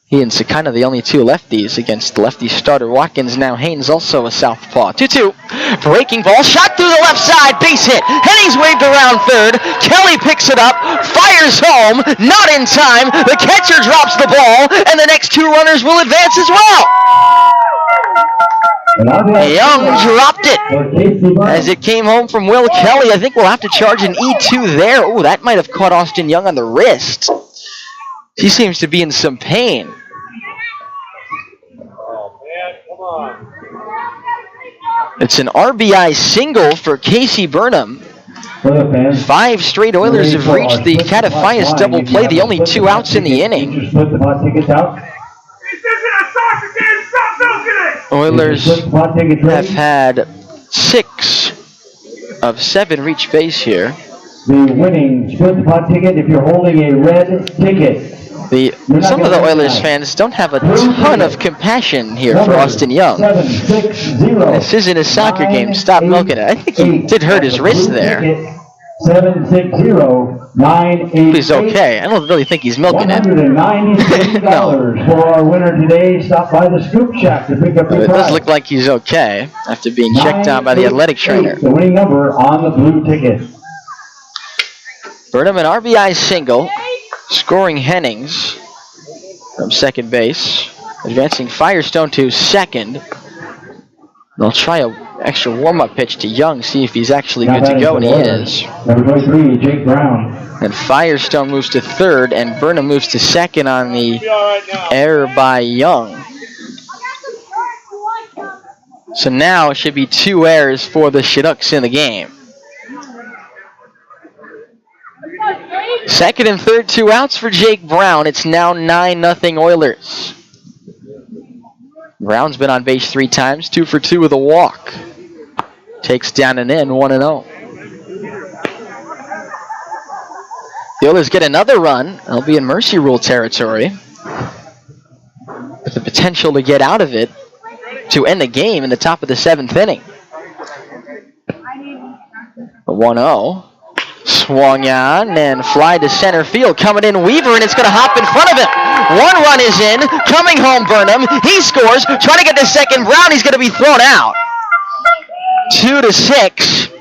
He and Sakana the only 2 lefties against lefty starter Watkins. Now Haynes also a southpaw. 2-2. Breaking ball. Shot through the left side. Base hit. Hennings waved around third. Kelly picks it up. Fires home. Not in time. The catcher drops the ball. And the next 2 runners will advance as well. Young dropped it as it came home from Will Kelly. I think we'll have to charge an E2 there. Oh, that might have caught Austin Young on the wrist. He seems to be in some pain. It's an RBI single for Casey Burnham. 5 straight Oilers have reached the Catafias double play, the only 2 outs in the inning. Oilers have had 6 of 7 reach base here. The winning split pot ticket if you're holding a red ticket. Some of the Oilers fans don't have a ton of compassion here for Austin Young. This isn't a soccer game. Stop milking it. I think he did hurt his wrist there. 760-988. He's okay. I don't really think he's milking it. $193 for our winner today. Stop by the Scoop Shack to pick up your It does prize. look like he's okay after being checked out by the athletic trainer. The winning number on the blue ticket. Burnham an RBI single, scoring Hennings from second base, advancing Firestone to second. They'll try an extra warm-up pitch to Young, see if he's actually good to go, and he is. Number 23, Jake Brown. And Firestone moves to third, and Burnham moves to second on the error by Young. So now it should be 2 errors for the Chinooks in the game. Second and third, 2 outs for Jake Brown. It's now 9-0 Oilers. Brown's been on base 3 times, 2 for 2 with a walk. Takes down and in, 1-0. The Oilers get another run. They'll be in mercy rule territory, with the potential to get out of it to end the game in the top of the 7th inning. A 1-0. Swung on and fly to center field. Coming in Weaver, and it's going to hop in front of him. 1 run is in. Coming home Burnham. He scores. Trying to get to second. Brown. He's going to be thrown out. 2-6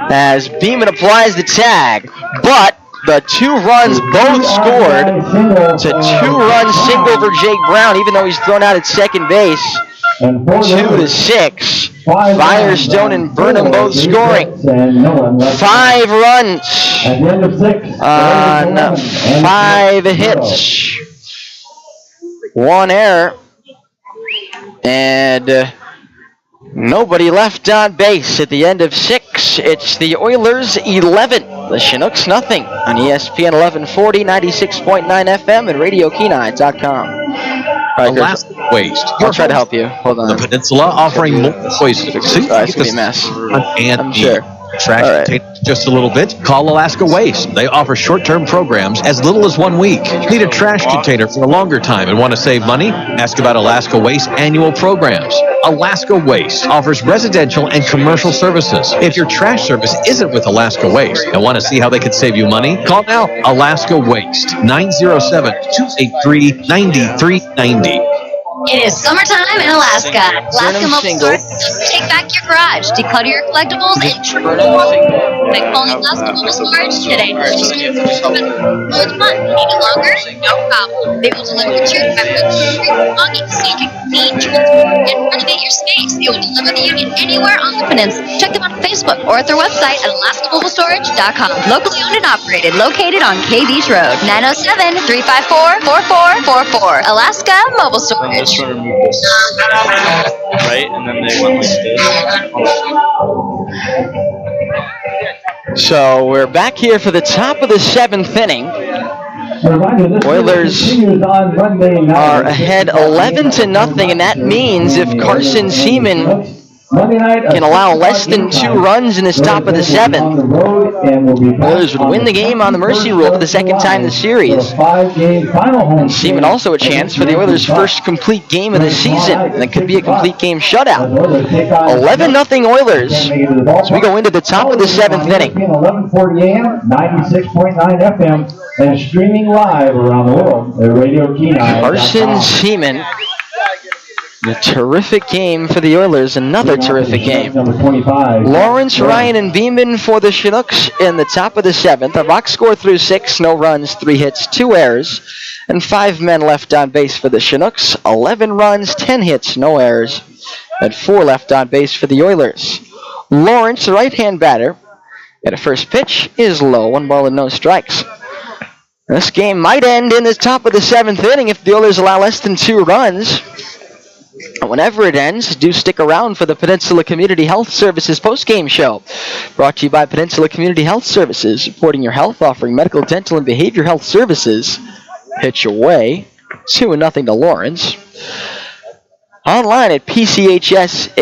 as Beeman applies the tag, but the 2 runs both scored. It's a 2-run single for Jake Brown, even though he's thrown out at second base. 2-6. Firestone and Burnham both scoring. 5 runs on 5 hits. 1 error. And nobody left on base at the end of 6. It's the Oilers 11, the Chinooks nothing on ESPN 1140, 96.9 FM, and RadioKenai.com. Alaska Waste. I'll try to help you. Hold on. The Peninsula offering more choices. It's going to be a mess. I'm sure. Trash containers just a little bit? Call Alaska Waste. They offer short-term programs as little as 1 week. Need a trash container for a longer time and want to save money? Ask about Alaska Waste annual programs. Alaska Waste offers residential and commercial services. If your trash service isn't with Alaska Waste and want to see how they can save you money, call now. Alaska Waste, 907-283-9390. It is summertime in Alaska. Alaska Mobile Store doesn't take back your garage, declutter your collectibles, and triple Quick calling Alaska Mobile Storage today. Just it's fun. Need it longer? No problem. They will deliver the your belongings so you can clean, transport, and renovate your space. They will deliver the unit anywhere on the peninsula. Check them out on Facebook or at their website at AlaskaMobileStorage.com. Locally owned and operated, located on K Beach Road, 907-354-4444. Alaska Mobile Storage. Remove this right, and then they went like this. So we're back here for the top of the 7th inning. Oilers are ahead 11-0, and that means if Carson Seaman can allow less than 2 runs in his top of the 7th, Oilers would win the game on the mercy rule for the second time this series. And Seaman also a chance for the Oilers' first complete game of the season, and it could be a complete game shutout. 11-0 Oilers as we go into the top of the 7th inning. 1140 AM, 96.9 FM, and streaming live around the world at Radio Kenai. Carson Seaman. A terrific game for the Oilers. Another terrific game. Lawrence, Ryan, and Beeman for the Chinooks in the top of the 7th. A box score through 6, no runs, 3 hits, 2 errors, and 5 men left on base for the Chinooks. 11 runs, 10 hits, no errors, and 4 left on base for the Oilers. Lawrence, the right-hand batter, at a first pitch is low, 1 ball and no strikes. This game might end in the top of the 7th inning if the Oilers allow less than 2 runs. Whenever it ends, do stick around for the Peninsula Community Health Services postgame show. Brought to you by Peninsula Community Health Services, supporting your health, offering medical, dental, and behavior health services. Pitch away, 2-0 to Lawrence. Online at pchsak.org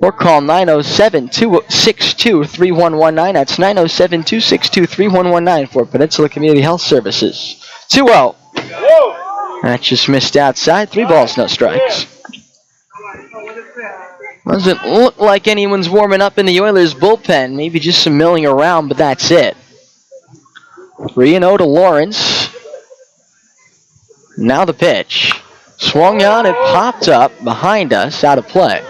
or call 907-262-3119. That's 907-262-3119 for Peninsula Community Health Services. 2-0. That just missed outside. 3 balls, no strikes. Doesn't look like anyone's warming up in the Oilers bullpen. Maybe just some milling around, but that's it. 3-0 to Lawrence. Now the pitch. Swung on, it popped up behind us, out of play.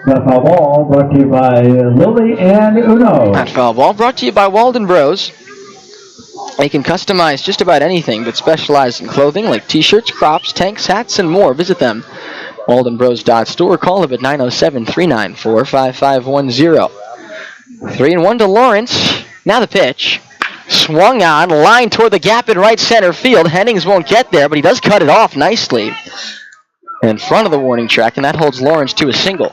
That foul ball brought to you by Lily and Uno. That foul ball brought to you by Walden Bros. They can customize just about anything but specialize in clothing like t-shirts, crops, tanks, hats, and more. Visit them, waldenbros.store. Call them at 907-394-5510. 3-1 to Lawrence. Now the pitch. Swung on, line toward the gap in right center field. Hennings won't get there, but he does cut it off nicely in front of the warning track, and that holds Lawrence to a single.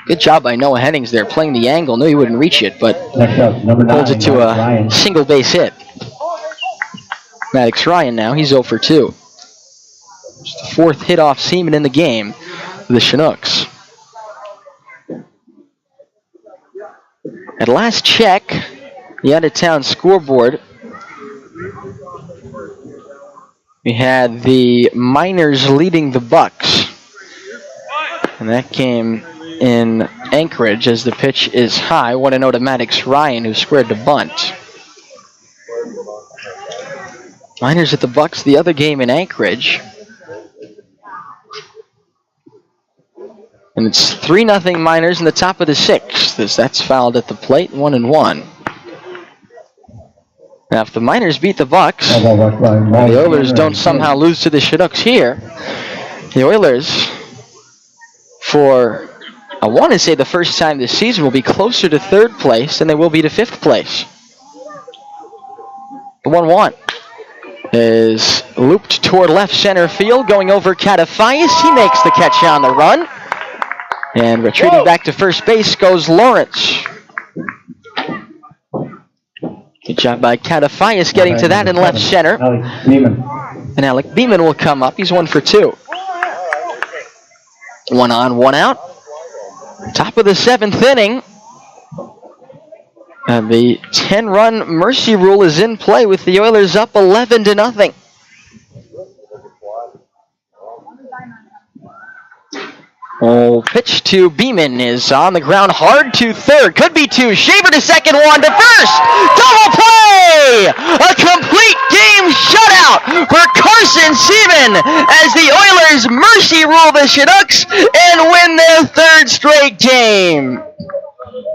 Good job by Noah Hennings there, playing the angle. Knew he wouldn't reach it, but holds it to a single base hit. Maddox Ryan now, he's 0 for 2. Just the 4th hit off Seaman in the game for the Chinooks. At last check, the out-of-town scoreboard, we had the Miners leading the Bucks. And that came in Anchorage as the pitch is high. 1-0 to Maddox Ryan, who squared the bunt. Miners at the Bucks, the other game in Anchorage. And it's 3-0 Miners in the top of the 6th, as that's fouled at the plate, 1-1. Now, if the Miners beat the Bucks, the Oilers don't somehow lose to the Chinooks here. The Oilers, for I want to say the first time this season, will be closer to 3rd place than they will be to 5th place. The 1-1 is looped toward left center field, going over Catafias. He makes the catch on the run. And retreating back to first base goes Lawrence. Good job by Catafias getting to that in left center. And Alec Beeman will come up. He's 1 for 2. 1 on, 1 out. Top of the 7th inning. And the 10-run mercy rule is in play with the Oilers up 11-0. Oh, pitch to Beeman is on the ground, hard to third. Could be 2. Shaver to second, 1 to first. Double play! A complete game shutout for Carson Seaman as the Oilers mercy rule the Chinooks and win their 3rd straight game.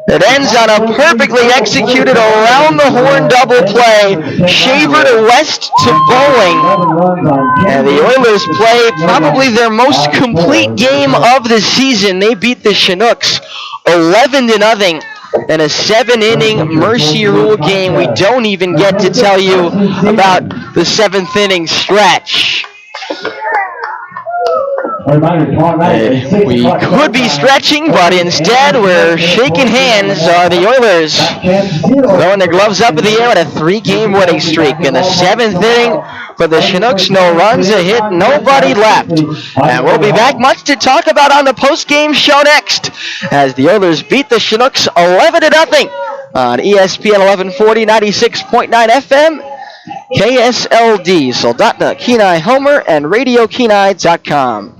It ends on a perfectly executed around-the-horn double play. Shaver to West to Bowling. And the Oilers play probably their most complete game of the season. They beat the Chinooks 11-0 in a 7-inning mercy rule game. We don't even get to tell you about the 7th inning stretch. We could be stretching, but instead we're shaking hands. The Oilers throwing their gloves up in the air on a 3-game winning streak. In the 7th inning for the Chinooks, no runs, a hit, nobody left. And we'll be back, much to talk about on the post-game show next, as the Oilers beat the Chinooks 11-0 on ESPN 1140, 96.9 FM. KSLD, Soldotna, Kenai Homer, and RadioKenai.com.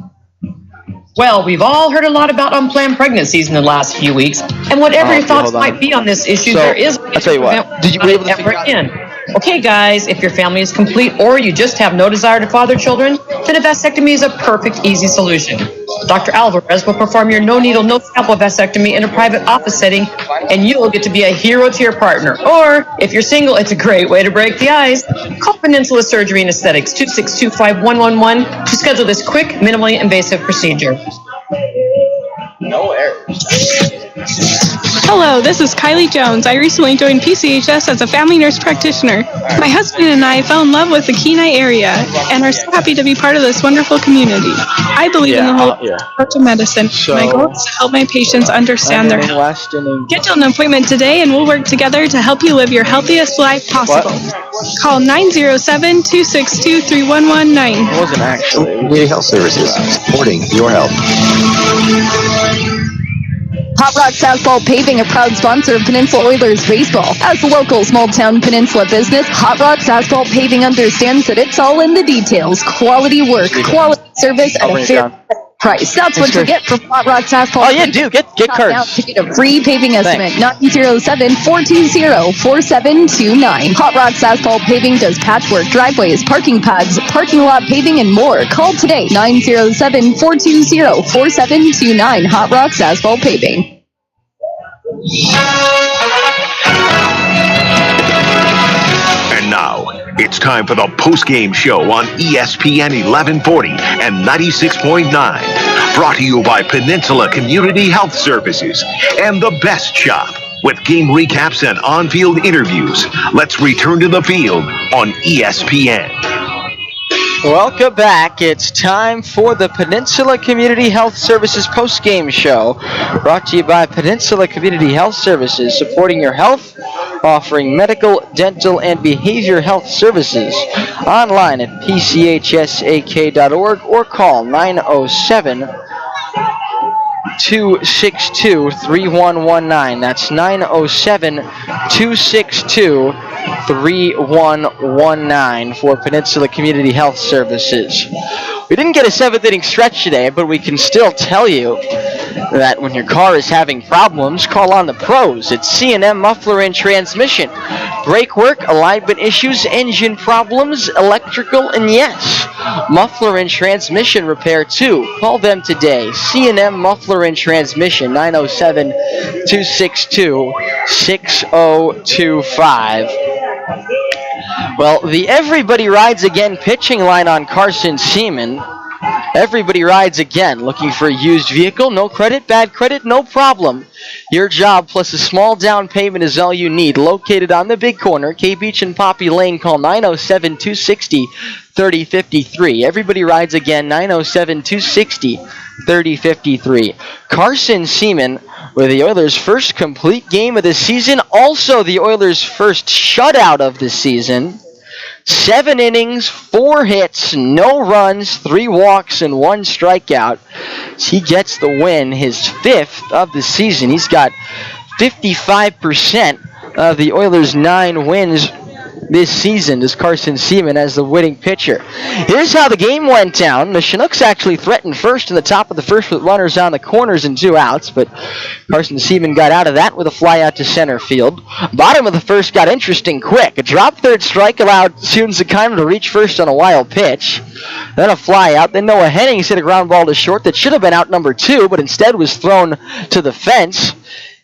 Well, we've all heard a lot about unplanned pregnancies in the last few weeks, and whatever your thoughts might be on this issue, there is a way to prevent Did you be able to figure in. Okay, guys, if your family is complete or you just have no desire to father children, then a vasectomy is a perfect, easy solution. Dr. Alvarez will perform your no-needle, no-scalpel vasectomy in a private office setting, and you'll get to be a hero to your partner. Or, if you're single, it's a great way to break the ice. Call Peninsula Surgery and Aesthetics, 2625111, to schedule this quick, minimally invasive procedure. No errors. Hello, this is Kylie Jones. I recently joined PCHS as a family nurse practitioner. My husband and I fell in love with the Kenai area and are so happy to be part of this wonderful community. I believe in the whole approach of medicine. My goal is to help my patients understand their health. Schedule an appointment today and we'll work together to help you live your healthiest life possible. Call 907-262-3119. It wasn't actually. Community Health Services, supporting your health. Hot Rocks Asphalt Paving, a proud sponsor of Peninsula Oilers baseball. As a local small-town Peninsula business, Hot Rocks Asphalt Paving understands that it's all in the details. Quality work, quality service at a fair price. That's what you get from Hot Rocks Asphalt. Oh, yeah, do. Get cards. To get a free paving estimate. 907-420-4729. Hot Rocks Asphalt Paving does patchwork, driveways, parking pads, parking lot paving, and more. Call today, 907-420-4729. Hot Rocks Asphalt Paving. And now, it's time for the post-game show on ESPN 1140 and 96.9. Brought to you by Peninsula Community Health Services and The Best Shop. With game recaps and on-field interviews, let's return to the field on ESPN. Welcome back. It's time for the Peninsula Community Health Services post-game show, brought to you by Peninsula Community Health Services, supporting your health, offering medical, dental, and behavior health services. Online at pchsak.org or call 907-262-3119. That's 907-262-3119 for Peninsula Community Health Services. We didn't get a 7th inning stretch today, but we can still tell you that when your car is having problems, call on the pros. It's C&M Muffler and Transmission. Brake work, alignment issues, engine problems, electrical, and yes, muffler and transmission repair too. Call them today. C&M Muffler and Transmission, 907-262-6025. Well, the Everybody Rides Again pitching line on Carson Seaman. Everybody rides again. Looking for a used vehicle? No credit, bad credit, no problem. Your job plus a small down payment is all you need. Located on the big corner, K Beach and Poppy Lane. Call 907-260-3053. Everybody rides again, 907-260-3053. Carson Seaman with the Oilers' first complete game of the season. Also the Oilers' first shutout of the season. 7 innings, 4 hits, no runs, 3 walks, and 1 strikeout. He gets the win, his 5th of the season. He's got 55% of the Oilers' 9 wins this season is Carson Seaman as the winning pitcher. Here's how the game went down. The Chinooks actually threatened first in the top of the first with runners on the corners and 2 outs, but Carson Seaman got out of that with a fly out to center field. Bottom of the first got interesting quick. A drop third strike allowed Sunzakaima to reach first on a wild pitch. Then a fly out. Then Noah Hennings hit a ground ball to short that should have been out number 2, but instead was thrown to the fence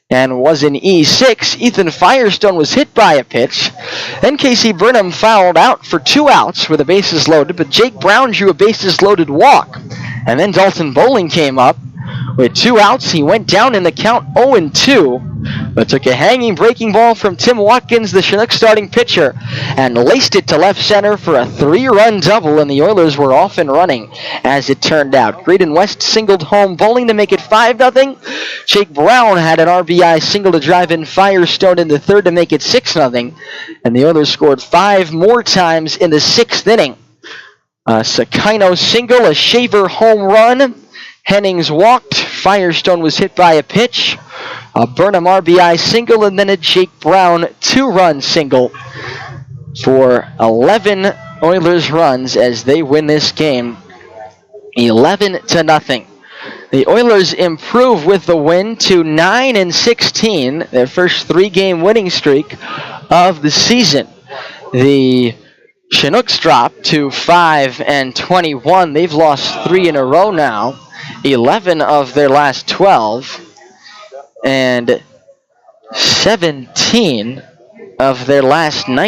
and was in E6. Ethan Firestone was hit by a pitch. Then Casey Burnham fouled out for 2 outs with the bases loaded, but Jake Brown drew a bases loaded walk. And then Dalton Bowling came up with 2 outs. He went down in the count 0-2, but took a hanging breaking ball from Tim Watkins, the Chinooks starting pitcher, and laced it to left center for a 3-run double, and the Oilers were off and running as it turned out. Graydon West singled home Bowling to make it 5-0. Jake Brown had an RBI single to drive in Firestone in the third to make it 6-0, and the Oilers scored 5 more times in the 6th inning. A Sakino single, a Shaver home run, Hennings walked, Firestone was hit by a pitch, a Burnham RBI single, and then a Jake Brown 2-run single for 11 Oilers runs as they win this game 11-0. The Oilers improve with the win to 9-16, their first 3-game winning streak of the season. The Chinooks drop to 5-21. They've lost 3 in a row now, 11 of their last 12, and 17 of their last 19.